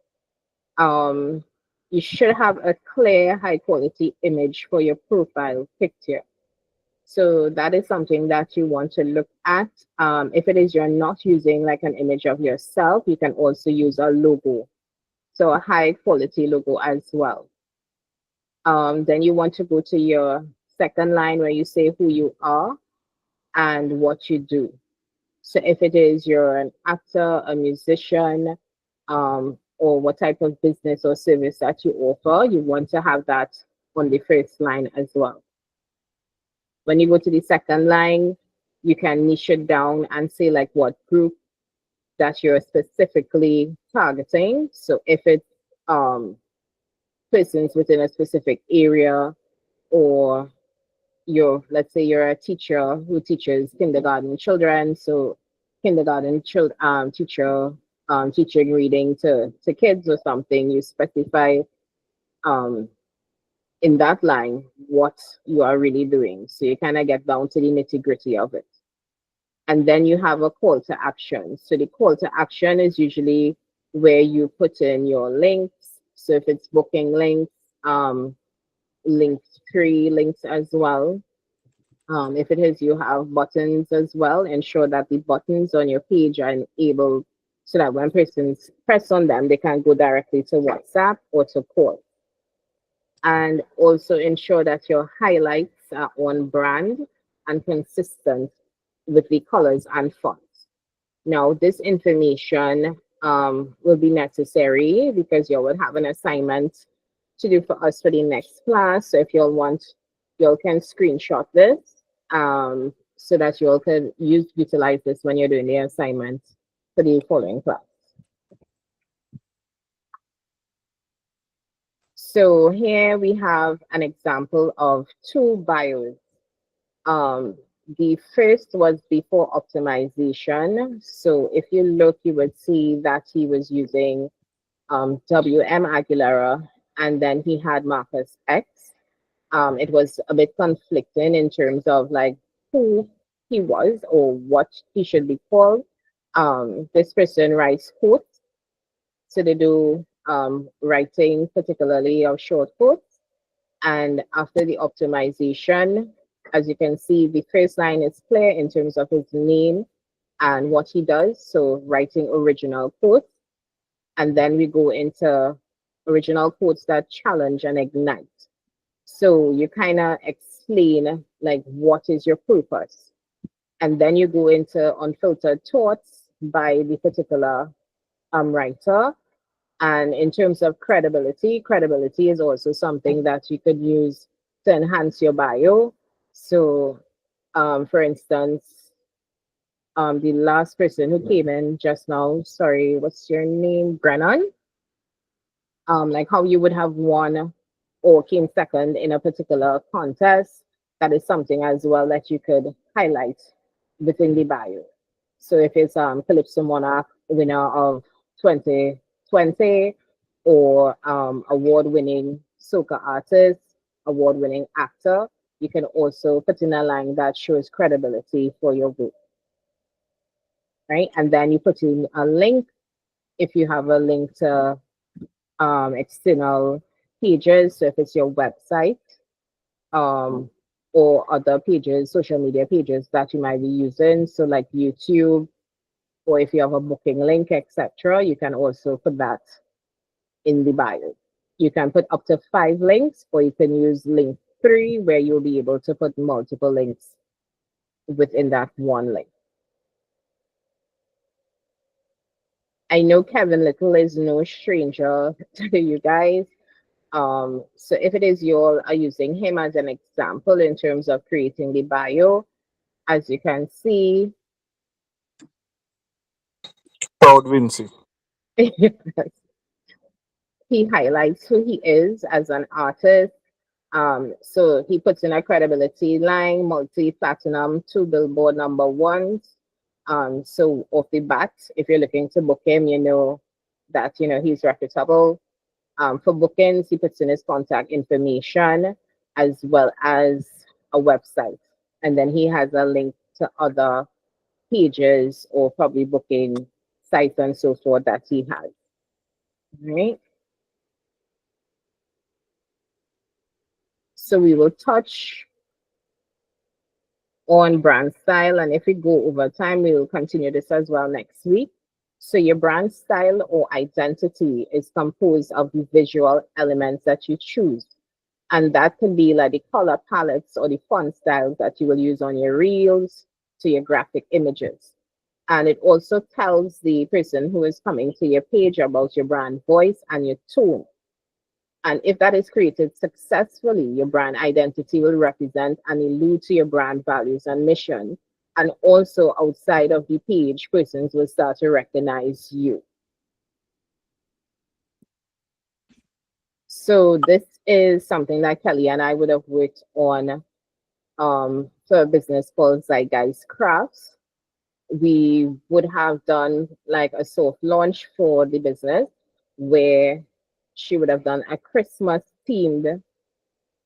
Um, you should have a clear, high quality image for your profile picture. So that is something that you want to look at. If it is you're not using like an image of yourself, you can also use a logo. So a high quality logo as well. Then you want to go to your second line where you say who you are and what you do. So if it is you're an actor, a musician, or what type of business or service that you offer, you want to have that on the first line as well. When you go to the second line, you can niche it down and say like what group that you're specifically targeting. So if it's persons within a specific area, or let's say you're a teacher who teaches kindergarten children, so kindergarten teacher teaching reading to kids or something, you specify um, in that line what you are really doing. So you kind of get down to the nitty gritty of it. And then you have a call to action. So the call to action is usually where you put in your links. So if it's booking links, linked free links as well. If it is, you have buttons as well. Ensure that the buttons on your page are enabled so that when persons press on them, they can go directly to WhatsApp or to call. And also ensure that your highlights are on brand and consistent with the colors and fonts. Now, this information will be necessary because you will have an assignment to do for us for the next class. So if you'll want, you can screenshot this so that you can utilize this when you're doing the assignment for the following class. So here we have an example of two bios. The first was before optimization. So if you look, you would see that he was using WM Aguilera, and then he had Marcus X. It was a bit conflicting in terms of like who he was or what he should be called. This person writes quotes, so they do writing particularly of short quotes. And after the optimization, as you can see, the first line is clear in terms of his name and what he does. So writing original quotes. And then we go into original quotes that challenge and ignite. So you kind of explain like what is your purpose. And then you go into unfiltered thoughts by the particular writer. And in terms of credibility, credibility is also something that you could use to enhance your bio. So, for instance, the last person who came in just now, sorry, what's your name? Brennan? Like how you would have won or came second in a particular contest. That is something as well that you could highlight within the bio. So if it's Calypso Monarch winner of 2020 or award-winning soca artist, award-winning actor, you can also put in a line that shows credibility for your group, right? And then you put in a link if you have a link to external pages. So if it's your website or other pages, social media pages that you might be using, so like YouTube, or if you have a booking link, etc., you can also put that in the bio. You can put up to 5 links, or you can use link 3, where you'll be able to put multiple links within that one link. I know Kevin Little is no stranger to you guys. So if it is you all are using him as an example in terms of creating the bio, as you can see, Proud Vinci. he highlights who he is as an artist. So he puts in a credibility line, multi-platinum, 2 Billboard #1s. So off the bat, if you're looking to book him, you know that he's reputable. For bookings, he puts in his contact information as well as a website. And then he has a link to other pages or probably booking sites and so forth that he has. All right. So we will touch on brand style. And if we go over time, we will continue this as well next week. So your brand style or identity is composed of the visual elements that you choose. And that can be like the color palettes or the font styles that you will use on your reels to your graphic images. And it also tells the person who is coming to your page about your brand voice and your tone. And if that is created successfully, your brand identity will represent and allude to your brand values and mission. And also outside of the page, persons will start to recognize you. So this is something that Kelly and I would have worked on for a business called Zeitgeist Crafts. we would have done like a soft launch for the business where she would have done a Christmas themed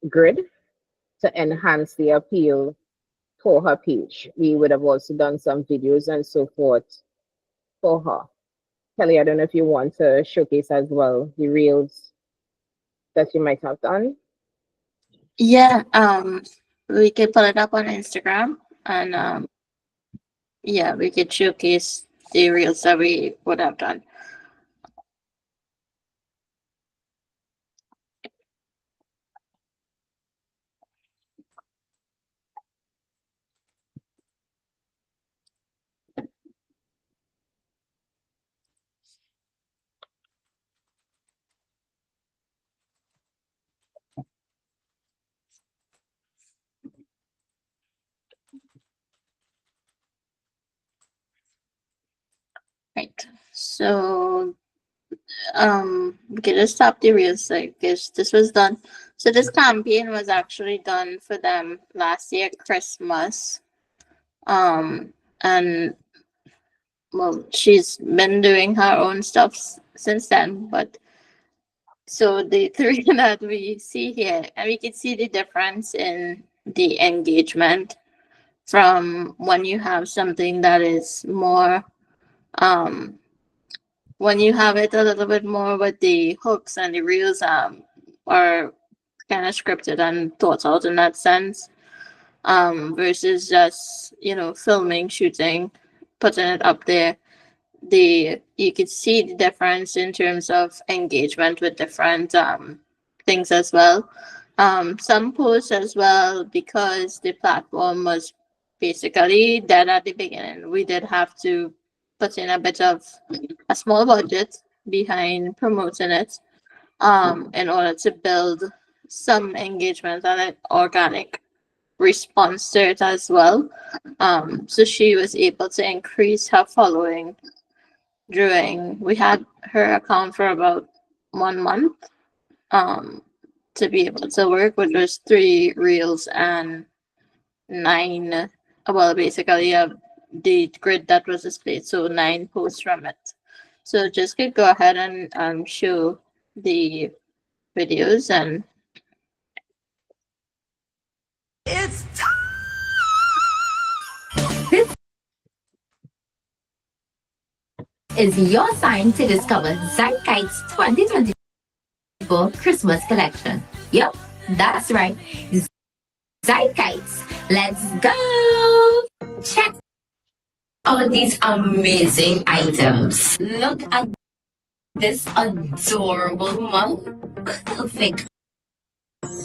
grid to enhance the appeal for her page. We would have also done some videos and so forth for her. Kelly, I don't know if you want to showcase as well the reels that you might have done. Yeah, we could put it up on Instagram and yeah, we could showcase the reels that we would have done. Right. So we could just stop the reels like this was done. So this campaign was actually done for them last year Christmas. And well, she's been doing her own stuff since then, but so the three that we see here, and we can see the difference in the engagement from when you have something that is more um when you have it a little bit more with the hooks and the reels are kind of scripted and thought out in that sense, versus just filming, shooting, putting it up there. You could see the difference in terms of engagement with different things as well. Some posts as well, because the platform was basically dead at the beginning. We did have to put in a bit of a small budget behind promoting it, in order to build some engagement and an organic response to it as well. So she was able to increase her following during, we had her account for about 1 month, to be able to work with those 3 reels and 9, well, basically the grid that was displayed, so 9 posts from it. So just could go ahead and show the videos and is your sign to discover Zeitgeist's 2024 Christmas collection. Yep, that's right. Zeitgeist. Let's go! Check out these amazing items. Look at this adorable mug. Perfect.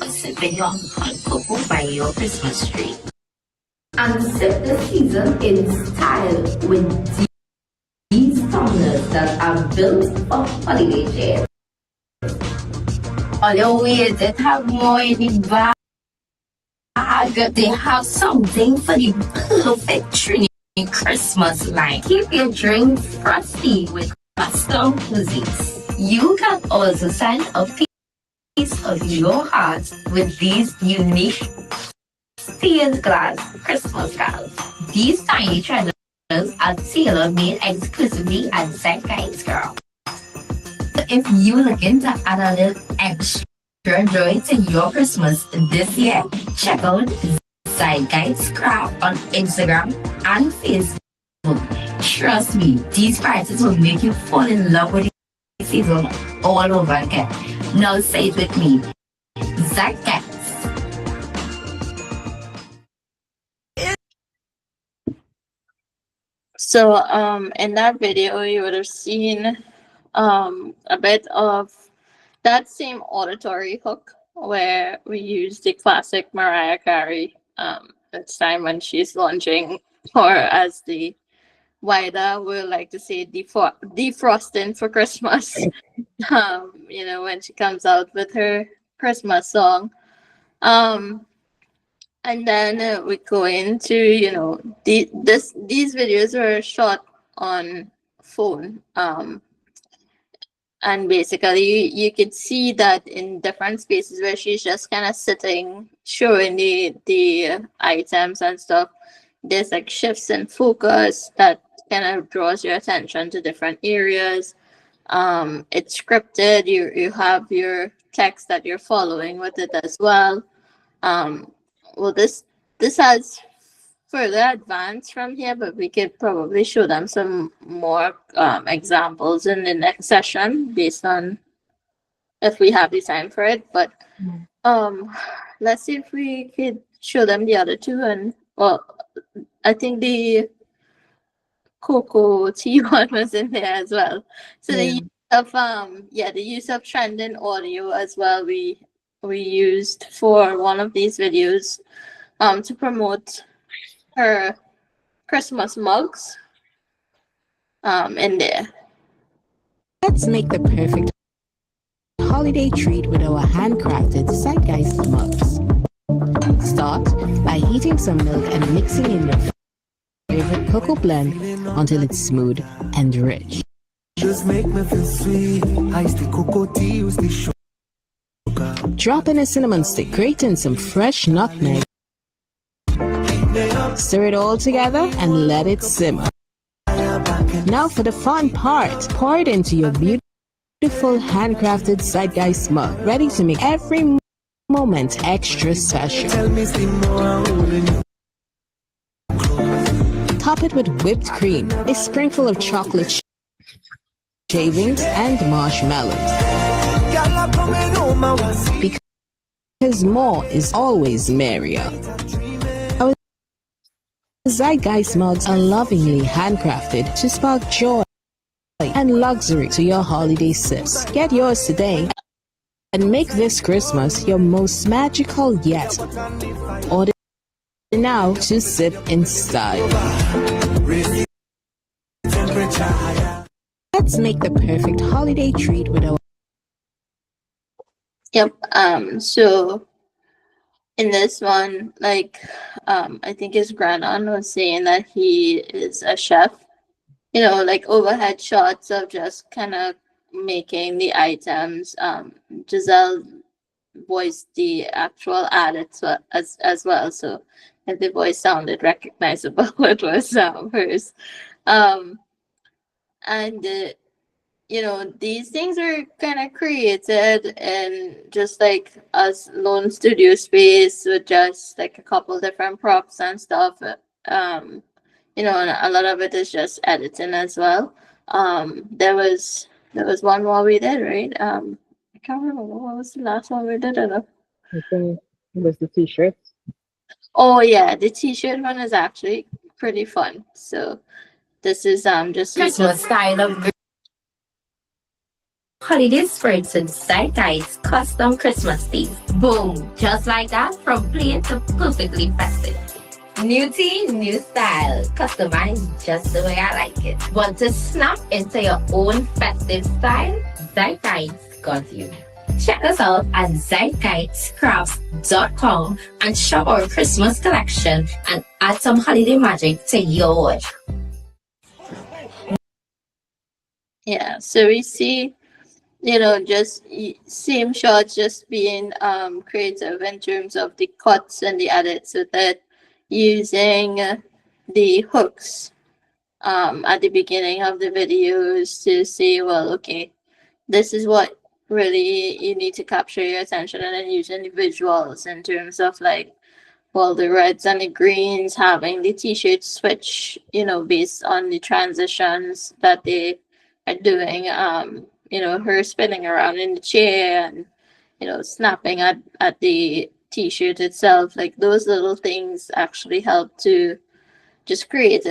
Sipping your hot cocoa by your Christmas tree. And sip the season in style with these tumblers that are built for holiday cheer. On your way, they have more in the bag. They have something for the perfect tree Christmas light. Keep your drink frosty with custom cuisines. You can also send a piece of your heart with these unique stained glass Christmas cards. These tiny treasures are tailor-made exclusively at Zeitgeist Girl. If you're looking to add a little extra joy to your Christmas this year, check out Zeitgeist Craft on Instagram and Facebook. Trust me, these prices will make you fall in love with the season all over again. Now say it with me, Zeitgeist. so in that video you would have seen a bit of that same auditory hook where we use the classic Mariah Carey this time when she's launching, or as the wider we like to say, defrosting for Christmas. When she comes out with her Christmas song. And then we go into, these videos were shot on phone. And basically you could see that in different spaces where she's just kind of sitting, showing the items and stuff. there's like shifts in focus that kind of draws your attention to different areas. It's scripted. You have your text that you're following with it as well. Um, well, this has further advanced from here, but we could probably show them some more examples in the next session based on if we have the time for it. But um, let's see if we could show them the other two. And well, I think the Coco tea one was in there as well. So the use of the use of trending audio as well. We used for one of these videos to promote her Christmas mugs in there. Let's make the perfect holiday treat with our handcrafted Zeitgeist mugs. Start by heating some milk and mixing in your favorite cocoa blend until it's smooth and rich. Just make me feel sweet. Iced the cocoa tea, use the sugar. Drop in a cinnamon stick, grate in some fresh nutmeg. Stir it all together and let it simmer. Now for the fun part. Pour it into your beautiful handcrafted Zeitgeist mug, ready to make every moment extra special. Top it with whipped cream, a sprinkle of chocolate shavings, and marshmallows. Because more is always merrier. Our Zeitgeist mugs are lovingly handcrafted to spark joy and luxury to your holiday sips. Get yours today and make this Christmas your most magical yet. Order now to sip in style. Let's make the perfect holiday treat with our Yep. So in this one, like, I think his grandaunt was saying that he is a chef. You know, like overhead shots of just kind of making the items. Giselle voiced the actual ad as well, so if the voice sounded recognizable, it was hers. And you know, these things are kind of created in just like us lone studio space with just like a couple different props and stuff. You know, and a lot of it is just editing as well. There was one more we did, right? I can't remember what was the last one we did. I think it was the t-shirts. Oh yeah, the t-shirt one is actually pretty fun. So this is just Christmas style of holiday spirits with Zeitgeist custom Christmas tees. Boom! Just like that, from plain to perfectly festive. New tea, new style. Customized just the way I like it. Want to snap into your own festive style? Zeitgeist got you. Check us out at zeitgeistcrafts.com and shop our Christmas collection and add some holiday magic to your wardrobe. Yeah, so we see, you know, just same shots just being creative in terms of the cuts and the edits with it, using the hooks at the beginning of the videos to say, well, okay, this is what really you need to capture your attention, and then using the visuals in terms of like, well, the reds and the greens, having the t-shirt switch, you know, based on the transitions that they are doing. You know, her spinning around in the chair and, you know, snapping at the t-shirt itself. Like those little things actually help to just create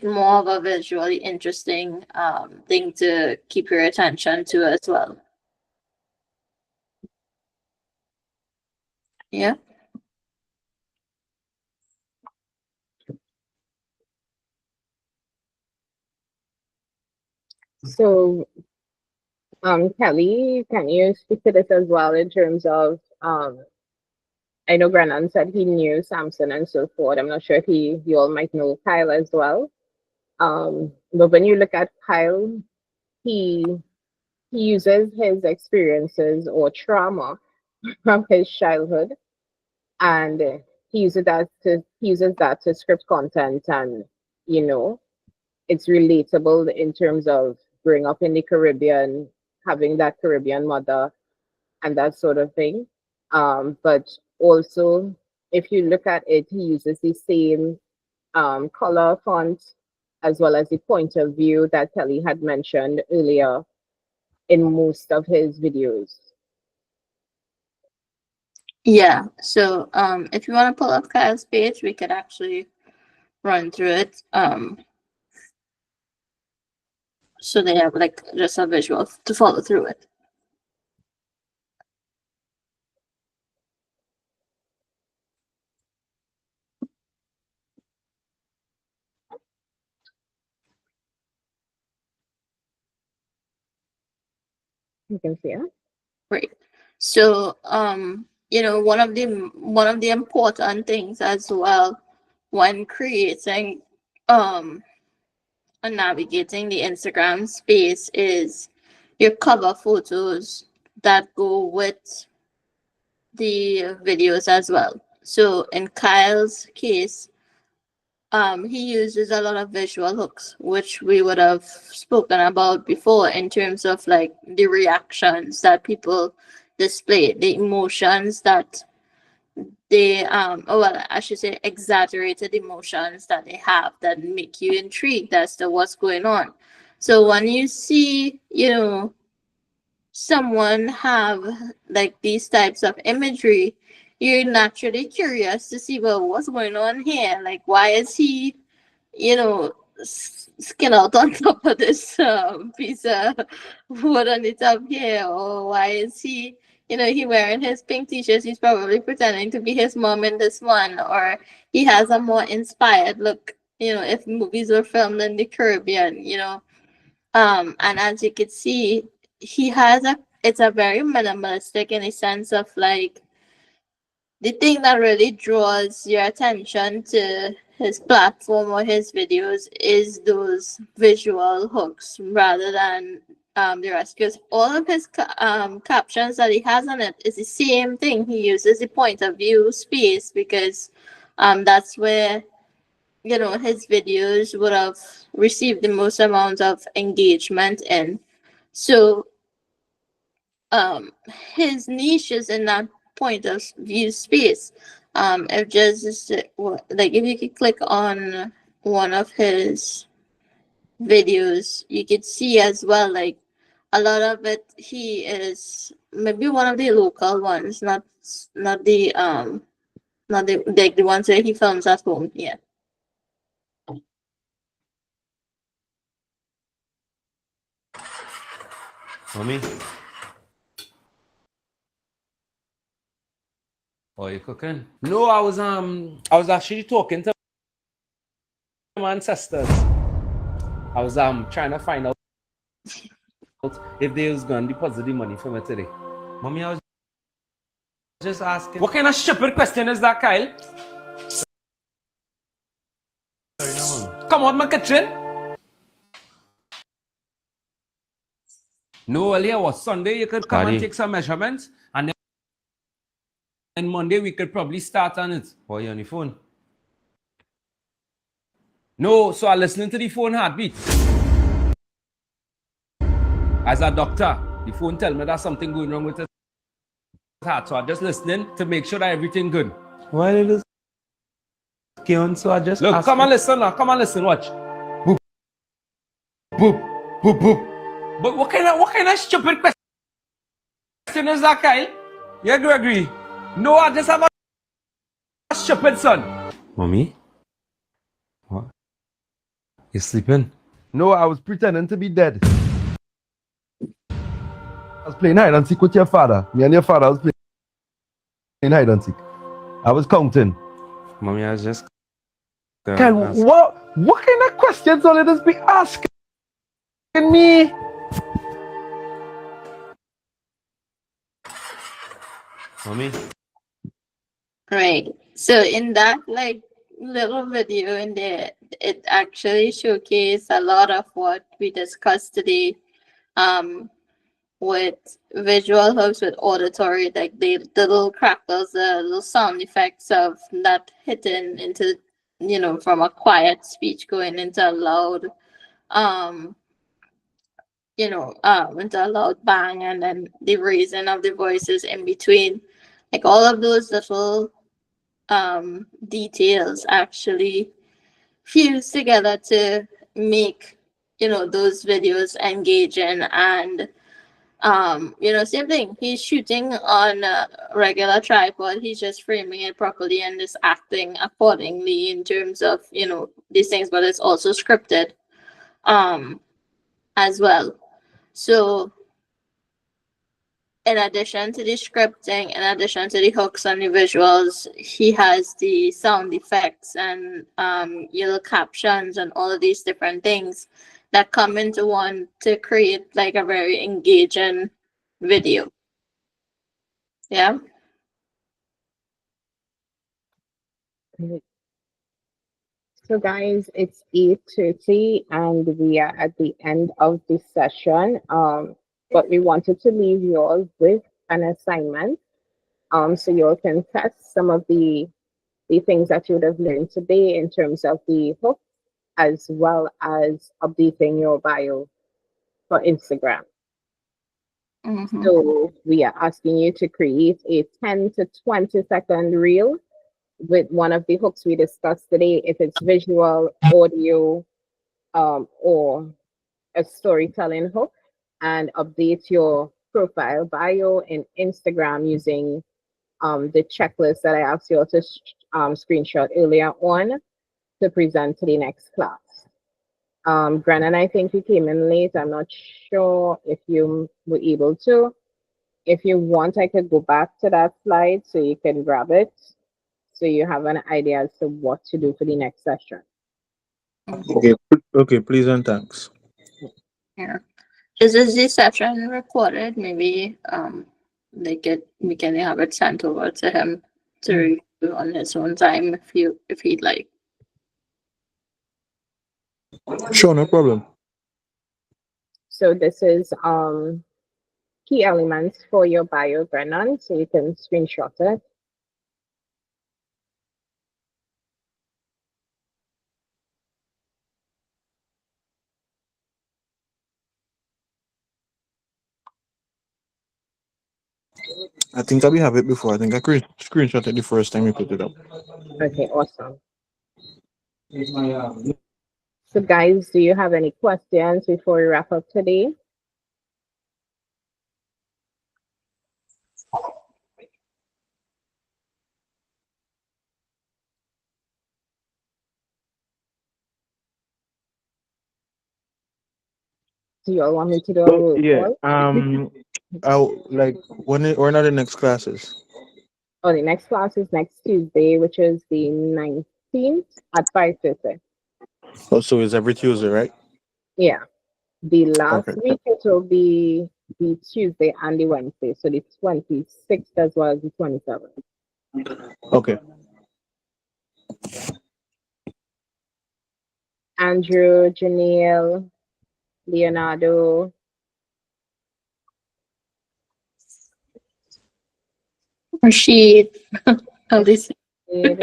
more of a visually interesting thing to keep your attention to as well. Yeah. So, Kelly, can you speak to this as well in terms of, I know Brennan said he knew Samson and so forth. I'm not sure if you all might know Kyle as well. But when you look at Kyle, he uses his experiences or trauma from his childhood, and he uses that to script content, and you know it's relatable in terms of growing up in the Caribbean, having that Caribbean mother and that sort of thing. But also, if you look at it, he uses the same color font as well as the point of view that Kelly had mentioned earlier in most of his videos. Yeah. So if you want to pull up Kyle's page, we could actually run through it. So they have like just a visual to follow through it. You can see it. Right. So one of the important things as well when creating and navigating the Instagram space is your cover photos that go with the videos as well. So in Kyle's case, he uses a lot of visual hooks, which we would have spoken about before in terms of like the reactions that people display, the emotions that they I should say exaggerated emotions that they have that make you intrigued as to what's going on. So when you see, someone have like these types of imagery, you're naturally curious to see, well, what's going on here? Like, why is he, skin out on top of this piece of wood on the top here? Or why is he, he wearing his pink t-shirts? He's probably pretending to be his mom in this one. Or he has a more inspired look, if movies were filmed in the Caribbean, and as you can see, it's a very minimalistic in a sense of like the thing that really draws your attention to his platform or his videos is those visual hooks rather than the rest. Because all of his captions that he has on it is the same thing. He uses the point of view space because that's where his videos would have received the most amount of engagement in. So his niche is in that point of view space. If just like if you could click on one of his videos, you could see as well like a lot of it he is maybe one of the local ones, not the not the like the ones that he films at home. Yeah. Mommy? Oh, you cooking? No, I was actually talking to my ancestors. I was trying to find out if they was gonna deposit the money for me today. Mommy, I was just asking. What kind of stupid question is that, Kyle? Sorry, no, come on, my kitchen. No, earlier was Sunday. You could come Daddy. and take some measurements, and then Monday we could probably start on it. Why you on the phone? No, so I listening to the phone heartbeat. As a doctor, the phone tell me that something going wrong with his heart. So I'm just listening to make sure that everything good. Why did this on? So I just Look, asked come him. and listen now. Come and listen. Watch. Boop, boop, boop, boop. But what kind of stupid question is that, Kyle? Yeah, Gregory. No, I just have a stupid son. Mommy? What? You sleeping? No, I was pretending to be dead. I was playing hide and seek with your father. Me and your father was playing hide and seek. I was counting. Mommy, I was just Kyle, what kind of questions all of this be asking me? Mommy? Right. So in that like little video in there, it actually showcased a lot of what we discussed today. with visual hooks with auditory, like the little crackles, the little sound effects of that hitting into, from a quiet speech going into a loud, um, into a loud bang, and then the raising of the voices in between. Like all of those little details actually fuse together to make, those videos engaging. And same thing, he's shooting on a regular tripod, he's just framing it properly and just acting accordingly in terms of, these things, but it's also scripted as well. So in addition to the scripting, in addition to the hooks and the visuals, he has the sound effects and captions and all of these different things that come into one to create like a very engaging video. Yeah. So guys, it's 8:30 and we are at the end of this session. But we wanted to leave you all with an assignment. So you all can test some of the things that you would have learned today in terms of the hook, as well as updating your bio for Instagram. So we are asking you to create a 10 to 20-second reel with one of the hooks we discussed today, if it's visual, audio, or a storytelling hook, and update your profile bio in Instagram using the checklist that I asked you all to screenshot earlier on to present to the next class. Brennan, I think you came in late. I'm not sure if you were able to. If you want, I could go back to that slide so you can grab it, so you have an idea as to what to do for the next session. Okay, okay, please and thanks. Yeah. Is this session recorded? Maybe we can have it sent over to him to review on his own time if he'd like. Sure, no problem. So this is key elements for your bio, Brennan, so you can screenshot it. I think we have it before. I think I screenshotted the first time we put it up. Okay, awesome. So guys, do you have any questions before we wrap up today? Do you all want me to do a roll Yeah. call? Like when are the next classes? Oh, the next class is next Tuesday, which is the 19th at 5:30. Oh, so it's every Tuesday, right? Yeah. The last Okay. week it will be the Tuesday and the Wednesday, so the 26th as well as the 27th. Okay. Andrew, Janelle, Leonardo. Rashid. Alicia. Hey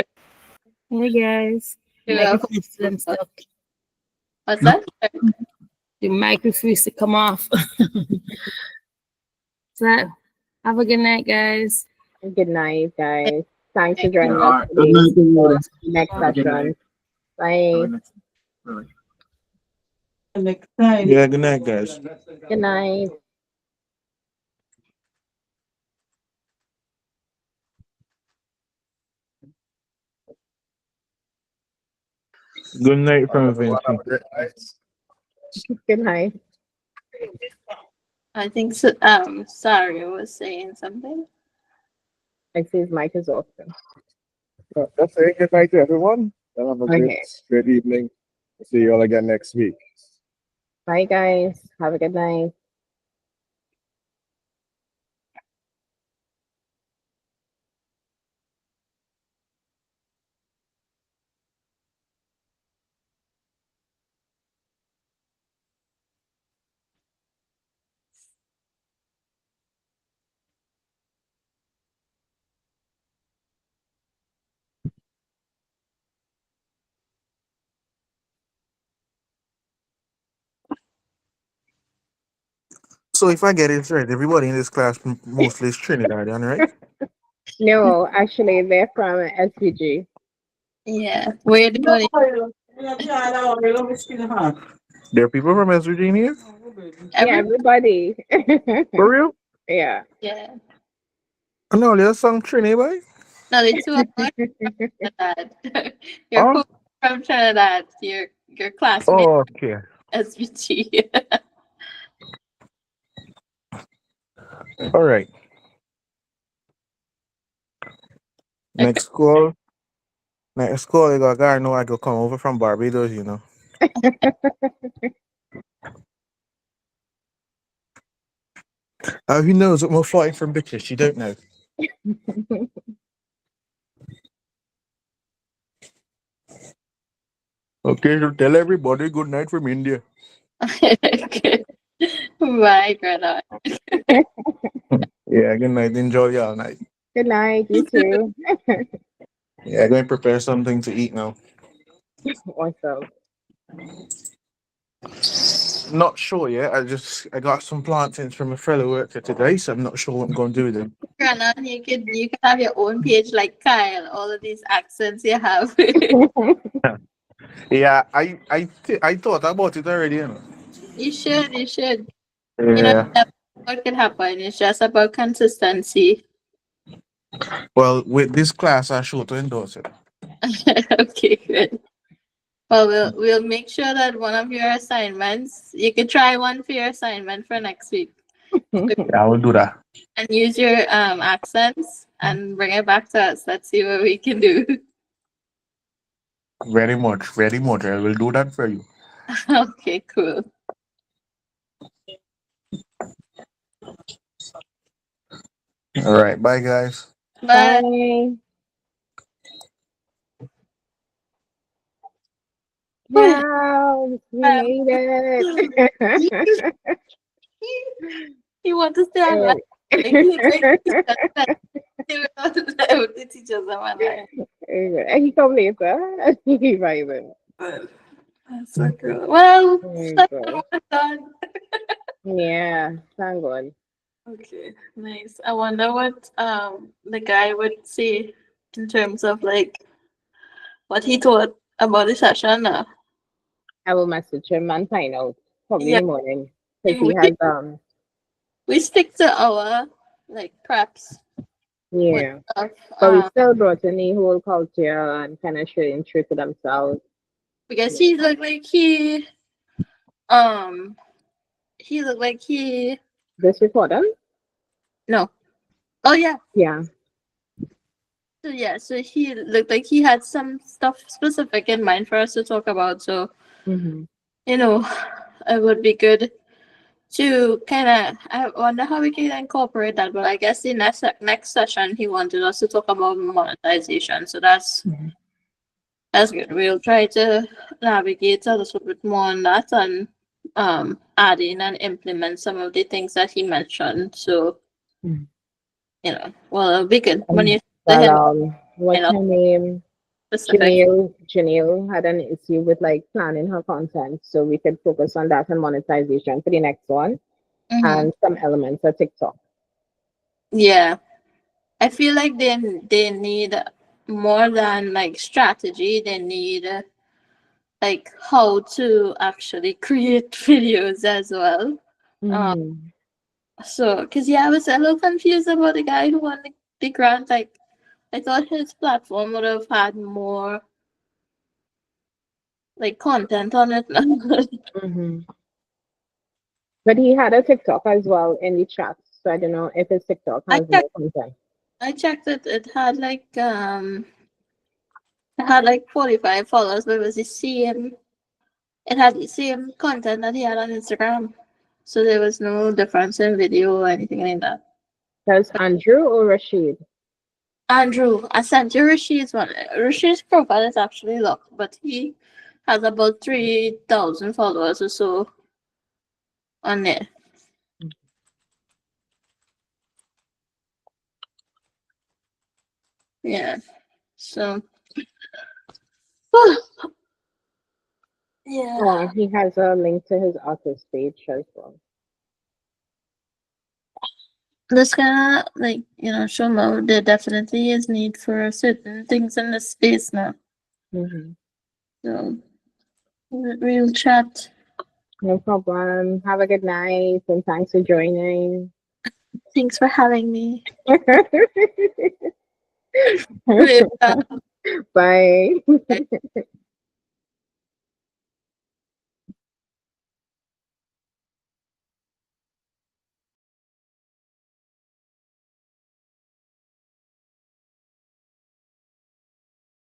guys. Yeah. Microphone still and stuff. What's that? The microphone used to come off. So have a good night, guys. Good night, guys. Thanks for joining All us right. today. Good night, everyone. Next Have a good session. night. Bye. Next time. Yeah, good night, guys. Good night. Good night from Vincent. Good night. I think so, Sari was saying something. I see his mic is open. Just saying good night to everyone. And have a great evening. See you all again next week. Bye, guys. Have a good night. So if I get it right, everybody in this class mostly is Trinidadian, right? No, actually, they're from SVG. Yeah. Where the money? There are people from West Virginia? Yeah, everybody. For real? Yeah. Yeah. I know there's some Trinidad, boy. No, the two of us from Trinidad. You're Oh, from Trinidad. Your classmate oh, okay. SVT. All right. Next call. Next call, you got a guy know I could come over from Barbados, you know. He knows that we're flying from bitches. You don't know. Okay, so tell everybody good night from India. Okay. Bye, Greta. Yeah, good night. Enjoy your night. Good night, you too. Yeah, going to prepare something to eat now. Awesome. Not sure yet. I got some plantains from a fellow worker today, so I'm not sure what I'm going to do with them. Greta, you could have your own page like Kyle. All of these accents you have. Yeah, I thought about it already. You know. You should. You should. You know, Yeah. what can happen. It's just about consistency. Well, with this class, I sure to endorse it. Okay, good. Well, we'll make sure that one of your assignments, you could try one for your assignment for next week. Yeah, I will do that. And use your accents and bring it back to us. Let's see what we can do. Very much, very much. I will do that for you. Okay, cool. All right, bye, guys. Bye. Bye. Wow, we made it. You want to stay online? Like, he will not allow the teachers online. And he come later. He vibing. That's so cool. Well, Oh, that's God. done. Yeah, thank God. Okay, nice. I wonder what the guy would say in terms of like what he thought about the session now. I will message him and find out probably in Yeah, the morning because we he has we stick to our like preps with yeah. stuff. But we still brought in the whole culture and kind of showing true to themselves. Because he looked like um he looked like he This recording? no. Oh yeah. Yeah. So yeah, so he looked like he had some stuff specific in mind for us to talk about. So Mm-hmm. you know, it would be good to kind of. I wonder how we can incorporate that. But I guess the next session he wanted us to talk about monetization. So that's good. We'll try to navigate a little bit more on that and add in and implement some of the things that he mentioned. So Mhm. you know, well, it'll be good when you Well, him what's her name? specific. Janelle had an issue with like planning her content, so we could focus on that and monetization for the next one, Mm-hmm. and some elements of TikTok. Yeah, I feel like they need more than like strategy. They need like how to actually create videos as well. Um, Mm-hmm. so because yeah, I was a little confused about the guy who won the grant. Like I thought his platform would have had more like content on it. Mm-hmm. But he had a TikTok as well in the chat, so I don't know if his TikTok I has more checked. content. I checked it. It had like 45 followers, but it was the same. It had the same content that he had on Instagram, so there was no difference in video or anything like that. That's Andrew or Rashid? Andrew, I sent you Rashid's one. Rashid's profile is actually locked, but he has about 3,000 followers or so on there. Yeah. So yeah. He has a link to his artist page as well. this kind of like show now there definitely is need for certain things in the space now. Mm-hmm. So real chat. No problem. Have a good night and thanks for joining. Thanks for having me. Wait, Bye.